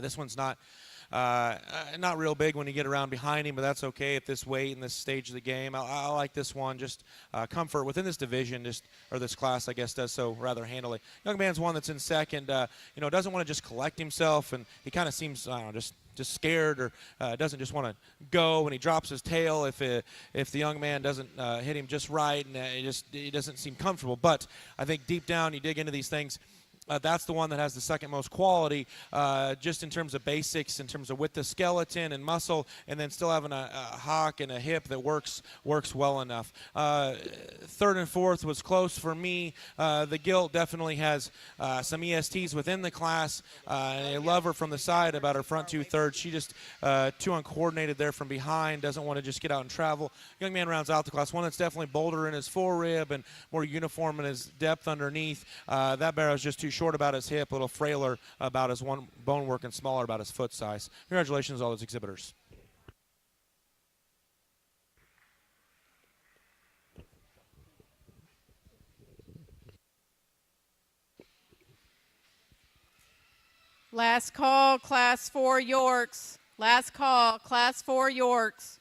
This one's not Not real big when you get around behind him, but that's okay at this weight and this stage of the game. I like this one. Just comfort within this division, or this class, I guess, does so rather handily. Young man's one that's in second. Doesn't want to just collect himself, and he kind of seems, I don't know, just scared, or doesn't just want to go when he drops his tail if the young man doesn't hit him just right, and he doesn't seem comfortable. But I think deep down you dig into these things, that's the one that has the second most quality, just in terms of basics, in terms of with the skeleton and muscle, and then still having a hock and a hip that works well enough. Third and fourth was close for me. The Gilt definitely has some ESTs within the class, and I love her from the side about her front 2/3. She just too uncoordinated there from behind, doesn't want to just get out and travel. Young man rounds out the class. One that's definitely bolder in his forerib and more uniform in his depth underneath. That barrel is just too short about his hip, a little frailer about his one bone work, and smaller about his foot size. Congratulations, all those exhibitors.
Last call, Class 4 Yorks. Last call, Class 4 Yorks.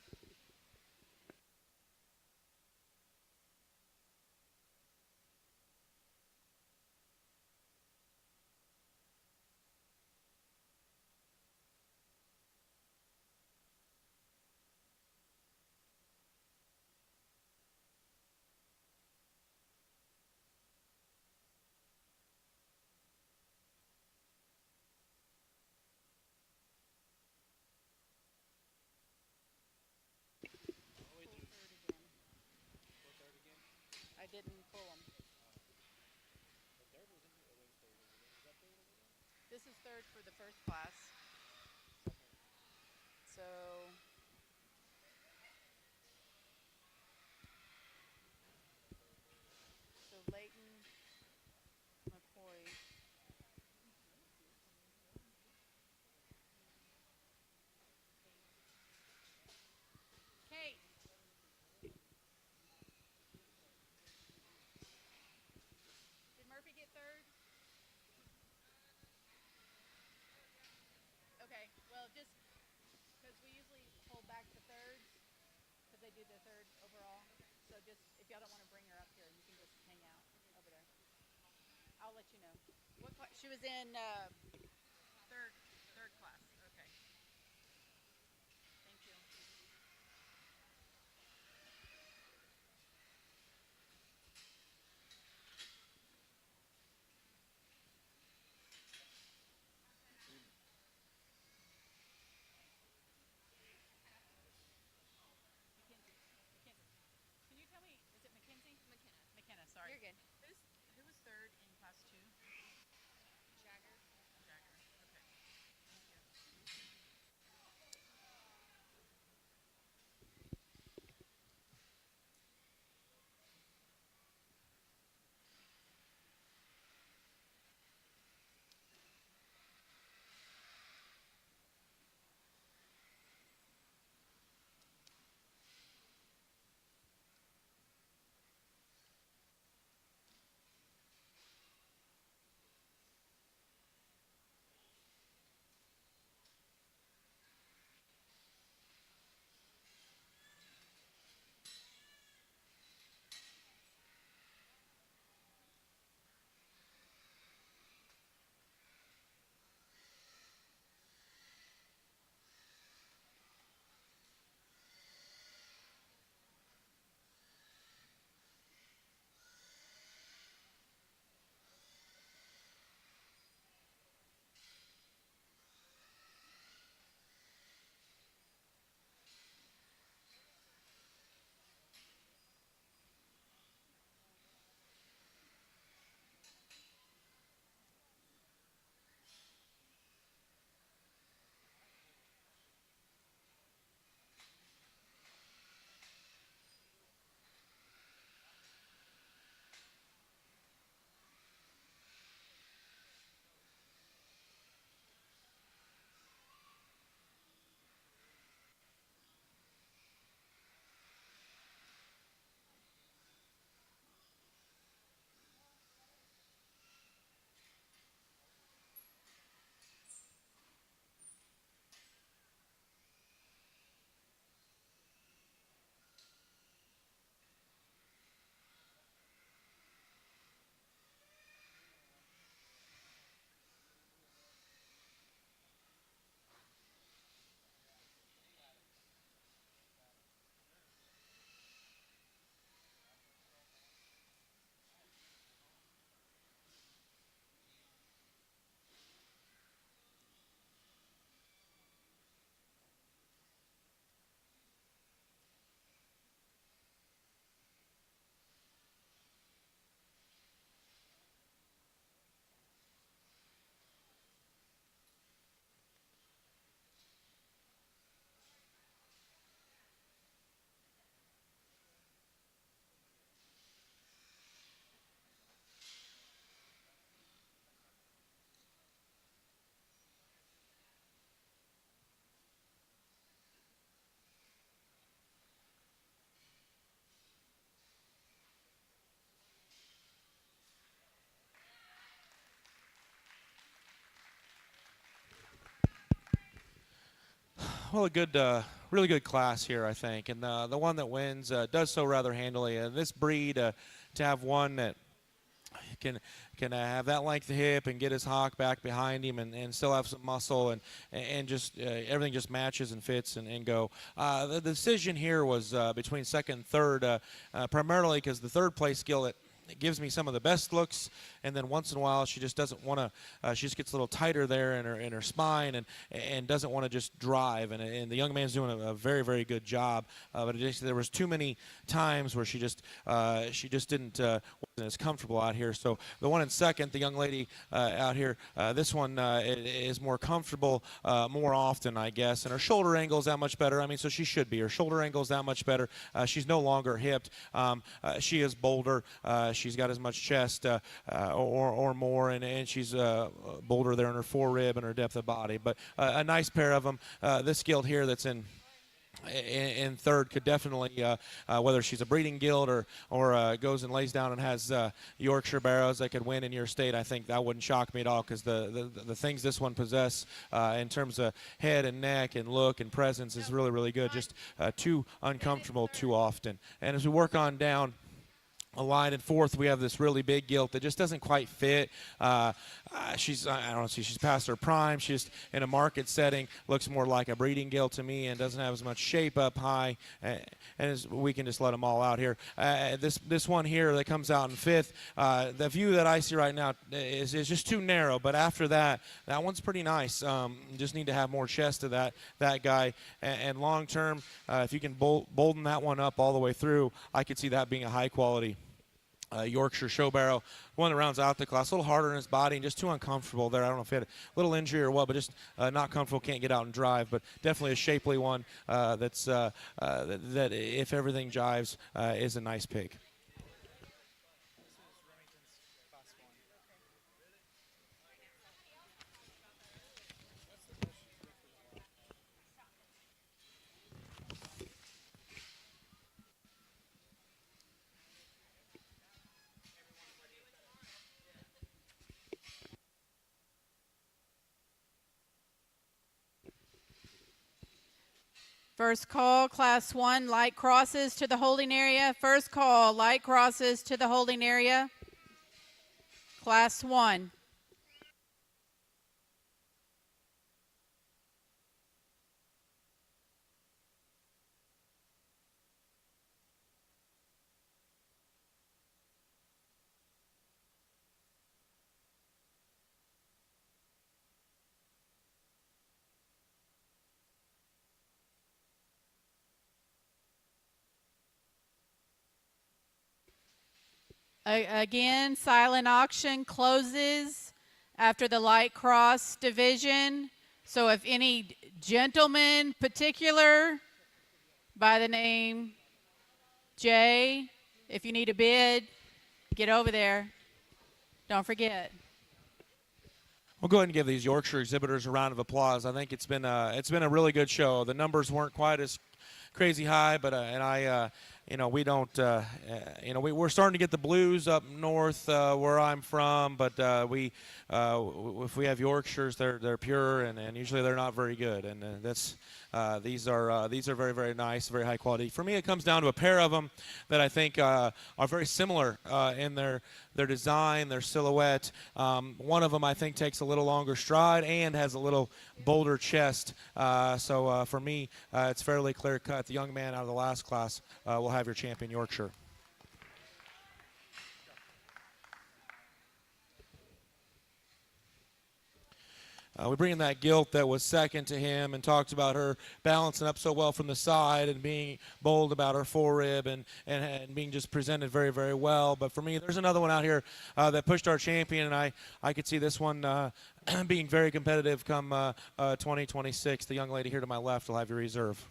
I didn't pull them. This is third for the first class. So Leighton, McCoy. Kate. Did Murphy get third? Okay, well, just because we usually hold back the thirds because they do the third overall. So just, if y'all don't want to bring her up here, you can just hang out over there. I'll let you know. What class? She was in third class. Okay. Thank you. Can you tell me, is it Mackenzie? McKenna, sorry.
You're good.
Who was third in class 2?
Jagger.
well, a good, really good class here, I think. And the one that wins does so rather handily. This breed, to have one that can have that length of hip and get his hock back behind him and still have some muscle and just everything just matches and fits and go. The decision here was between second and third, primarily because the third place skillet it gives me some of the best looks, and then once in a while she just doesn't want to. She just gets a little tighter there in her spine and doesn't want to just drive. And the young man's doing a very very good job. But there was too many times where she just didn't wasn't as comfortable out here. So the one in second, the young lady out here, this one is more comfortable more often, I guess. And her shoulder angle is that much better. I mean, so she should be. Her shoulder angle is that much better. She's no longer hipped. She is bolder. She's got as much chest or more, and she's bolder there in her forerib and her depth of body. But a nice pair of them. This gilt here that's in third could definitely, whether she's a breeding gilt or goes and lays down and has Yorkshire barrows that could win in your state, I think that wouldn't shock me at all, because the things this one possess in terms of head and neck and look and presence is really, really good. Just too uncomfortable too often. And as we work on down a line in fourth, we have this really big gilt that just doesn't quite fit. She's, I don't know, she's past her prime. She's just in a market setting, looks more like a breeding gilt to me and doesn't have as much shape up high. And we can just let them all out here. This one here that comes out in fifth, the view that I see right now is just too narrow. But after that, that one's pretty nice. Just need to have more chest to that guy. And long term, if you can bolden that one up all the way through, I could see that being a high quality Yorkshire show barrow, one that rounds out the class. A little harder in his body and just too uncomfortable there. I don't know if he had a little injury or what, but just not comfortable, can't get out and drive. But definitely a shapely one that if everything jives, is a nice pig.
First call, Class 1, light crosses to the holding area. First call, light crosses to the holding area. Class 1. Again, silent auction closes after the light cross division. So if any gentleman particular by the name Jay, if you need a bid, get over there. Don't forget.
We'll go ahead and give these Yorkshire exhibitors a round of applause. I think it's been a really good show. The numbers weren't quite as crazy high, but we don't, we're starting to get the blues up north where I'm from, but if we have Yorkshires, they're pure and usually they're not very good, and these are very very nice, very high quality. For me, it comes down to a pair of them that I think are very similar in their design, their silhouette. One of them I think takes a little longer stride and has a little bolder chest. So for me, it's fairly clear cut. The young man out of the last class will have your champion Yorkshire. We bring in that gilt that was second to him and talked about her balancing up so well from the side and being bold about her forerib and being just presented very, very well. But for me, there's another one out here that pushed our champion, and I could see this one being very competitive come 2026. The young lady here to my left will have your reserve.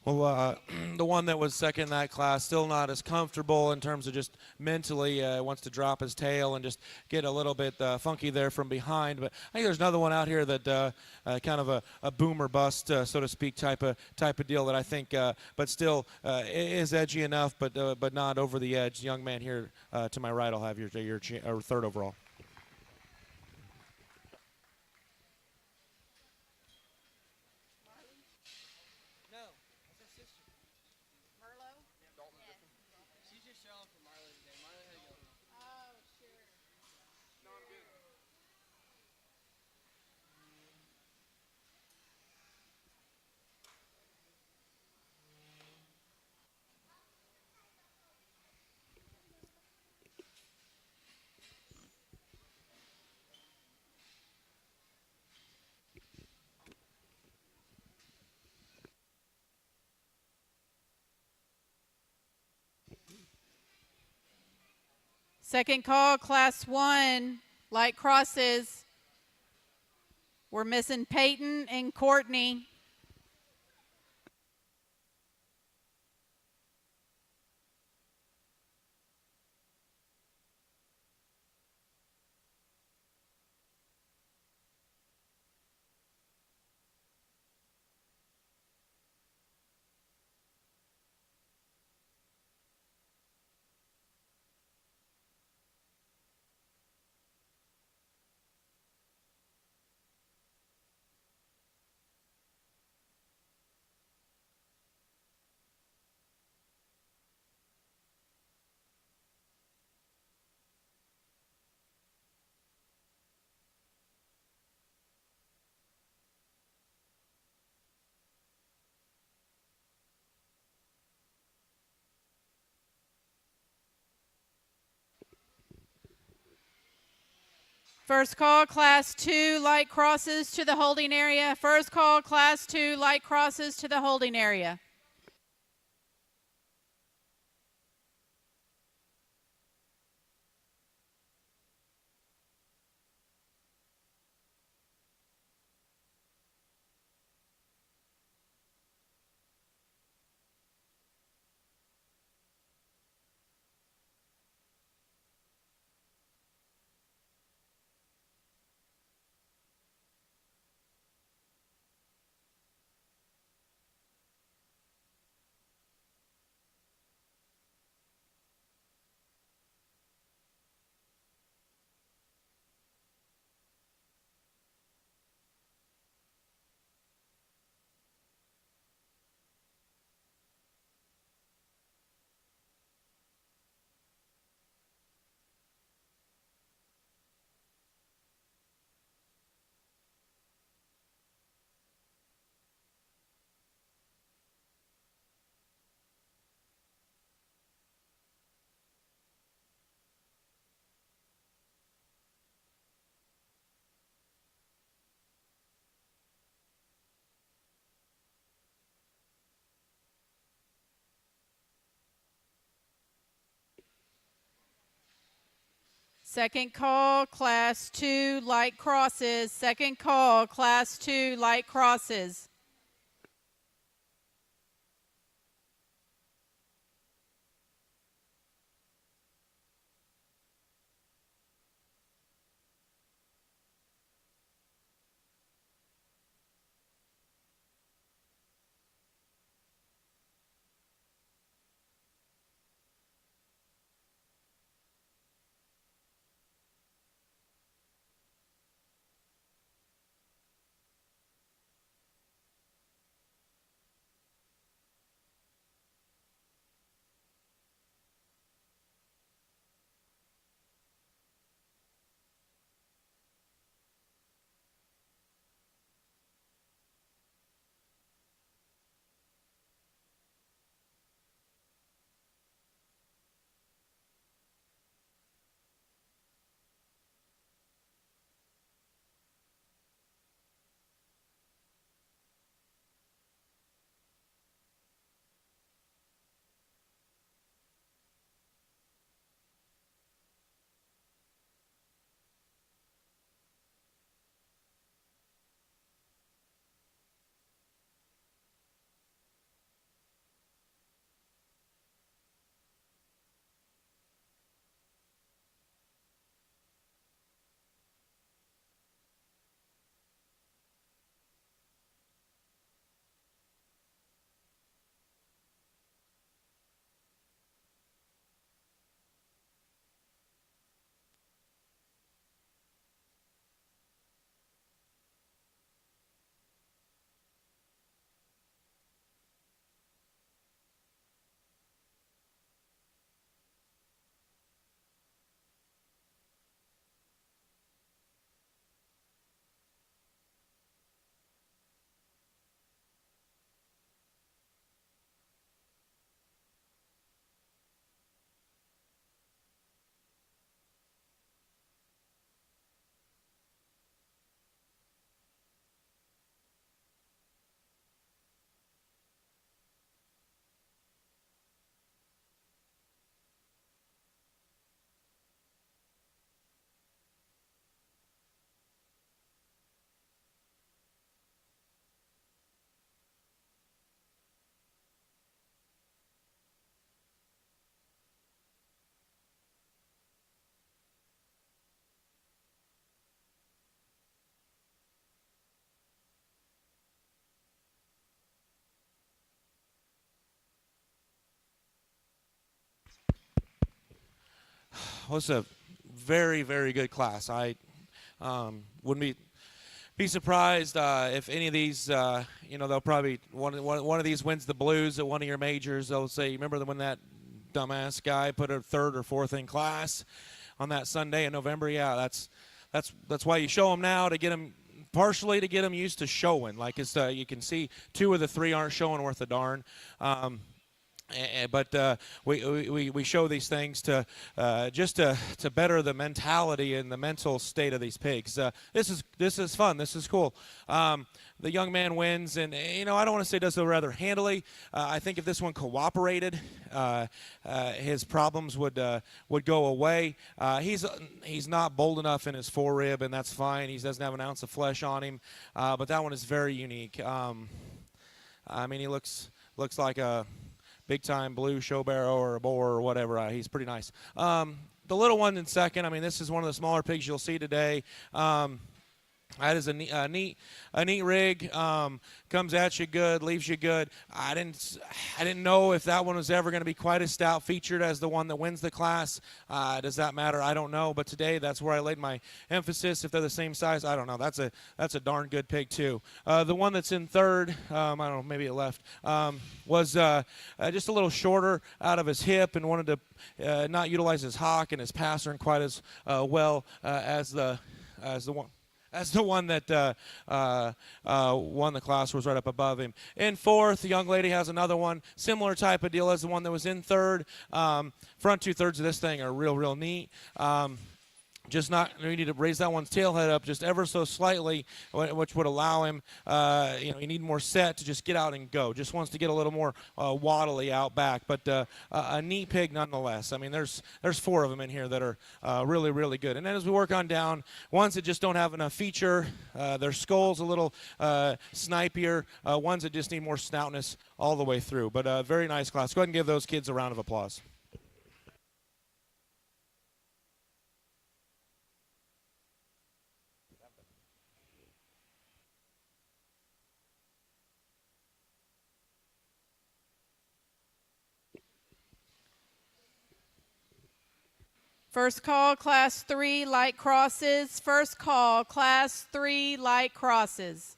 Well, the one that was second in that class, still not as comfortable in terms of just mentally, wants to drop his tail and just get a little bit funky there from behind. But I think there's another one out here that kind of a boom or bust, so to speak, type of deal that I think, but still is edgy enough, but not over the edge. Young man here to my right, I'll have your third overall.
Second call, Class 1, light crosses. We're missing Peyton and Courtney. First call, Class 2, light crosses to the holding area. First call, Class 2, light crosses to the holding area. Second call, Class 2, light crosses. Second call, Class 2, light crosses.
was a very, very good class. I wouldn't be surprised if any of these, they'll probably, one of these wins the blues at one of your majors. They'll say, remember when that dumbass guy put a third or fourth in class on that Sunday in November? Yeah, that's why you show them now, to get them, partially to get them used to showing. Like you can see 2 of the 3 aren't showing worth a darn. But we show these things to just to better the mentality and the mental state of these pigs. This is fun. This is cool. The young man wins, and I don't want to say does it rather handily. I think if this one cooperated, his problems would go away. He's not bold enough in his forerib, and that's fine. He doesn't have an ounce of flesh on him, but that one is very unique. I mean, he looks like a big-time blue show barrow or a boar or whatever. He's pretty nice. The little one in second, I mean, this is one of the smaller pigs you'll see today. That is a neat rig. Comes at you good, leaves you good. I didn't know if that one was ever going to be quite as stout featured as the one that wins the class. Does that matter? I don't know. But today, that's where I laid my emphasis. If they're the same size, I don't know. That's a darn good pig too. The one that's in third, I don't know, maybe it left, was just a little shorter out of his hip and wanted to not utilize his hock and his passer quite as well as the one. As the one that won the class, was right up above him. In fourth, the young lady has another one, similar type of deal as the one that was in third. Front 2/3 of this thing are real neat. Just not, you need to raise that one's tail head up just ever so slightly, which would allow him, you need more set to just get out and go. Just wants to get a little more waddly out back, but a neat pig nonetheless. I mean, there's 4 of them in here that are really good. And then as we work on down, ones that just don't have enough feature, their skull's a little snipier, ones that just need more snoutness all the way through. But very nice class. Go ahead and give those kids a round of applause.
First call, Class 3, light crosses. First call, Class 3, light crosses.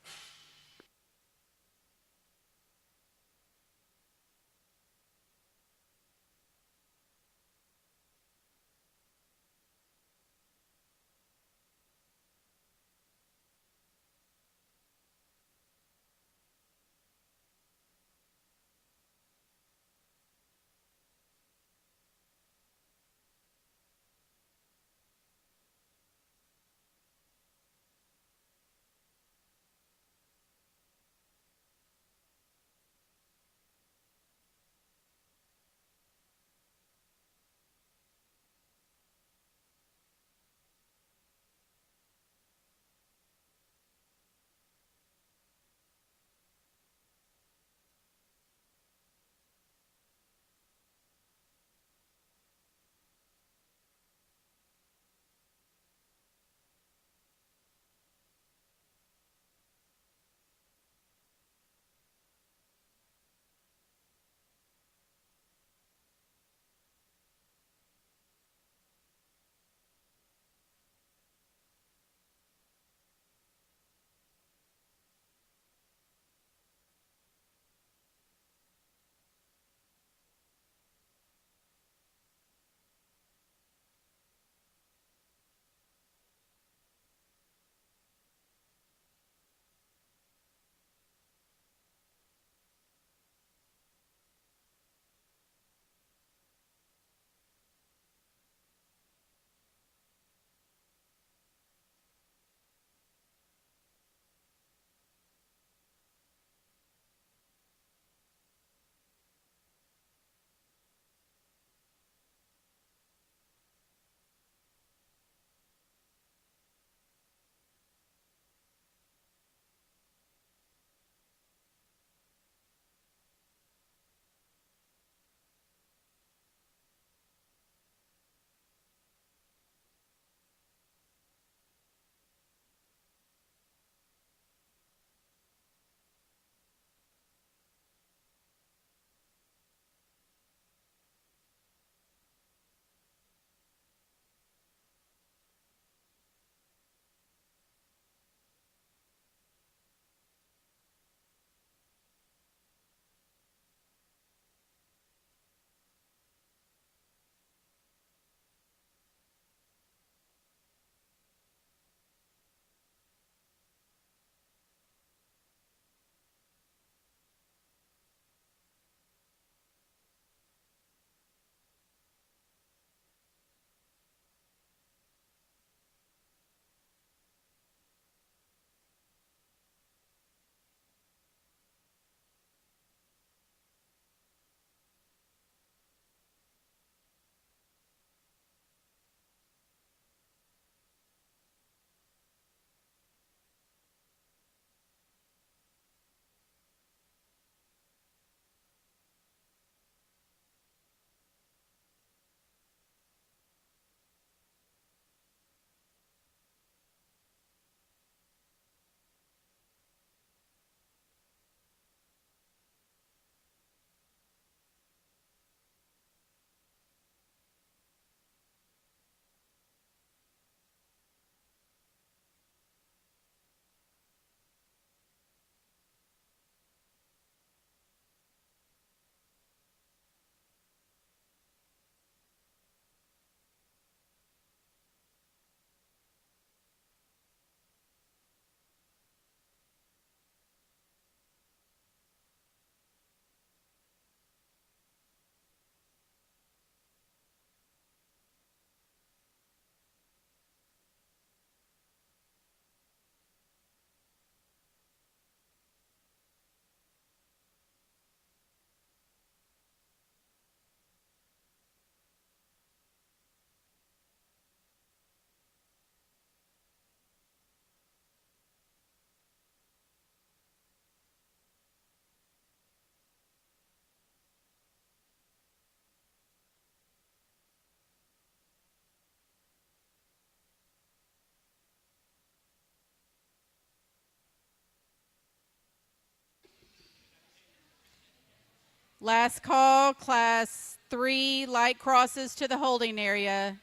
Last call, class 3, light crosses to the holding area.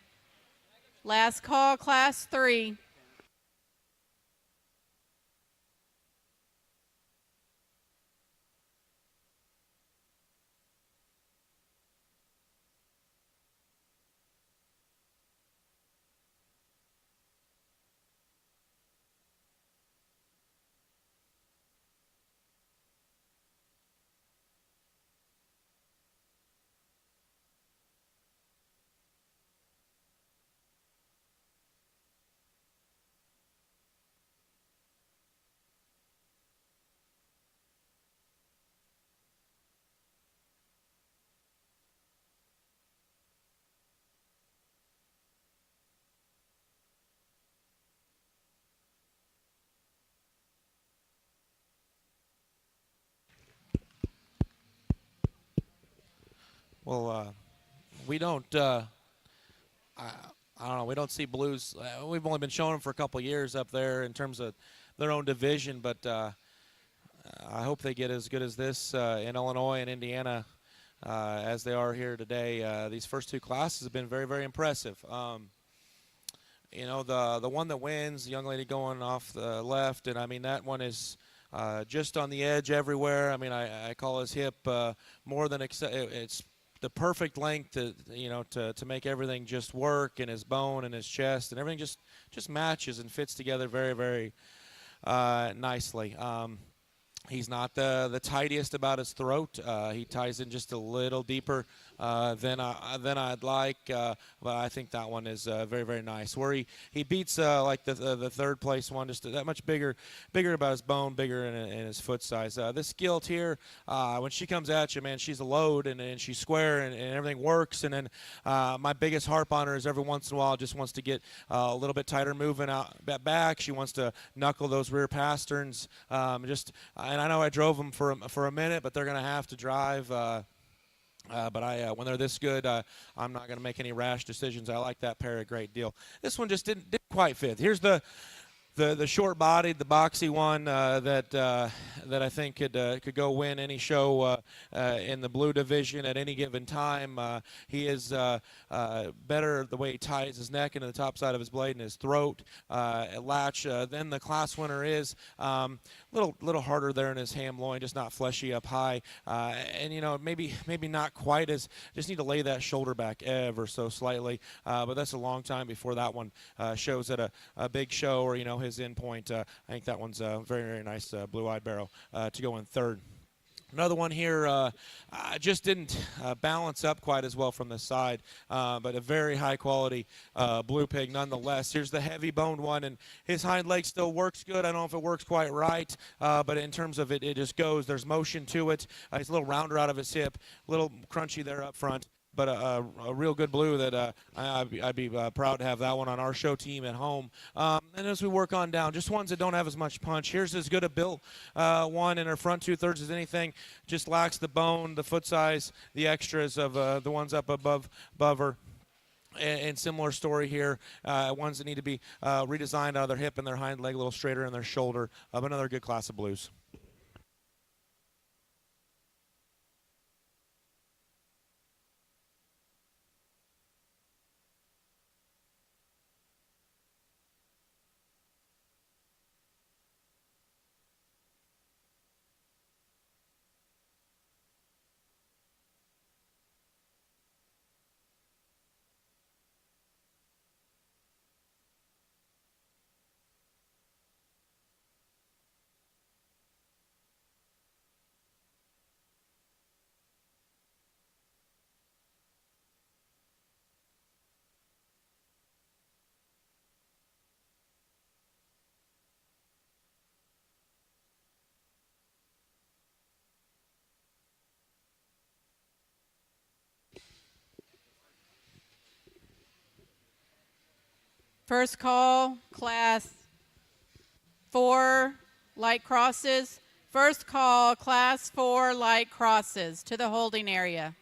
Last call, class 3.
Well, we don't. I don't know. We don't see Blues. We've only been showing them for a couple years up there in terms of their own division, but I hope they get as good as this in Illinois and Indiana as they are here today. These first 2 classes have been very, very impressive. You know, the one that wins, the young lady going off the left, and I mean that one is just on the edge everywhere. I mean, I call his hip more than it's the perfect length to make everything just work, and his bone and his chest and everything just matches and fits together very, very nicely. He's not the tidiest about his throat. He ties in just a little deeper than I'd like, but I think that one is very, very nice. Where he beats like the third place one, just that much bigger about his bone, bigger in his foot size. This gilt here, when she comes at you, man, she's a load, and she's square, and everything works. And then my biggest harp on her is every once in a while just wants to get a little bit tighter moving out back. She wants to knuckle those rear pasterns. And I know I drove them for a minute, but they're going to have to drive. But when they're this good, I'm not going to make any rash decisions. I like that pair a great deal. This one just didn't quite fit. Here's the short-bodied, the boxy one that I think could go win any show in the blue division at any given time. He is better the way he ties his neck into the top side of his blade and his throat latch. Then the class winner is little harder there in his ham loin, just not fleshy up high, and you know maybe not quite as, just need to lay that shoulder back ever so slightly. But that's a long time before that one shows at a big show or his end point. I think that one's a very, very nice blue-eyed barrow to go in third. Another one here just didn't balance up quite as well from the side, but a very high-quality blue pig nonetheless. Here's the heavy-boned one, and his hind leg still works good. I don't know if it works quite right, but in terms of it just goes. There's motion to it. He's a little rounder out of his hip, a little crunchy there up front. But a real good blue that I'd be proud to have that one on our show team at home. And as we work on down, just ones that don't have as much punch. Here's as good a built one in her front 2/3 as anything. Just lacks the bone, the foot size, the extras of the ones up above her. And similar story here, ones that need to be redesigned out of their hip and their hind leg a little straighter in their shoulder. Another good class of blues.
First call, class 4, light crosses. First call, class 4, light crosses to the holding area.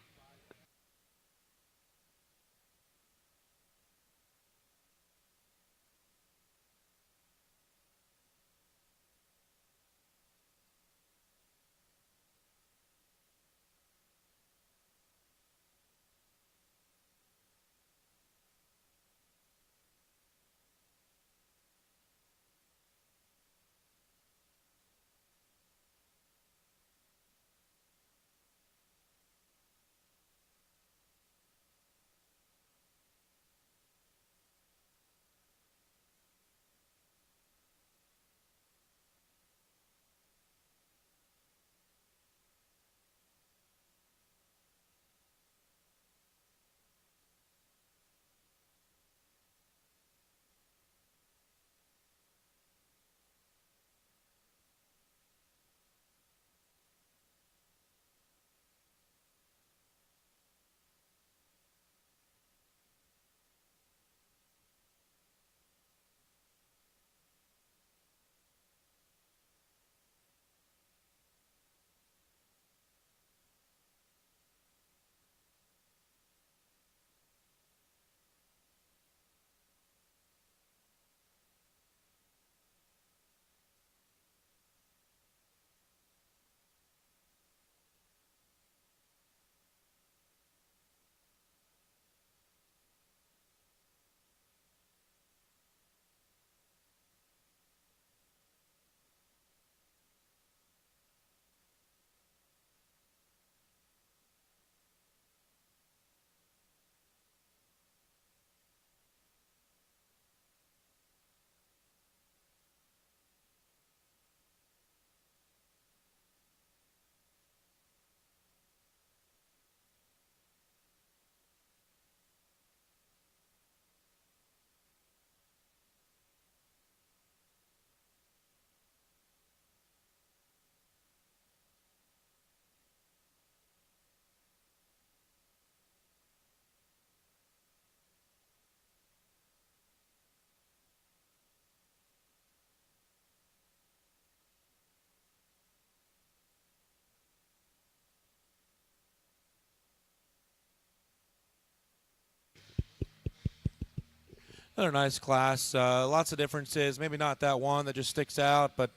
Another nice class. Lots of differences. Maybe not that one that just sticks out, but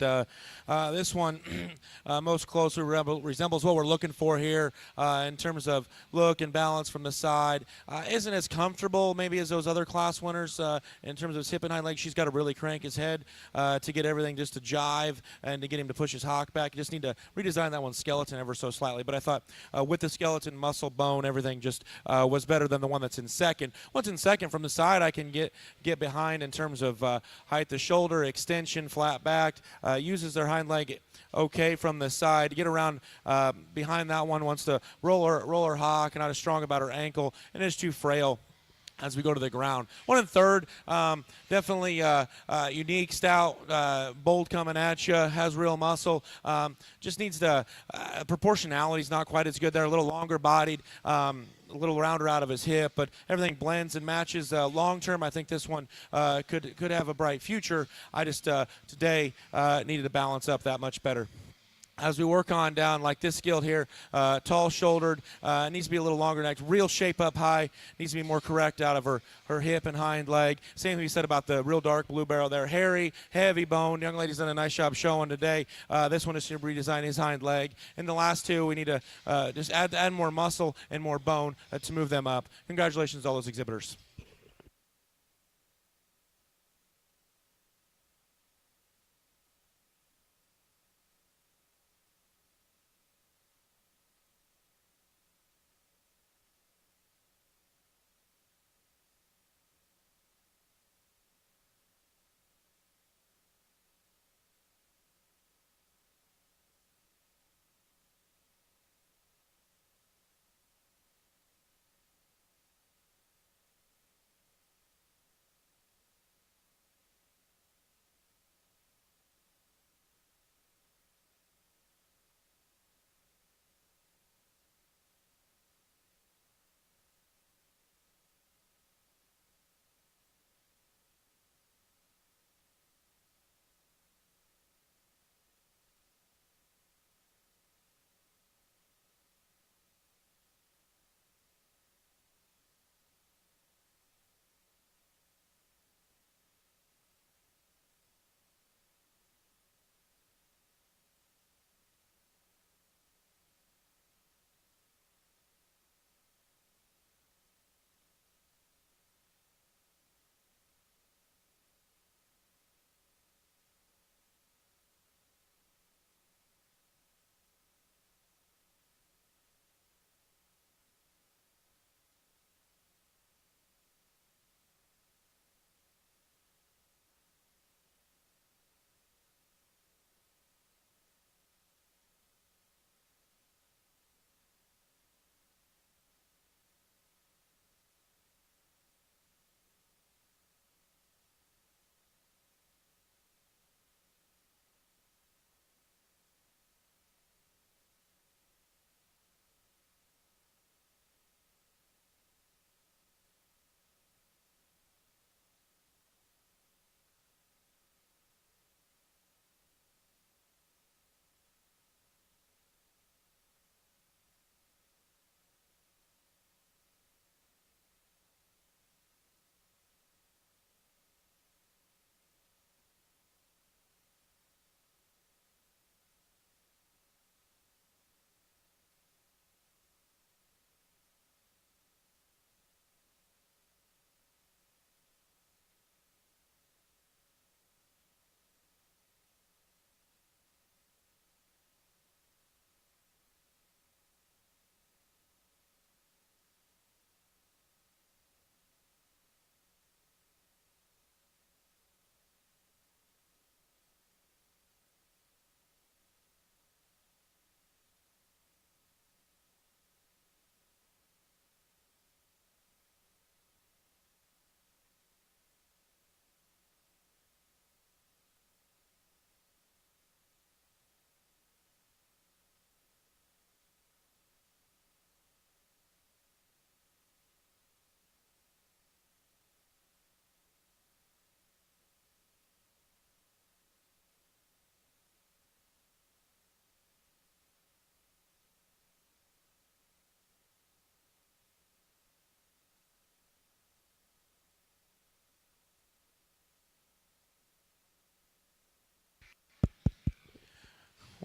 this one most closely resembles what we're looking for here in terms of look and balance from the side. Isn't as comfortable maybe as those other class winners in terms of his hip and hind leg. She's got to really crank his head to get everything just to jive and to get him to push his hock back. You just need to redesign that one's skeleton ever so slightly. But I thought with the skeleton, muscle, bone, everything just was better than the one that's in second. Once in second from the side, I can get behind in terms of height the shoulder, extension, flat backed, uses their hind leg okay from the side, get around behind that one, wants to roll her hock, not as strong about her ankle, and is too frail as we go to the ground. One in third, definitely unique, stout, bold coming at you, has real muscle. Just needs to, proportionality is not quite as good there, a little longer bodied, a little rounder out of his hip, but everything blends and matches. Long term, I think this one could have a bright future. I just today needed to balance up that much better. As we work on down like this skilled here, tall shouldered, needs to be a little longer necked, real shape up high, needs to be more correct out of her hip and hind leg. Same thing you said about the real dark blue barrel there. Hairy, heavy bone. Young lady's done a nice job showing today. This one is to redesign his hind leg. In the last two, we need to just add more muscle and more bone to move them up. Congratulations to all those exhibitors.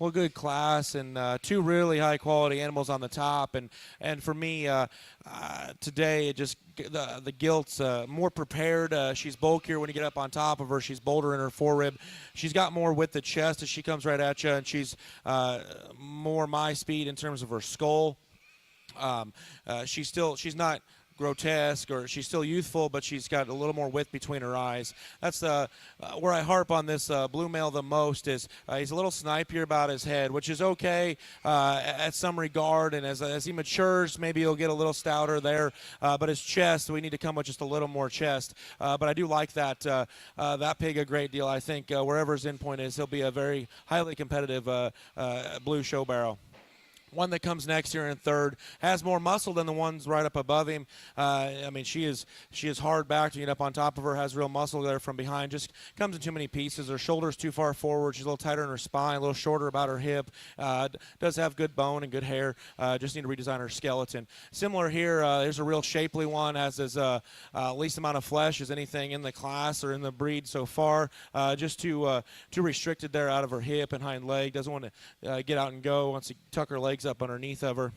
Well, good class and two really high quality animals on the top, and for me today it just the gilt's more prepared. She's bulkier when you get up on top of her. She's bolder in her forerib. She's got more width at chest as she comes right at you, and she's more my speed in terms of her skull. She's not grotesque, or she's still youthful, but she's got a little more width between her eyes. That's where I harp on this blue male the most is he's a little snipier about his head, which is okay at some regard, and as he matures, maybe he'll get a little stouter there, but his chest, we need to come with just a little more chest. But I do like that pig a great deal. I think wherever his endpoint is, he'll be a very highly competitive blue show barrel. One that comes next here in third has more muscle than the ones right up above him. I mean, she is hard backed. You get up on top of her, has real muscle there from behind. Just comes in too many pieces. Her shoulder's too far forward. She's a little tighter in her spine, a little shorter about her hip. Does have good bone and good hair. Just need to redesign her skeleton. Similar here, there's a real shapely one, has as least amount of flesh as anything in the class or in the breed so far. Just too restricted there out of her hip and hind leg. Doesn't want to get out and go. Wants to tuck her legs up underneath of her.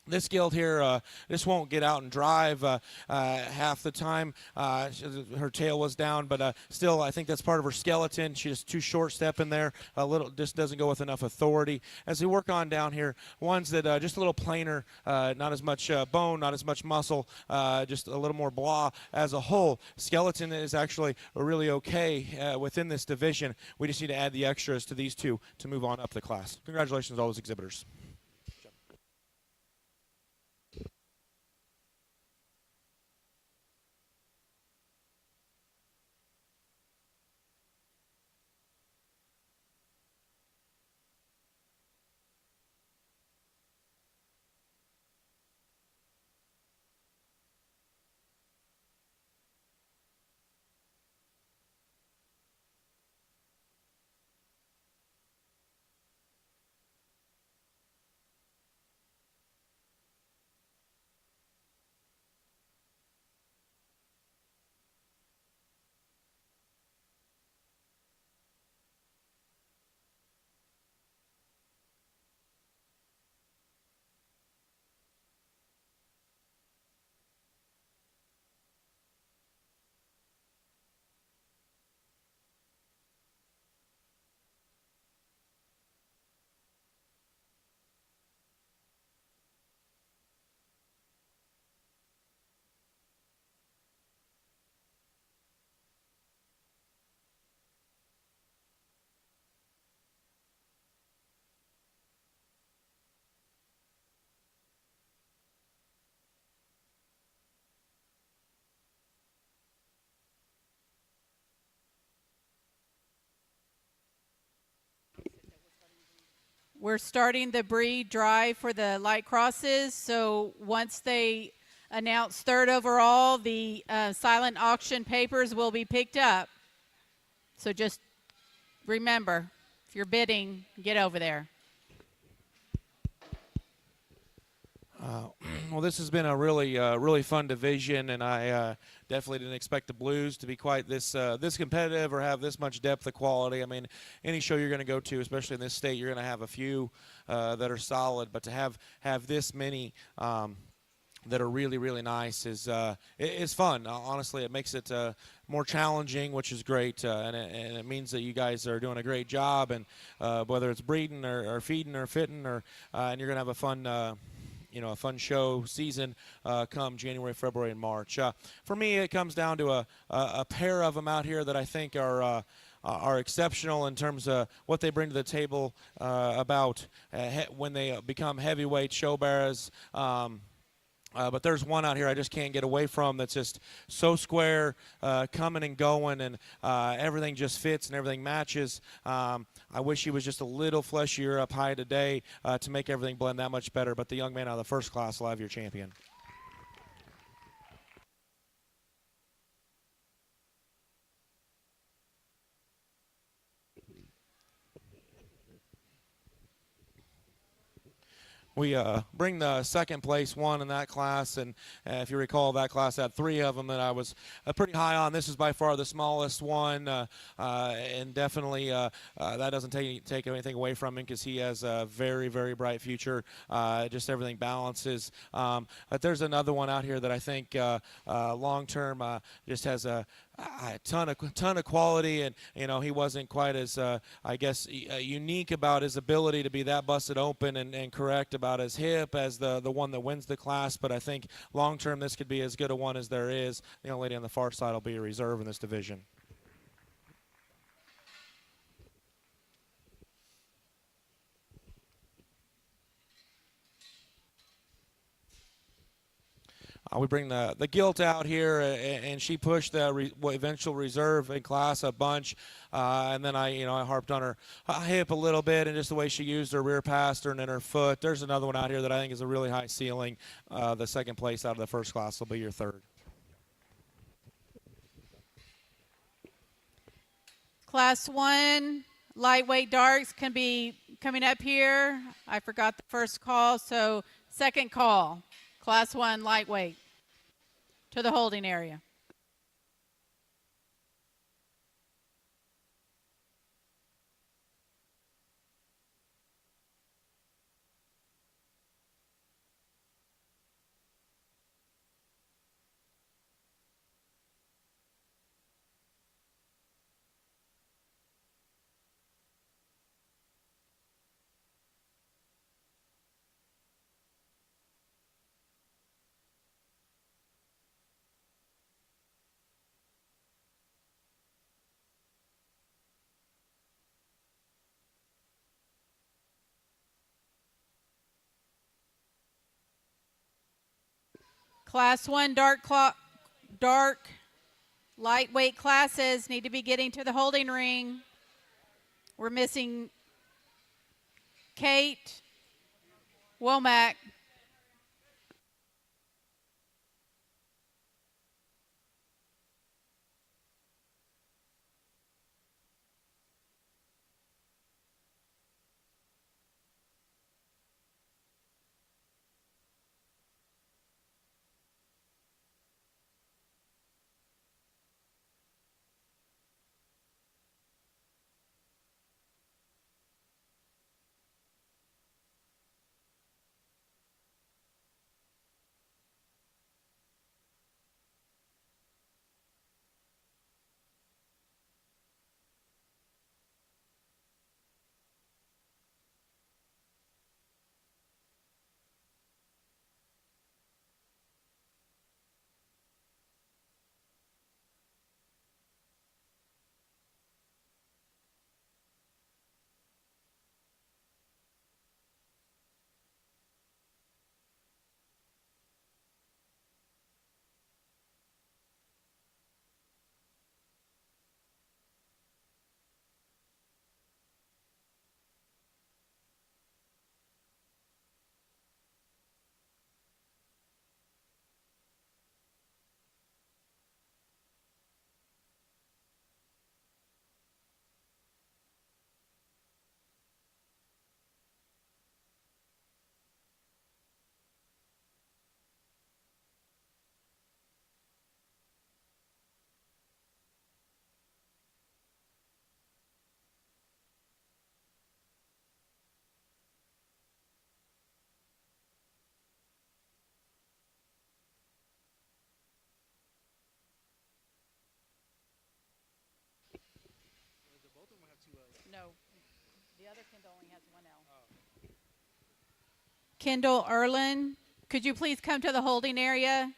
This gilt here, this won't get out and drive half the time. Her tail was down, but still, I think that's part of her skeleton. She's too short step in there. Just doesn't go with enough authority. As we work on down here, ones that just a little plainer, not as much bone, not as much muscle, just a little more blah as a whole. Skeleton is actually really okay within this division. We just need to add the extras to these two to move on up the class. Congratulations to all those exhibitors.
We're starting the breed drive for the light crosses, so once they announce third overall, the silent auction papers will be picked up. So just remember, if you're bidding, get over there.
Well, this has been a really fun division, and I definitely didn't expect the Blues to be quite this competitive or have this much depth of quality. I mean, any show you're going to go to, especially in this state, you're going to have a few that are solid, but to have this many that are really nice is fun. Honestly, it makes it more challenging, which is great, and it means that you guys are doing a great job, and whether it's breeding or feeding or fitting, or and you're going to have a fun a fun show season come January, February, and March. For me, it comes down to a pair of them out here that I think are exceptional in terms of what they bring to the table about when they become heavyweight show bearers. But there's one out here I just can't get away from that's just so square, coming and going, and everything just fits and everything matches. I wish he was just a little fleshier up high today to make everything blend that much better, but the young man out of the first class will have your champion. We bring the second place one in that class, and if you recall, that class had 3 of them that I was pretty high on. This is by far the smallest one, and definitely that doesn't take anything away from him because he has a very, very bright future. Just everything balances. But there's another one out here that I think long term just has a ton of quality, and he wasn't quite as I guess unique about his ability to be that busted open and correct about his hip as the one that wins the class. But I think long term this could be as good a one as there is. The young lady on the far side will be a reserve in this division. We bring the gilt out here, and she pushed the eventual reserve in class a bunch, and then I harped on her hip a little bit, and just the way she used her rear pastern and her foot. There's another one out here that I think is a really high ceiling. The second place out of the first class will be your third.
Class 1 lightweight darts can be coming up here. I forgot the first call, so second call. Class 1 lightweight to the holding area. Class 1 dark lightweight classes need to be getting to the holding ring. We're missing Kate Womack. No, the other Kendall only has one L. Kendall Erlin, could you please come to the holding area?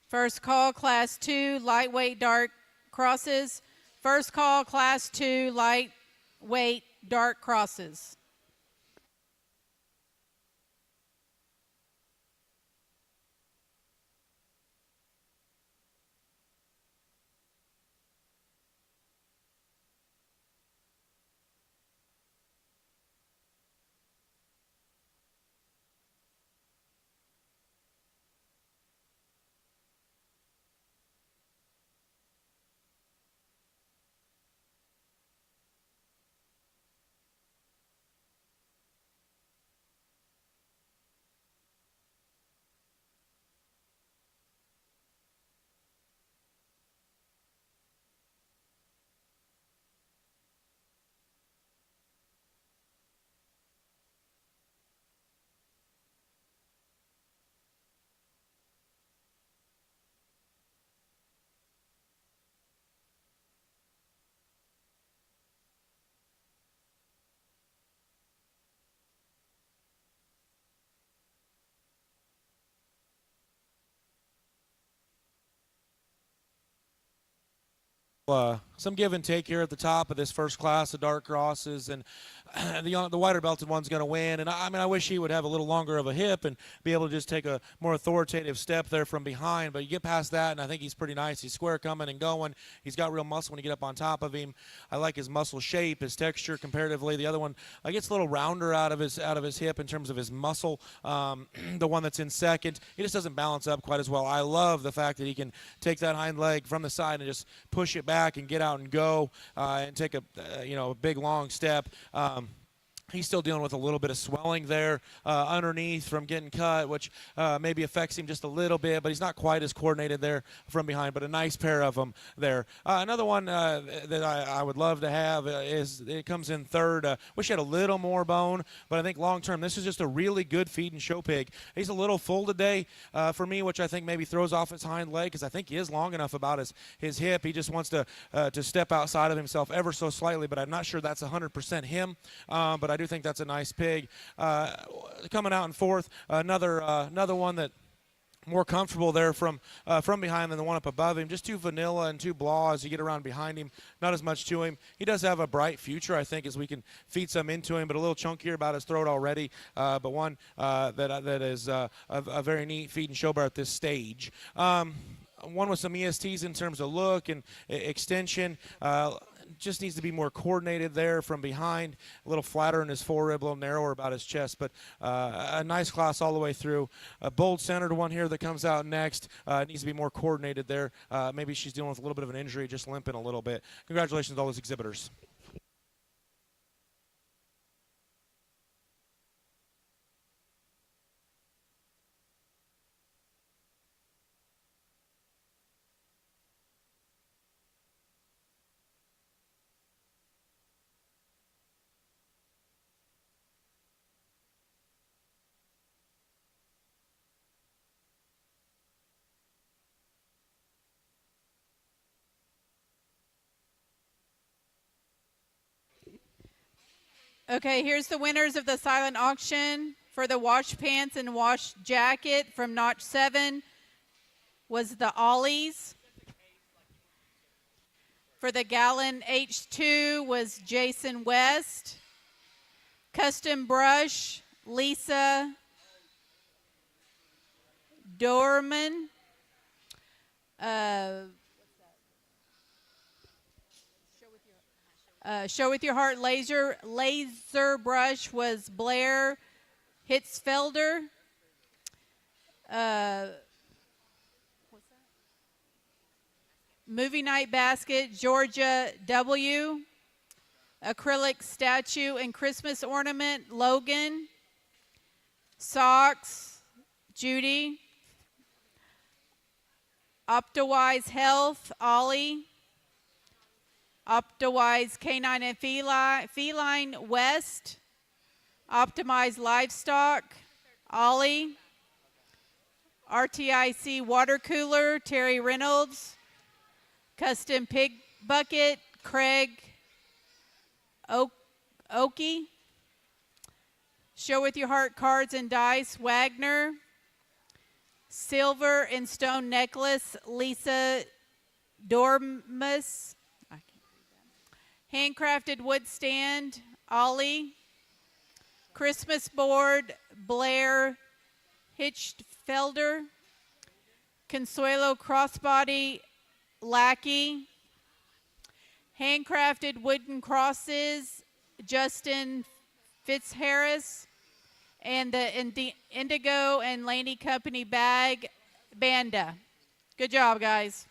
First call, Class 2, lightweight dark crosses. First call, Class 2, lightweight dark crosses.
some give and take here at the top of this first class of dark crosses, and the wider belted one's going to win. And I mean, I wish he would have a little longer of a hip and be able to just take a more authoritative step there from behind. But you get past that, and I think he's pretty nice. He's square coming and going. He's got real muscle when you get up on top of him. I like his muscle shape, his texture comparatively. The other one gets a little rounder out of his hip in terms of his muscle. The one that's in second, he just doesn't balance up quite as well. I love the fact that he can take that hind leg from the side and just push it back and get out and go and take a big long step. He's still dealing with a little bit of swelling there underneath from getting cut, which maybe affects him just a little bit, but he's not quite as coordinated there from behind, but a nice pair of them there. Another one that I would love to have is, it comes in third. Wish he had a little more bone, but I think long-term, this is just a really good feed and show pig. He's a little full today for me, which I think maybe throws off his hind leg, because I think he is long enough about his hip. He just wants to step outside of himself ever so slightly, but I'm not sure that's 100% him, but I do think that's a nice pig. Coming out in fourth, another one that more comfortable there from behind than the one up above him. Just too vanilla and too blah as you get around behind him. Not as much to him. He does have a bright future, I think, as we can feed some into him, but a little chunkier about his throat already. But one that is a very neat feed and show bar at this stage. One with some ESTs in terms of look and extension. Just needs to be more coordinated there from behind, a little flatter in his forerib, a little narrower about his chest, but a nice class all the way through. A bold centered one here that comes out next. Needs to be more coordinated there. Maybe she's dealing with a little bit of an injury, just limping a little bit. Congratulations to all those exhibitors.
Okay, here's the winners of the silent auction. For the wash pants and wash jacket from Notch 7 was the Ollies. For the gallon H2 was Jason West. Custom brush, Lisa Dorman. Show with your heart laser brush was Blair Hitzfelder. Movie night basket, Georgia W. Acrylic statue and Christmas ornament, Logan. Socks, Judy. Optawise Health, Ollie. Optawise Canine and Feline West. Optimize Livestock, Ollie. RTIC Water Cooler, Terry Reynolds. Custom Pig Bucket, Craig Okie. Show with Your Heart Cards and Dice, Wagner. Silver and Stone Necklace, Lisa Dormus. Handcrafted Wood Stand, Ollie. Christmas Board, Blair Hitchfelder. Consuelo Crossbody, Lackey. Handcrafted Wooden Crosses, Justin Fitzharris. And the Indigo and Laney Company bag, Banda. Good job, guys.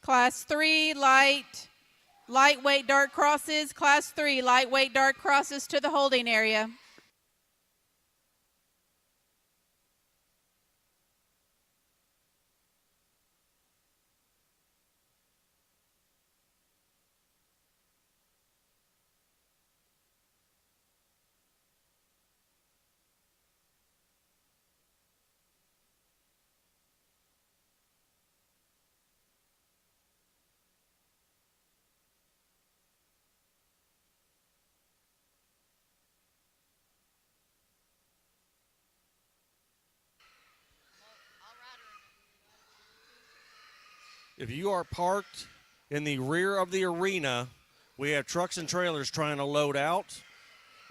Class 3, lightweight dark crosses. Class 3, lightweight dark crosses to the holding area.
If you are parked in the rear of the arena, we have trucks and trailers trying to load out.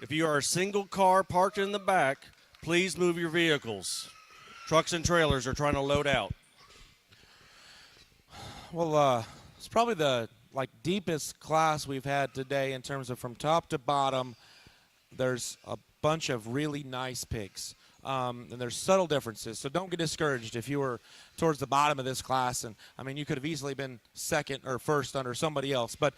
If you are a single car parked in the back, please move your vehicles. Trucks and trailers are trying to load out.
Well, it's probably the deepest class we've had today in terms of from top to bottom. There's a bunch of really nice picks. And there's subtle differences, so don't get discouraged if you were towards the bottom of this class. And I mean, you could have easily been second or first under somebody else. But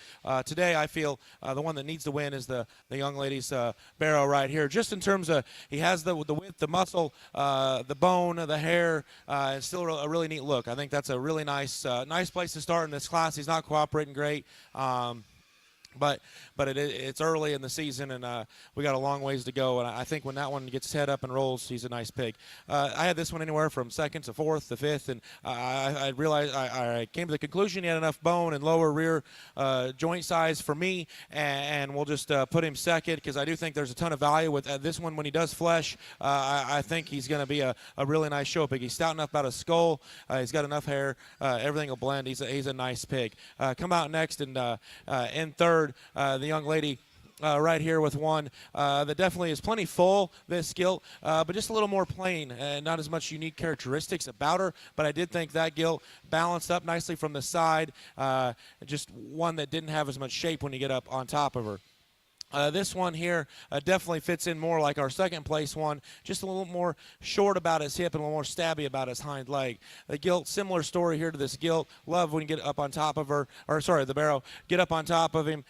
today, I feel the one that needs to win is the young lady's barrow right here. Just in terms of he has the width, the muscle, the bone, the hair. It's still a really neat look. I think that's a really nice place to start in this class. He's not cooperating great. But it's early in the season, and we got a long ways to go. And I think when that one gets head up and rolls, he's a nice pig. I had this one anywhere from second to fourth to fifth, and I realized I came to the conclusion he had enough bone and lower rear joint size for me, and we'll just put him second because I do think there's a ton of value with this one when he does flesh. I think he's going to be a really nice show pig. He's stout enough about his skull. He's got enough hair. Everything will blend. He's a nice pig. Come out next and in third. The young lady right here with one that definitely is plenty full, this gilt, but just a little more plain and not as much unique characteristics about her. But I did think that gilt balanced up nicely from the side, just one that didn't have as much shape when you get up on top of her. This one here definitely fits in more like our second place one, just a little more short about his hip and a little more stabby about his hind leg. The gilt, similar story here to this gilt. Love when you get up on top of her, or sorry, the barrow, get up on top of him.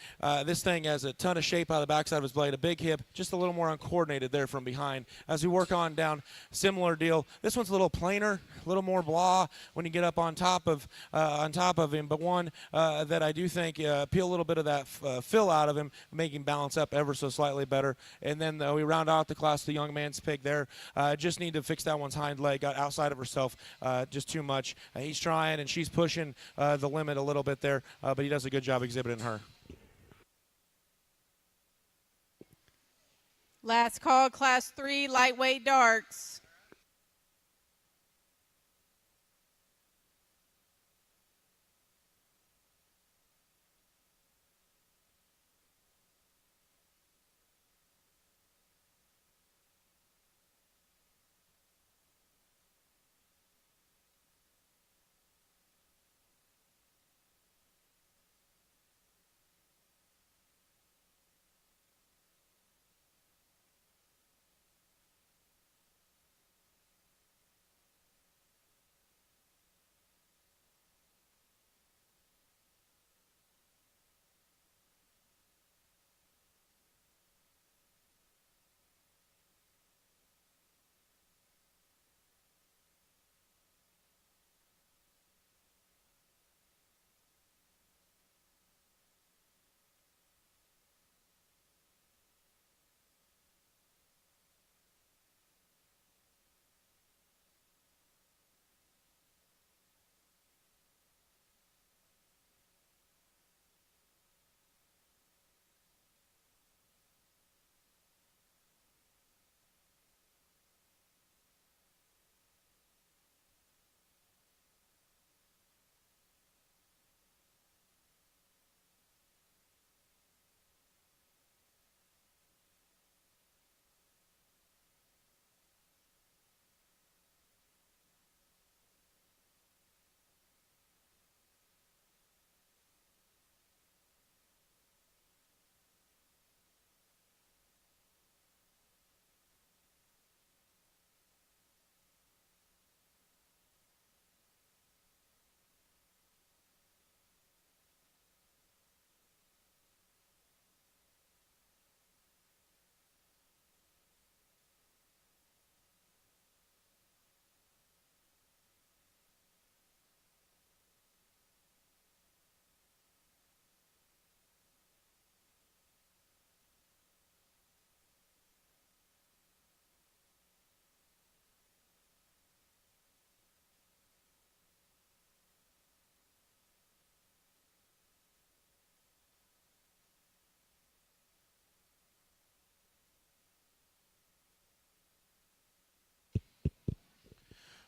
This thing has a ton of shape out of the backside of his blade, a big hip, just a little more uncoordinated there from behind. As we work on down, similar deal. This one's a little plainer, a little more blah when you get up on top of him, but one that I do think peel a little bit of that fill out of him, make him balance up ever so slightly better. And then we round out the class, the young man's pig there. Just need to fix that one's hind leg, got outside of herself just too much. He's trying and she's pushing the limit a little bit there, but he does a good job exhibiting her.
Last call, Class 3, lightweight darks.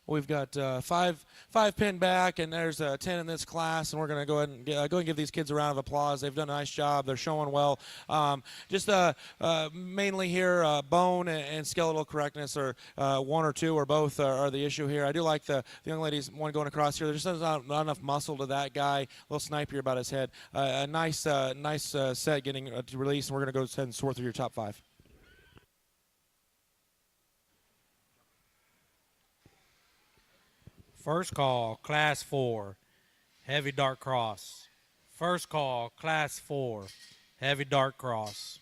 We've got five pin back, and there's 10 in this class, and we're going to go ahead and give these kids a round of applause. They've done a nice job. They're showing well. Just mainly here, bone and skeletal correctness, or one or two or both are the issue here. I do like the young ladies, one going across here. There's just not enough muscle to that guy. A little sniper about his head. A nice set getting released, and we're going to go ahead and sort through your top 5.
First call, Class 4, Heavy Dart Cross. First call, Class 4, Heavy Dart Cross.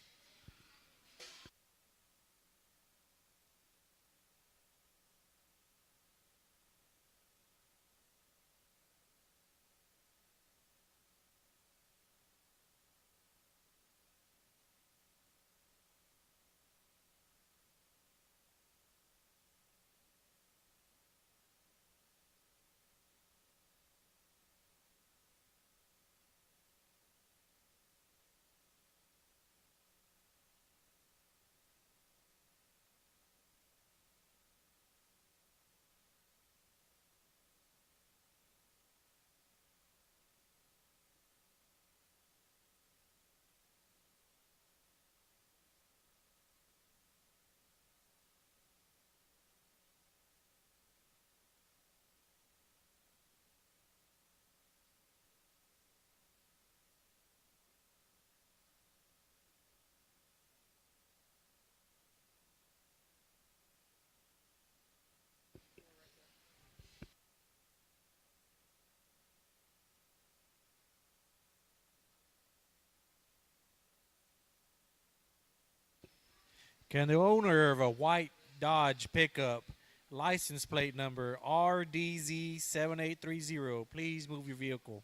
Can the owner of a white Dodge pickup, license plate number RDZ7830, please move your vehicle?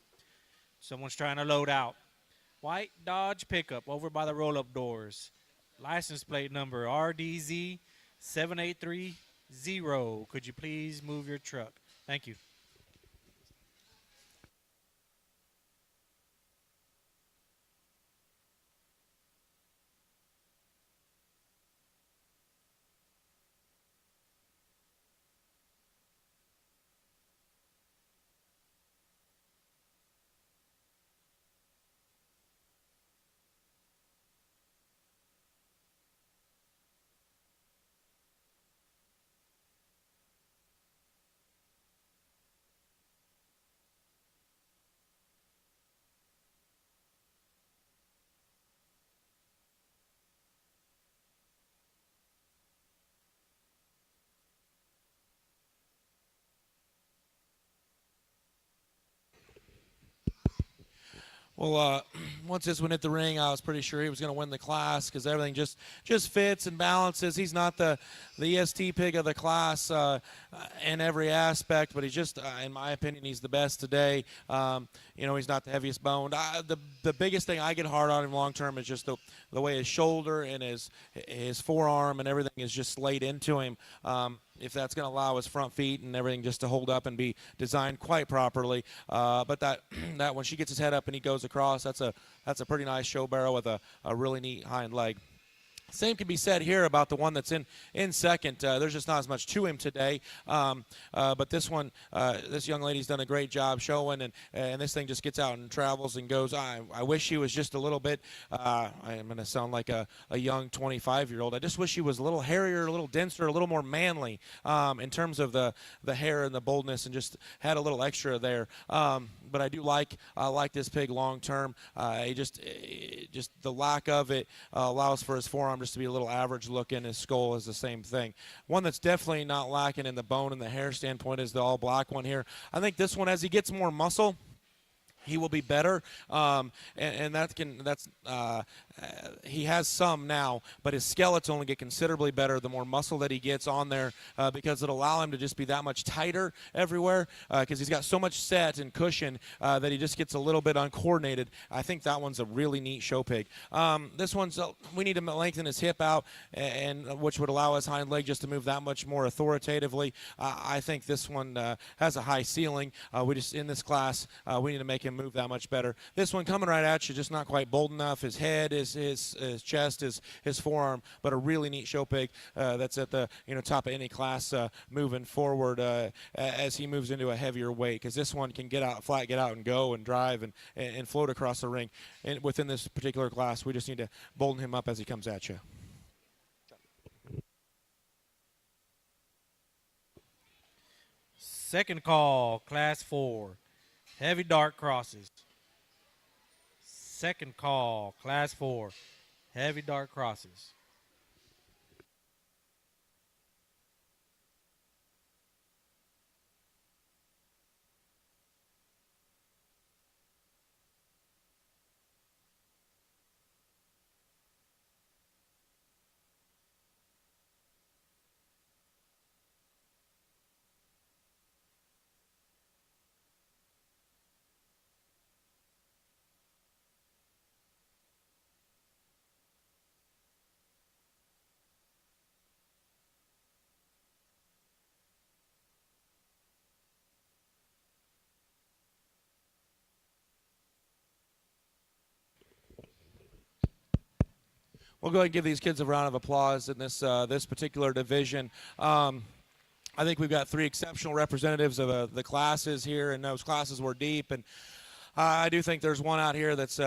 Someone's trying to load out. White Dodge pickup over by the roll-up doors. License plate number RDZ7830. Could you please move your truck? Thank you.
Well, once this one hit the ring, I was pretty sure he was going to win the class because everything just fits and balances. He's not the EST pig of the class in every aspect, but he's just, in my opinion, he's the best today. He's not the heaviest boned. The biggest thing I get hard on him long term is just the way his shoulder and his forearm and everything is just laid into him. If that's going to allow his front feet and everything just to hold up and be designed quite properly. But that when she gets his head up and he goes across, that's a pretty nice show barrel with a really neat hind leg. Same can be said here about the one that's in second. There's just not as much to him today. But this one, this young lady's done a great job showing, and this thing just gets out and travels and goes. I wish she was just a little bit, I'm going to sound like a young 25-year-old. I just wish she was a little hairier, a little denser, a little more manly in terms of the hair and the boldness, and just had a little extra there. But I do like this pig long term. Just the lack of it allows for his forearm just to be a little average looking. His skull is the same thing. One that's definitely not lacking in the bone and the hair standpoint is the all black one here. I think this one, as he gets more muscle, he will be better, he has some now, but his skeleton only get considerably better the more muscle that he gets on there, because it'll allow him to just be that much tighter everywhere, because he's got so much set and cushion that he just gets a little bit uncoordinated. I think that one's a really neat show pig. This one's we need to lengthen his hip out, and which would allow his hind leg just to move that much more authoritatively. I think this one has a high ceiling. We just in this class we need to make him can move that much better. This one coming right at you, just not quite bold enough. His head, his chest, his forearm, but a really neat show pig that's at the top of any class moving forward as he moves into a heavier weight, because this one can get out flat, get out and go and drive and float across the ring. And within this particular class, we just need to bolden him up as he comes at you.
Second call, Class 4, heavy dart crosses. Second call, Class 4, heavy dart crosses.
We'll go ahead and give these kids a round of applause in this particular division. I think we've got 3 exceptional representatives of the classes here, and those classes were deep. And I do think there's one out here that's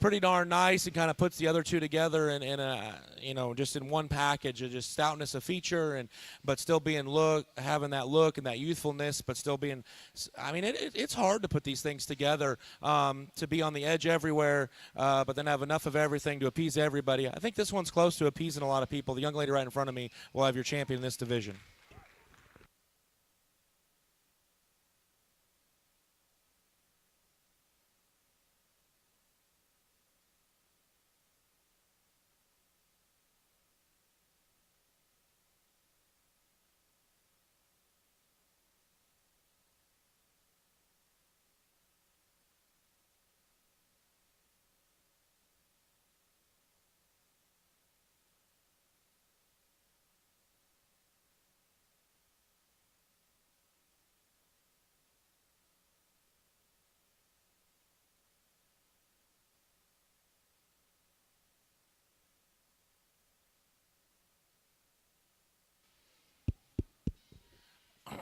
pretty darn nice and kind of puts the other 2 together in just in one package of just stoutness of feature but still having that look and that youthfulness, but still being. I mean, it's hard to put these things together, to be on the edge everywhere, but then have enough of everything to appease everybody. I think this one's close to appeasing a lot of people. The young lady right in front of me will have your champion in this division.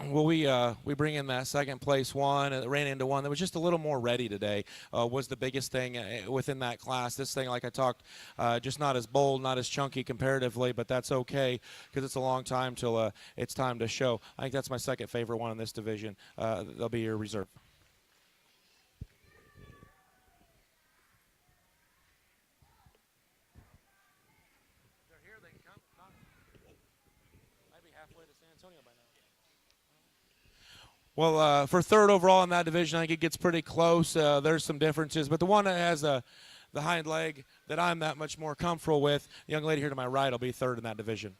Well, we bring in that second place one. It ran into one that was just a little more ready today. Was the biggest thing within that class. This thing, like I talked, just not as bold, not as chunky comparatively, but that's okay because it's a long time till it's time to show. I think that's my second favorite one in this division. They'll be your reserve. They're here. They can come. Might be halfway to San Antonio by now. Well, for third overall in that division, I think it gets pretty close. There's some differences, but the one that has the hind leg that I'm that much more comfortable with, the young lady here to my right will be third in that division.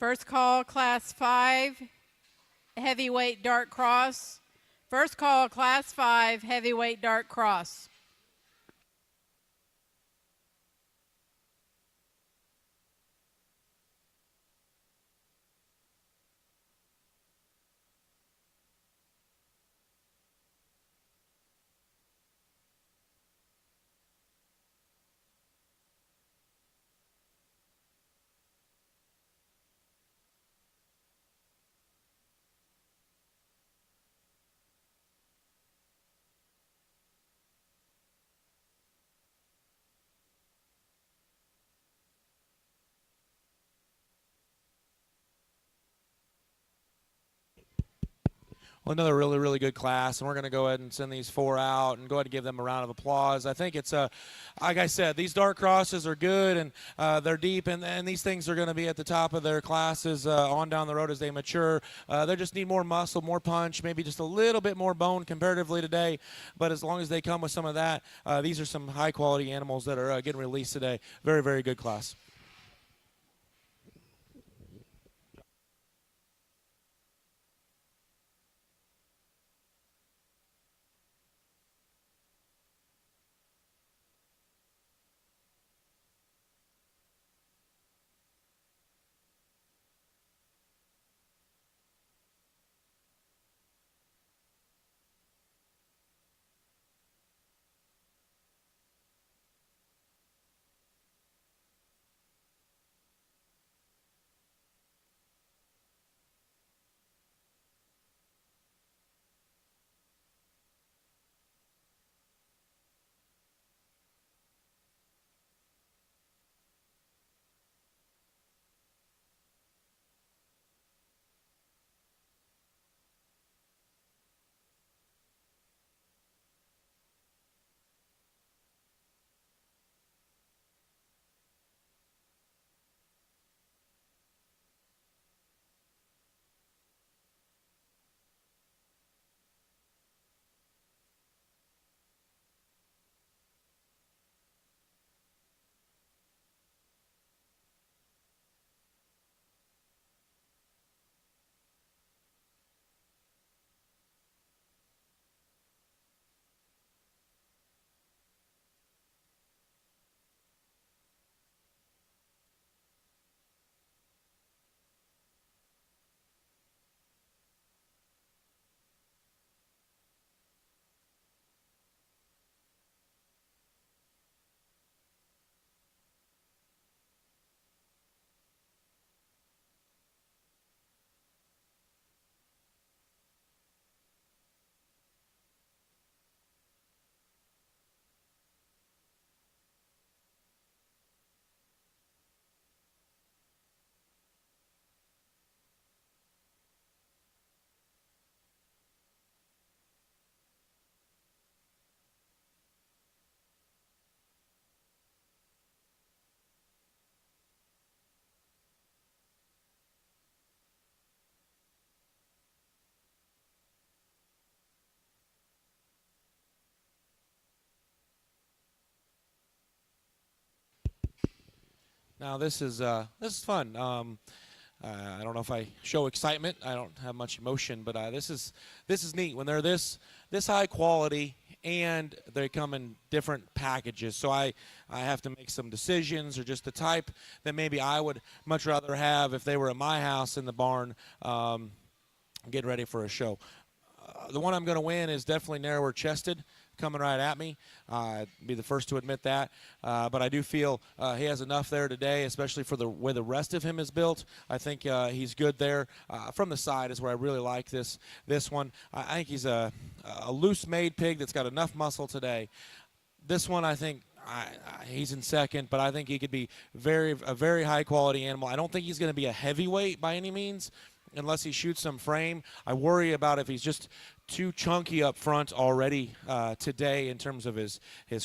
First call, Class 5, heavyweight dark cross. First call, Class 5, heavyweight dark cross.
Well, another really, really good class, and we're going to go ahead and send these 4 out and go ahead and give them a round of applause. I think it's like I said, these dark crosses are good, and they're deep, and these things are going to be at the top of their classes on down the road as they mature. They just need more muscle, more punch, maybe just a little bit more bone comparatively today, but as long as they come with some of that, these are some high-quality animals that are getting released today. Very, very good class. Now this is fun. I don't know if I show excitement. I don't have much emotion, but this is neat when they're this high quality and they come in different packages. So I have to make some decisions, or just the type that maybe I would much rather have if they were at my house in the barn, getting ready for a show. The one I'm going to win is definitely narrower chested, coming right at me. I'd be the first to admit that. But I do feel he has enough there today, especially for the way the rest of him is built. I think he's good there. From the side is where I really like this one. I think he's a loose-made pig that's got enough muscle today. This one, I think, he's in second, but I think he could be a very high-quality animal. I don't think he's going to be a heavyweight by any means, unless he shoots some frame. I worry about if he's just too chunky up front already today in terms of his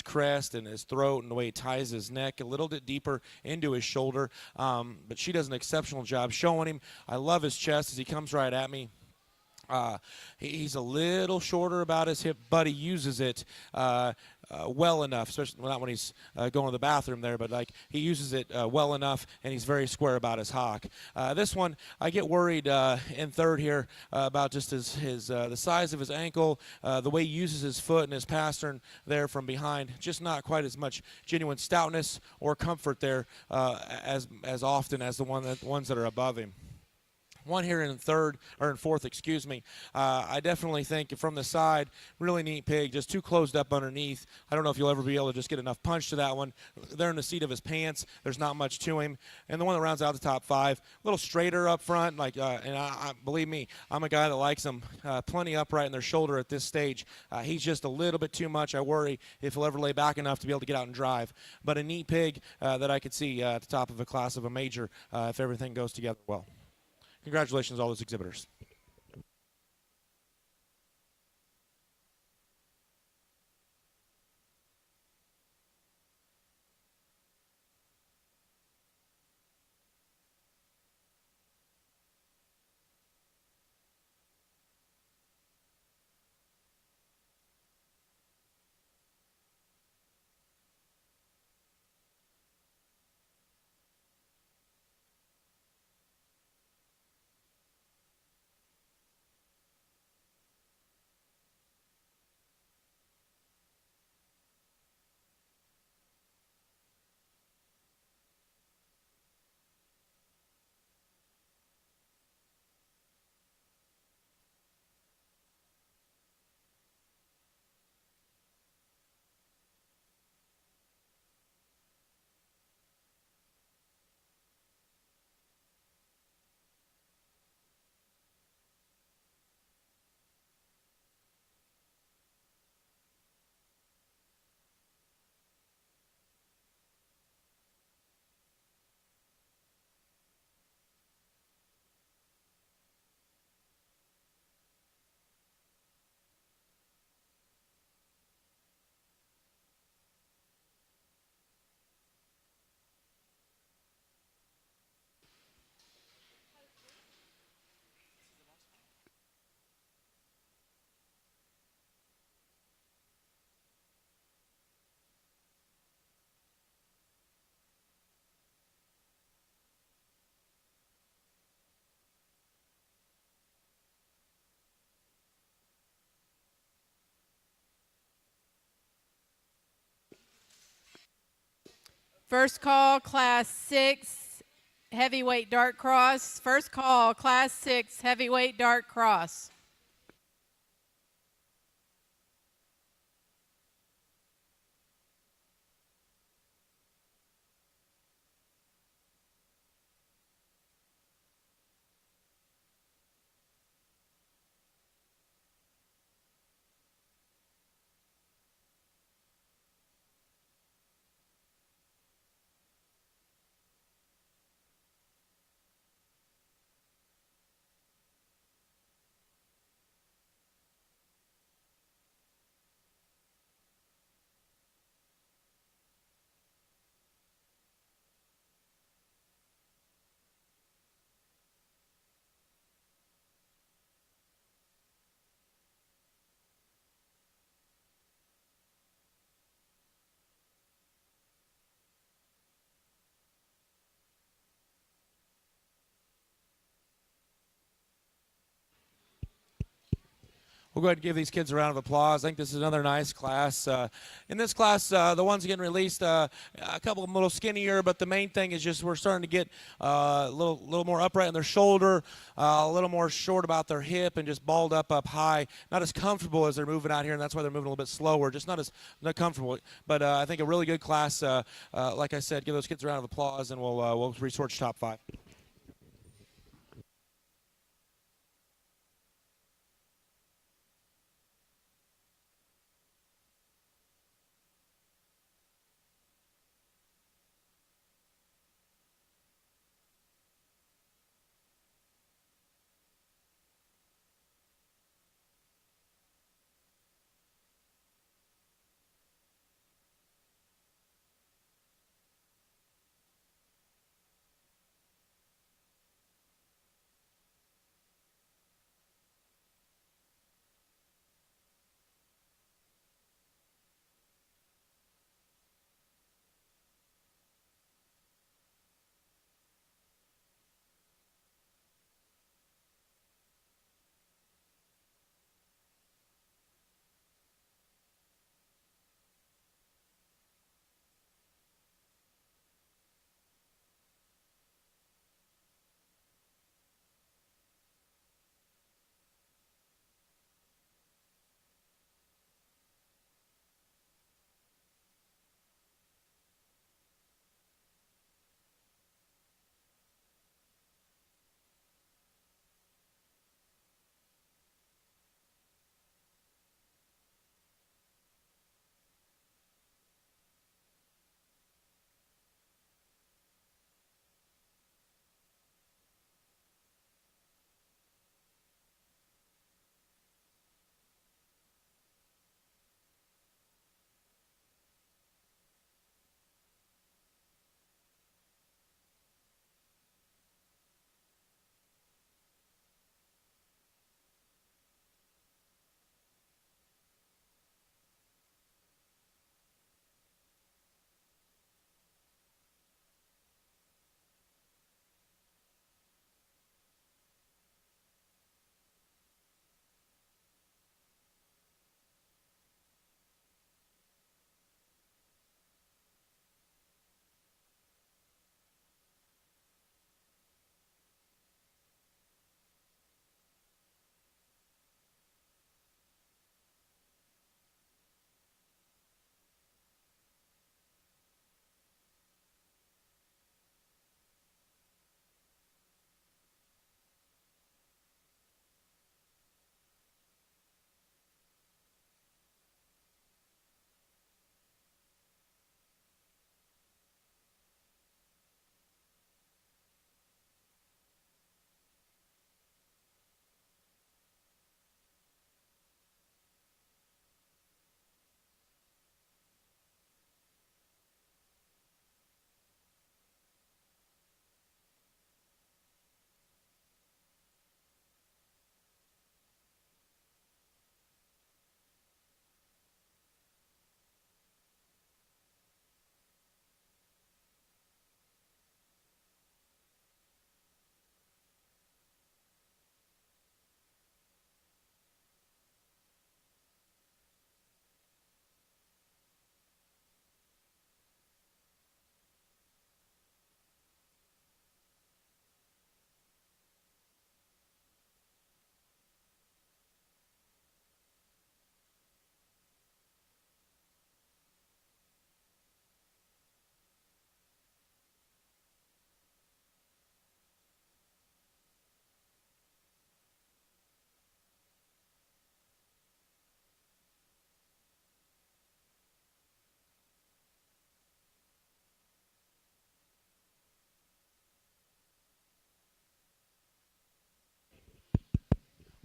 crest and his throat and the way he ties his neck a little bit deeper into his shoulder. But she does an exceptional job showing him. I love his chest as he comes right at me. He's a little shorter about his hip, but he uses it. well enough, especially not when he's going to the bathroom there, but like he uses it well enough, and he's very square about his hock. This one, I get worried in third here about just the size of his ankle, the way he uses his foot and his pastern there from behind. Just not quite as much genuine stoutness or comfort there as often as the ones that are above him. One here in fourth, excuse me. I definitely think from the side, really neat pig, just too closed up underneath. I don't know if you'll ever be able to just get enough punch to that one. There in the seat of his pants, there's not much to him. And the one that rounds out the top five, a little straighter up front, believe me, I'm a guy that likes them plenty upright in their shoulder at this stage. He's just a little bit too much. I worry if he'll ever lay back enough to be able to get out and drive. But a neat pig that I could see at the top of a class of a major if everything goes together well. Congratulations, all those exhibitors.
First call, Class 6, heavyweight dart cross. First call, Class 6, heavyweight dart cross.
We'll go ahead and give these kids a round of applause. I think this is another nice class. In this class, the ones getting released, a couple of them a little skinnier, but the main thing is just we're starting to get a little more upright in their shoulder, a little more short about their hip, and just balled up high. Not as comfortable as they're moving out here, and that's why they're moving a little bit slower. Just not comfortable. But I think a really good class. Like I said, give those kids a round of applause, and we'll resort to top five.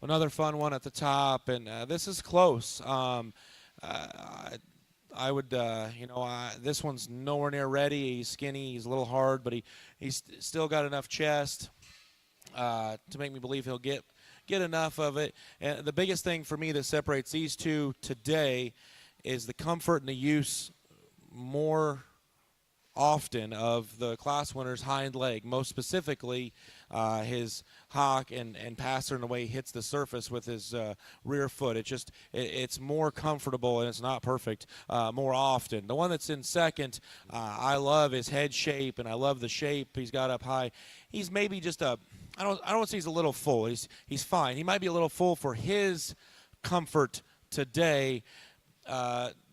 another fun one at the top, and this is close. I would, this one's nowhere near ready. He's skinny. He's a little hard, but he's still got enough chest to make me believe he'll get enough of it. And the biggest thing for me that separates these two today is the comfort and the use more often of the class winner's hind leg, most specifically his hock and passer and the way he hits the surface with his rear foot. It's more comfortable, and it's not perfect more often. The one that's in second, I love his head shape, and I love the shape he's got up high. He's maybe just I don't say he's a little full. He's fine. He might be a little full for his comfort today.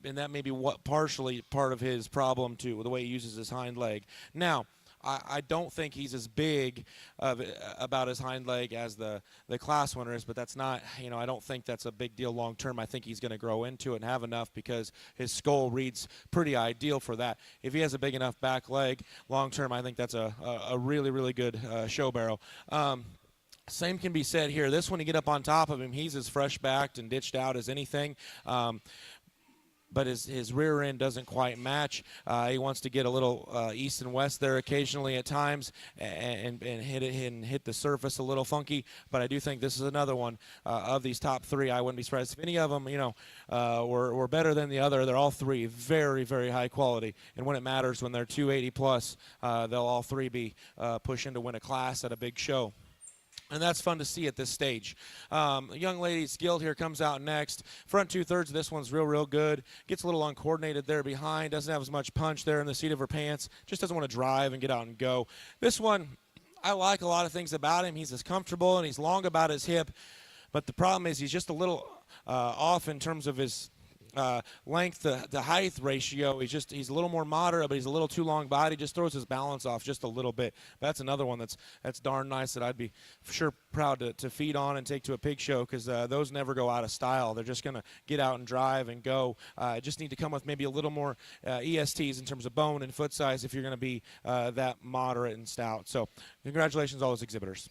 And that may be partially part of his problem too, the way he uses his hind leg. Now, I don't think he's as big about his hind leg as the class winner is, but that's not, I don't think that's a big deal long term. I think he's going to grow into it and have enough because his skull reads pretty ideal for that. If he has a big enough back leg long term, I think that's a really, really good show barrel. Same can be said here. This one, you get up on top of him, he's as fresh backed and ditched out as anything. But his rear end doesn't quite match. He wants to get a little east and west there occasionally at times and hit the surface a little funky. But I do think this is another one of these top three. I wouldn't be surprised if any of them, were better than the other. They're all three very, very high quality. And when it matters, when they're 280 plus, they'll all three be pushing to win a class at a big show. And that's fun to see at this stage. Young Ladies Guild here comes out next. Front 2/3 of this one's real good. Gets a little uncoordinated there behind. Doesn't have as much punch there in the seat of her pants. Just doesn't want to drive and get out and go. This one, I like a lot of things about him. He's as comfortable and he's long about his hip. But the problem is he's just a little off in terms of his length to height ratio. He's a little more moderate, but he's a little too long body. Just throws his balance off just a little bit. That's another one that's darn nice that I'd be for sure proud to feed on and take to a pig show, because those never go out of style. They're just going to get out and drive and go. Just need to come with maybe a little more ESTs in terms of bone and foot size if you're going to be that moderate and stout. So congratulations, all those exhibitors.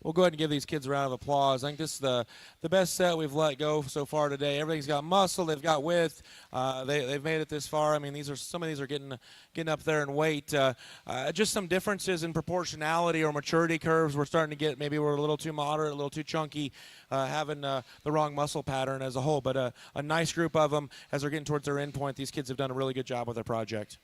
we'll go ahead and give these kids a round of applause. I think this is the best set we've let go so far today. Everything's got muscle, they've got width, they've made it this far. I mean, some of these are getting up there in weight. Just some differences in proportionality or maturity curves. We're starting to get, maybe we're a little too moderate, a little too chunky, having the wrong muscle pattern as a whole. But a nice group of them as they're getting towards their end point. These kids have done a really good job with their project.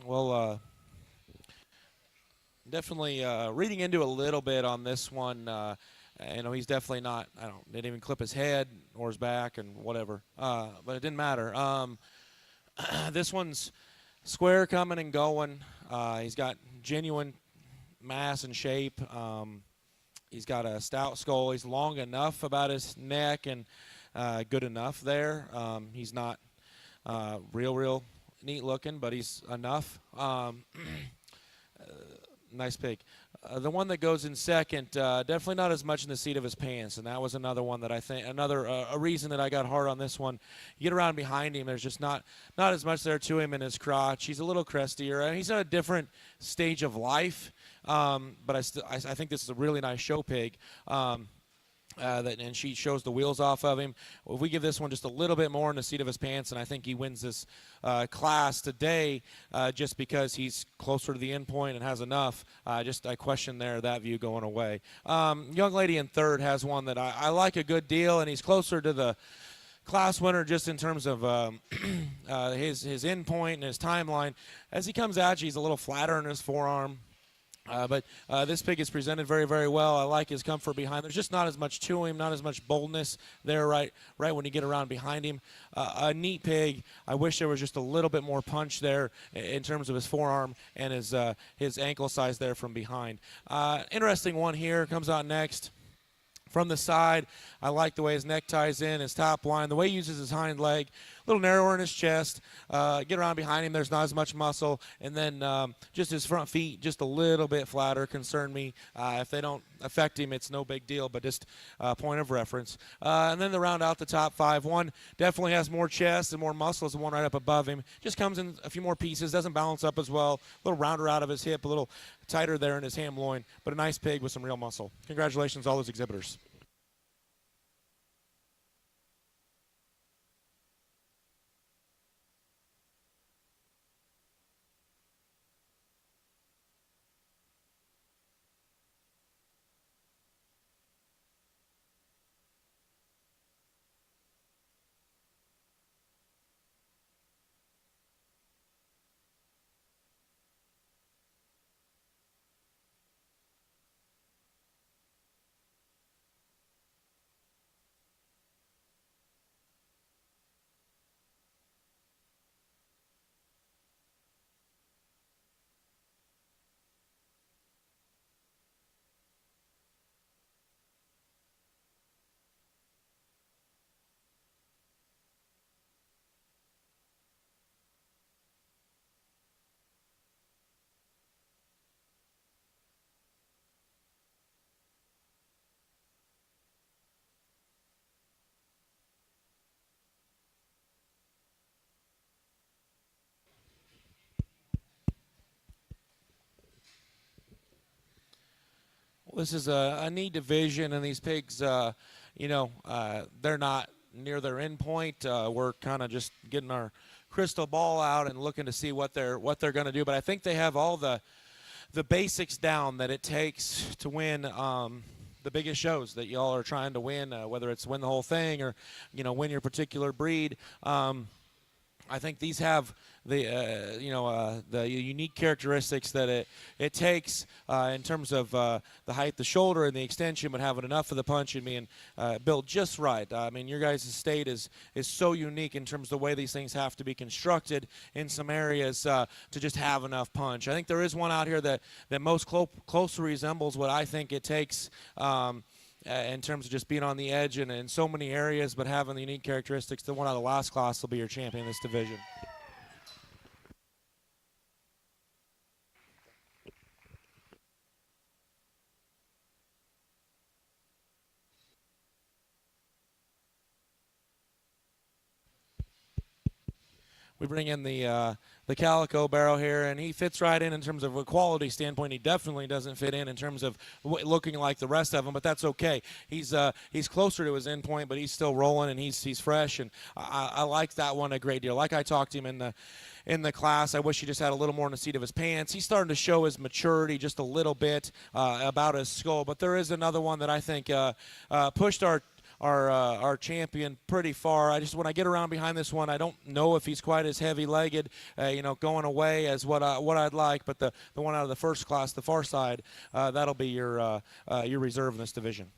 Well, definitely reading into a little bit on this one. He's definitely not. Didn't even clip his head or his back and whatever. But it didn't matter. This one's square coming and going. He's got genuine mass and shape. He's got a stout skull. He's long enough about his neck and good enough there. He's not real neat looking, but he's enough. Nice pig. The one that goes in second, definitely not as much in the seat of his pants, and that was another one that I think, a reason that I got hard on this one. You get around behind him, there's just not as much there to him in his crotch. He's a little crestier. He's at a different stage of life. but I think this is a really nice show pig. And she shows the wheels off of him. If we give this one just a little bit more in the seat of his pants, and I think he wins this class today just because he's closer to the end point and has enough. I question that view going away. Young lady in third has one that I like a good deal, and he's closer to the class winner just in terms of his end point and his timeline. As he comes at you, he's a little flatter in his forearm. But this pig is presented very, very well. I like his comfort behind. There's just not as much to him, not as much boldness there right when you get around behind him. A neat pig. I wish there was just a little bit more punch there in terms of his forearm and his ankle size there from behind. Interesting one here comes out next. From the side, I like the way his neck ties in, his top line, the way he uses his hind leg, a little narrower in his chest. Get around behind him, there's not as much muscle. And then just his front feet, just a little bit flatter, concern me. If they don't affect him, it's no big deal, but just a point of reference. And then to round out the top five, one definitely has more chest and more muscle as the one right up above him. Just comes in a few more pieces, doesn't balance up as well. A little rounder out of his hip, a little tighter there in his ham loin, but a nice pig with some real muscle. Congratulations, all those exhibitors. This is a neat division, and these pigs, they're not near their end point. We're kind of just getting our crystal ball out and looking to see what they're going to do. But I think they have all the basics down that it takes to win the biggest shows that y'all are trying to win, whether it's win the whole thing or win your particular breed. I think these have the unique characteristics that it takes in terms of the height, the shoulder, and the extension, but having enough of the punch and being built just right. I mean, your guys' state is so unique in terms of the way these things have to be constructed in some areas to just have enough punch. I think there is one out here that most closely resembles what I think it takes in terms of just being on the edge and in so many areas, but having the unique characteristics. The one out of the last class will be your champion in this division. We bring in the Calico barrel here, and he fits right in terms of a quality standpoint. He definitely doesn't fit in terms of looking like the rest of them, but that's okay. He's closer to his end point, but he's still rolling, and he's fresh, and I like that one a great deal. Like I talked to him in the class, I wish he just had a little more in the seat of his pants. He's starting to show his maturity just a little bit about his skull, but there is another one that I think pushed our champion pretty far. When I get around behind this one, I don't know if he's quite as heavy-legged, going away as what I'd like. But the one out of the first class, the far side, that'll be your reserve in this division.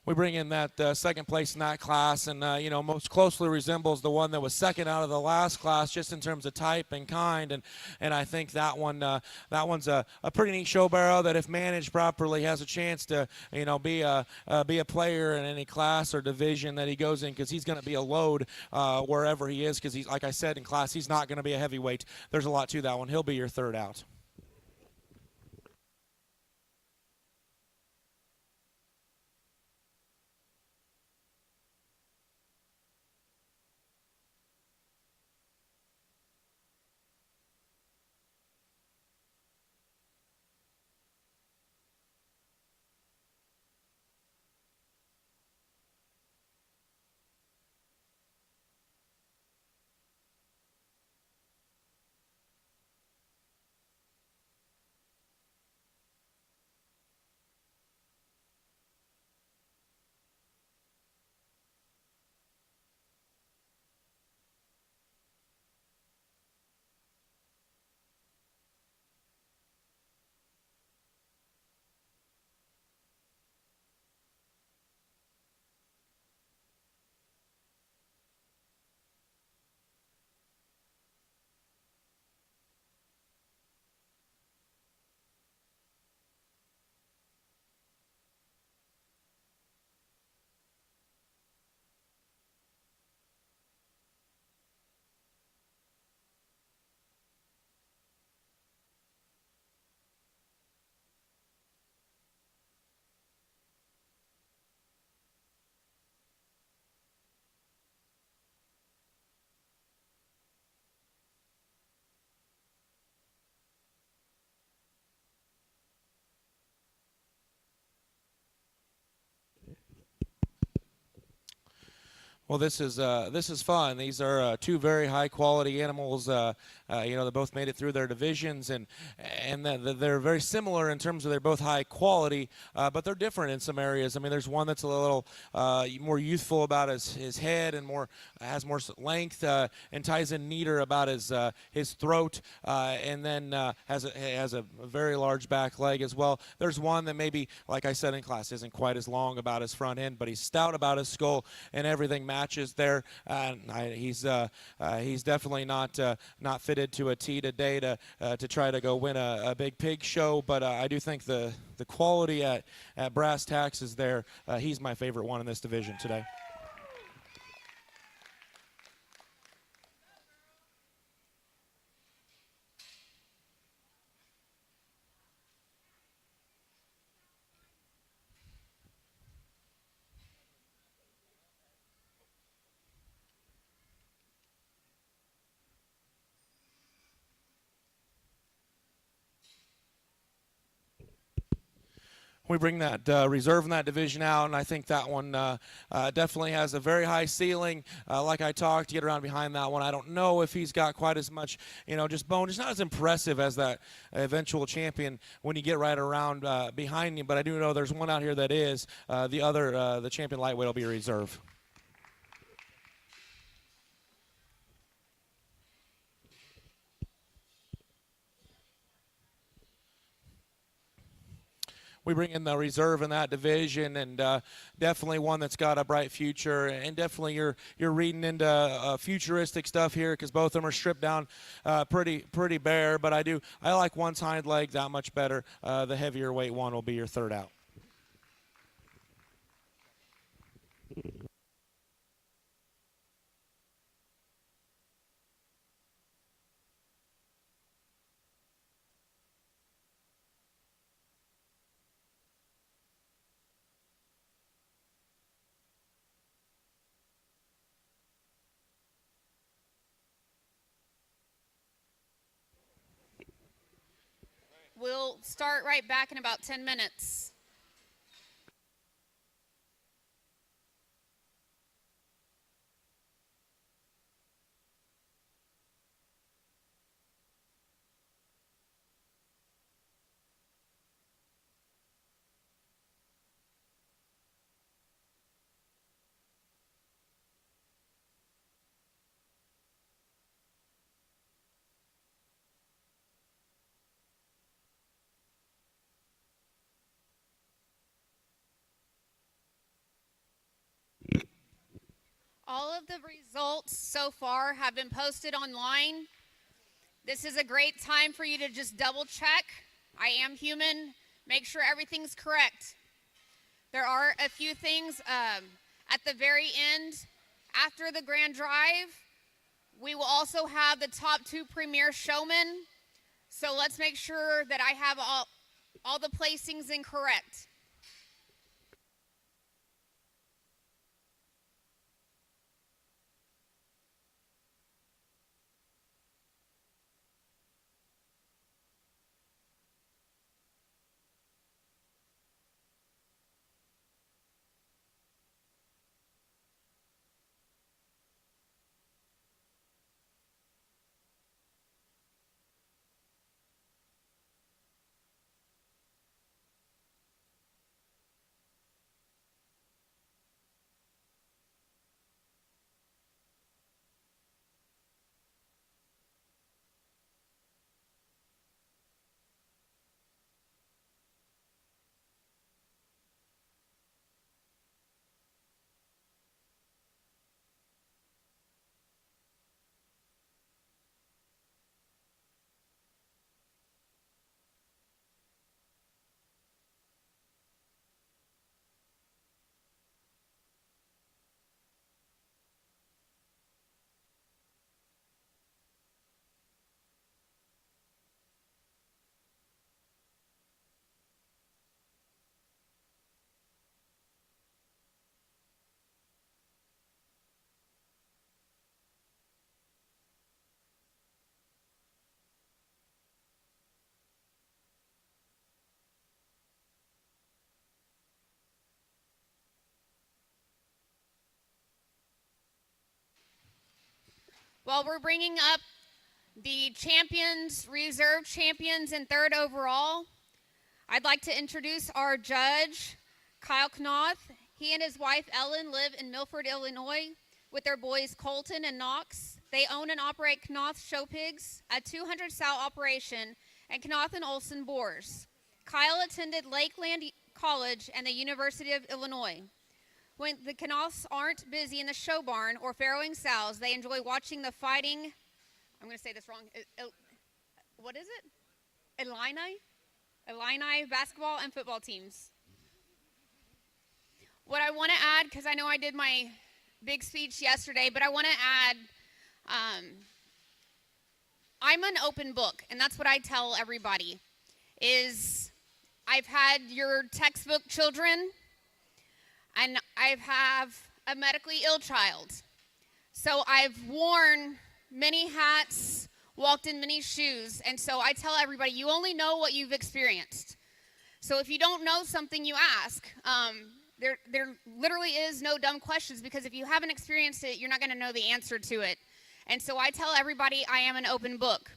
We bring in that second place in that class, and most closely resembles the one that was second out of the last class, just in terms of type and kind. And I think that one's a pretty neat show barrow that, if managed properly, has a chance to be a player in any class or division that he goes in, because he's going to be a load wherever he is. Because he's, like I said in class, he's not going to be a heavyweight. There's a lot to that one. He'll be your third out. Well, this is fun. These are two very high quality animals. They both made it through their divisions, and they're very similar in terms of they're both high quality, but they're different in some areas. I mean, there's one that's a little more youthful about his head and has more length and ties in neater about his throat, and then has a very large back leg as well. There's one that maybe, like I said in class, isn't quite as long about his front end, but he's stout about his skull, and everything matches there. He's definitely not fitted to a tee today to try to go win a big pig show, but I do think the quality at brass tacks is there. He's my favorite one in this division today. We bring that reserve in that division out, and I think that one definitely has a very high ceiling. Like I talked, to get around behind that one, I don't know if he's got quite as much, just bone. It's not as impressive as that eventual champion when you get right around behind him, but I do know there's one out here that is. The champion lightweight will be a reserve. We bring in the reserve in that division, and definitely one that's got a bright future. And definitely you're reading into futuristic stuff here because both of them are stripped down pretty bare. But I like one's hind leg that much better. The heavier weight one will be your third out.
We'll start right back in about 10 minutes. All of the results so far have been posted online. This is a great time for you to just double check. I am human. Make sure everything's correct. There are a few things at the very end. After the grand drive, we will also have the top 2 premier showmen. So let's make sure that I have all the placings incorrect. While we're bringing up the champions, reserve champions, and third overall, I'd like to introduce our judge, Kyle Knoth. He and his wife, Ellen, live in Milford, Illinois, with their boys, Colton and Knox. They own and operate Knoth Show Pigs, a 200-sow operation, and Knoth and Olson Boars. Kyle attended Lakeland College and the University of Illinois. When the Knoths aren't busy in the show barn or farrowing sows, they enjoy watching the fighting, I'm going to say this wrong, what is it? Illini basketball and football teams. What I want to add, because I know I did my big speech yesterday, but I want to add, I'm an open book, and that's what I tell everybody, is I've had your textbook children, and I have a medically ill child. So I've worn many hats, walked in many shoes, and so I tell everybody, you only know what you've experienced. So if you don't know something, you ask. There literally is no dumb questions, because if you haven't experienced it, you're not going to know the answer to it. And so I tell everybody I am an open book.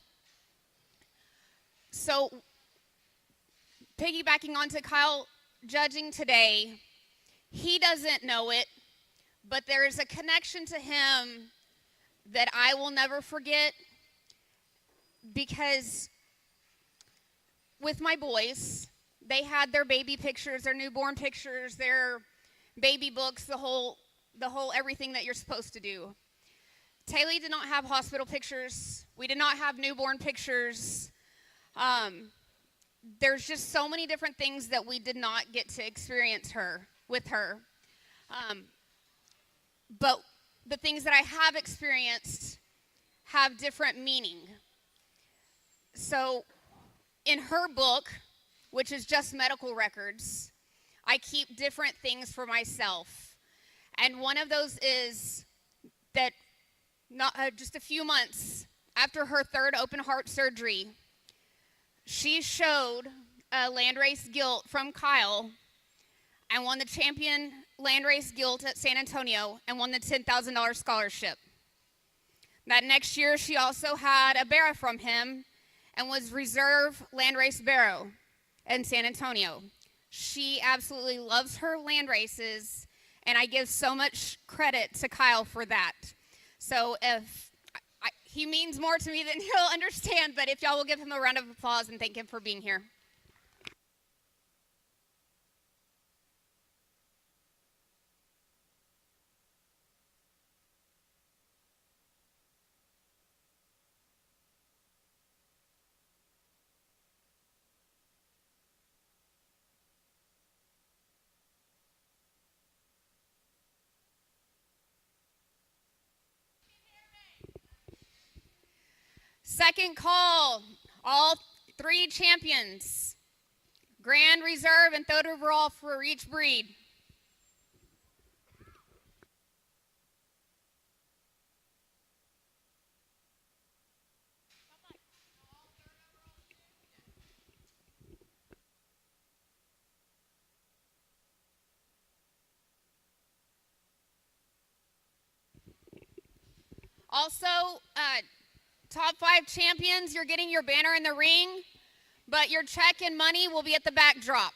So piggybacking onto Kyle judging today, he doesn't know it, but there is a connection to him that I will never forget, because with my boys, they had their baby pictures, their newborn pictures, their baby books, the whole everything that you're supposed to do. Taylor did not have hospital pictures. We did not have newborn pictures. There's just so many different things that we did not get to experience with her. But the things that I have experienced have different meaning. So in her book, which is just medical records, I keep different things for myself. And one of those is that just a few months after her third open heart surgery, she showed a landrace gilt from Kyle and won the champion landrace gilt at San Antonio and won the $10,000 scholarship. That next year, she also had a barrow from him and was reserve landrace barrow in San Antonio. She absolutely loves her landraces, and I give so much credit to Kyle for that. So he means more to me than he'll understand, but if y'all will give him a round of applause and thank him for being here. Second call, all three champions, grand reserve and third overall for each breed. Also, top 5 champions, you're getting your banner in the ring, but your check and money will be at the backdrop.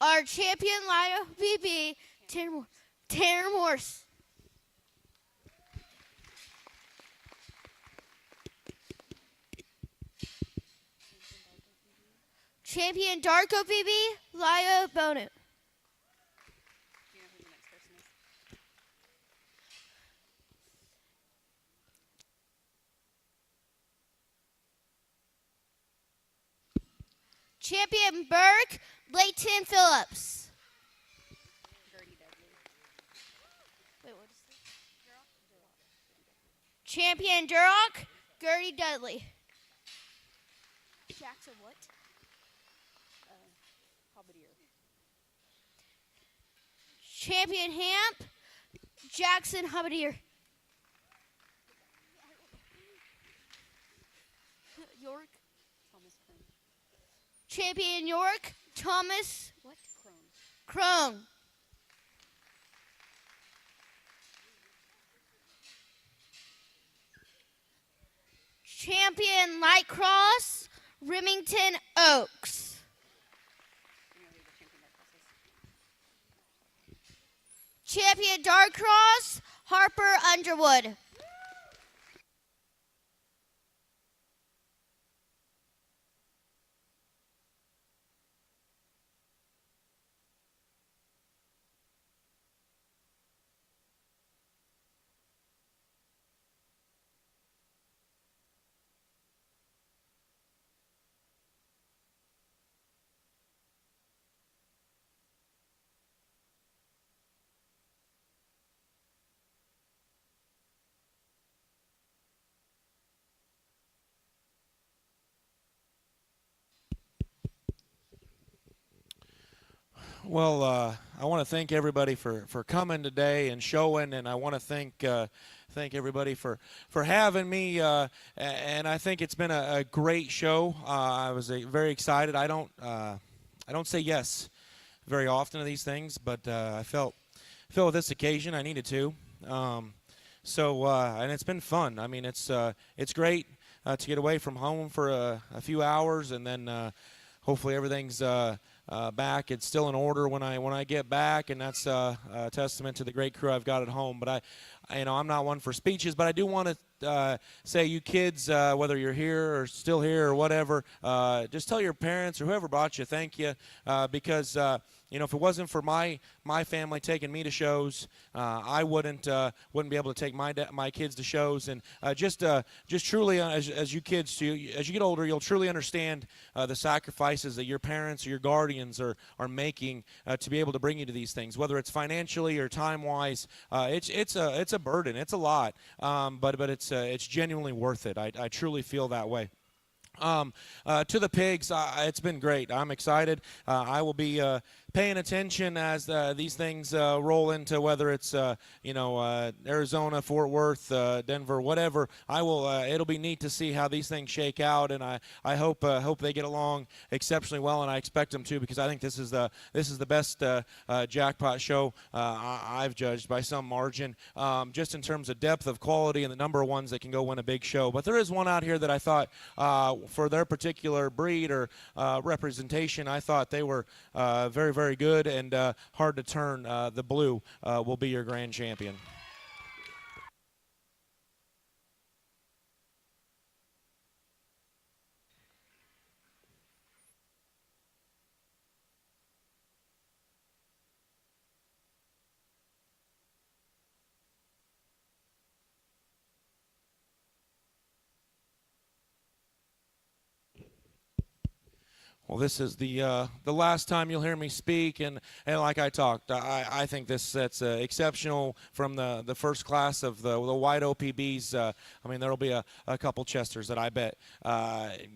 our champion Lido BB, Tanner Morse. Champion Darko BB, Lido Bono. Champion Burke, Layton Phillips. Champion Durock, Gertie Dudley. Jackson what? Champion Hamp, Jackson Hubadier. York. Champion York, Thomas what? Crone. Champion Light Cross, Remington Oaks. Champion Dark Cross, Harper Underwood.
Well, I want to thank everybody for coming today and showing, and I want to thank everybody for having me. And I think it's been a great show. I was very excited. I don't say yes very often to these things, but I felt with this occasion I needed to. And it's been fun. I mean, it's great to get away from home for a few hours, and then hopefully everything's back. It's still in order when I get back, and that's a testament to the great crew I've got at home. But I'm not one for speeches, but I do want to say, you kids, whether you're here or still here or whatever, just tell your parents or whoever brought you thank you, because if it wasn't for my family taking me to shows, I wouldn't be able to take my kids to shows. And just truly, as you kids as you get older, you'll truly understand the sacrifices that your parents or your guardians are making to be able to bring you to these things, whether it's financially or time wise. It's a burden. It's a lot, but it's genuinely worth it. I truly feel that way. To the pigs, it's been great. I'm excited. I will be paying attention as these things roll into, whether it's Arizona, Fort Worth, Denver, whatever. I will. It'll be neat to see how these things shake out, and I hope they get along exceptionally well, and I expect them to, because I think this is the best jackpot show I've judged by some margin, just in terms of depth of quality and the number of ones that can go win a big show. But there is one out here that I thought, for their particular breed or representation, I thought they were very, very good and hard to turn. The blue will be your grand champion. Well, this is the last time you'll hear me speak, and like I talked, I think this set's exceptional from the first class of the white OPBs. I mean, there will be a couple Chesters that I bet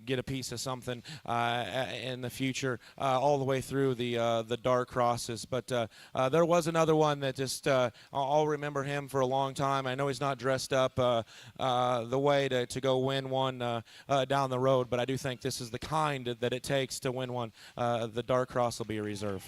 get a piece of something in the future, all the way through the dark crosses. But there was another one that just I'll remember him for a long time. I know he's not dressed up the way to go win one down the road, but I do think this is the kind that it takes to win one. The dark cross will be a reserve.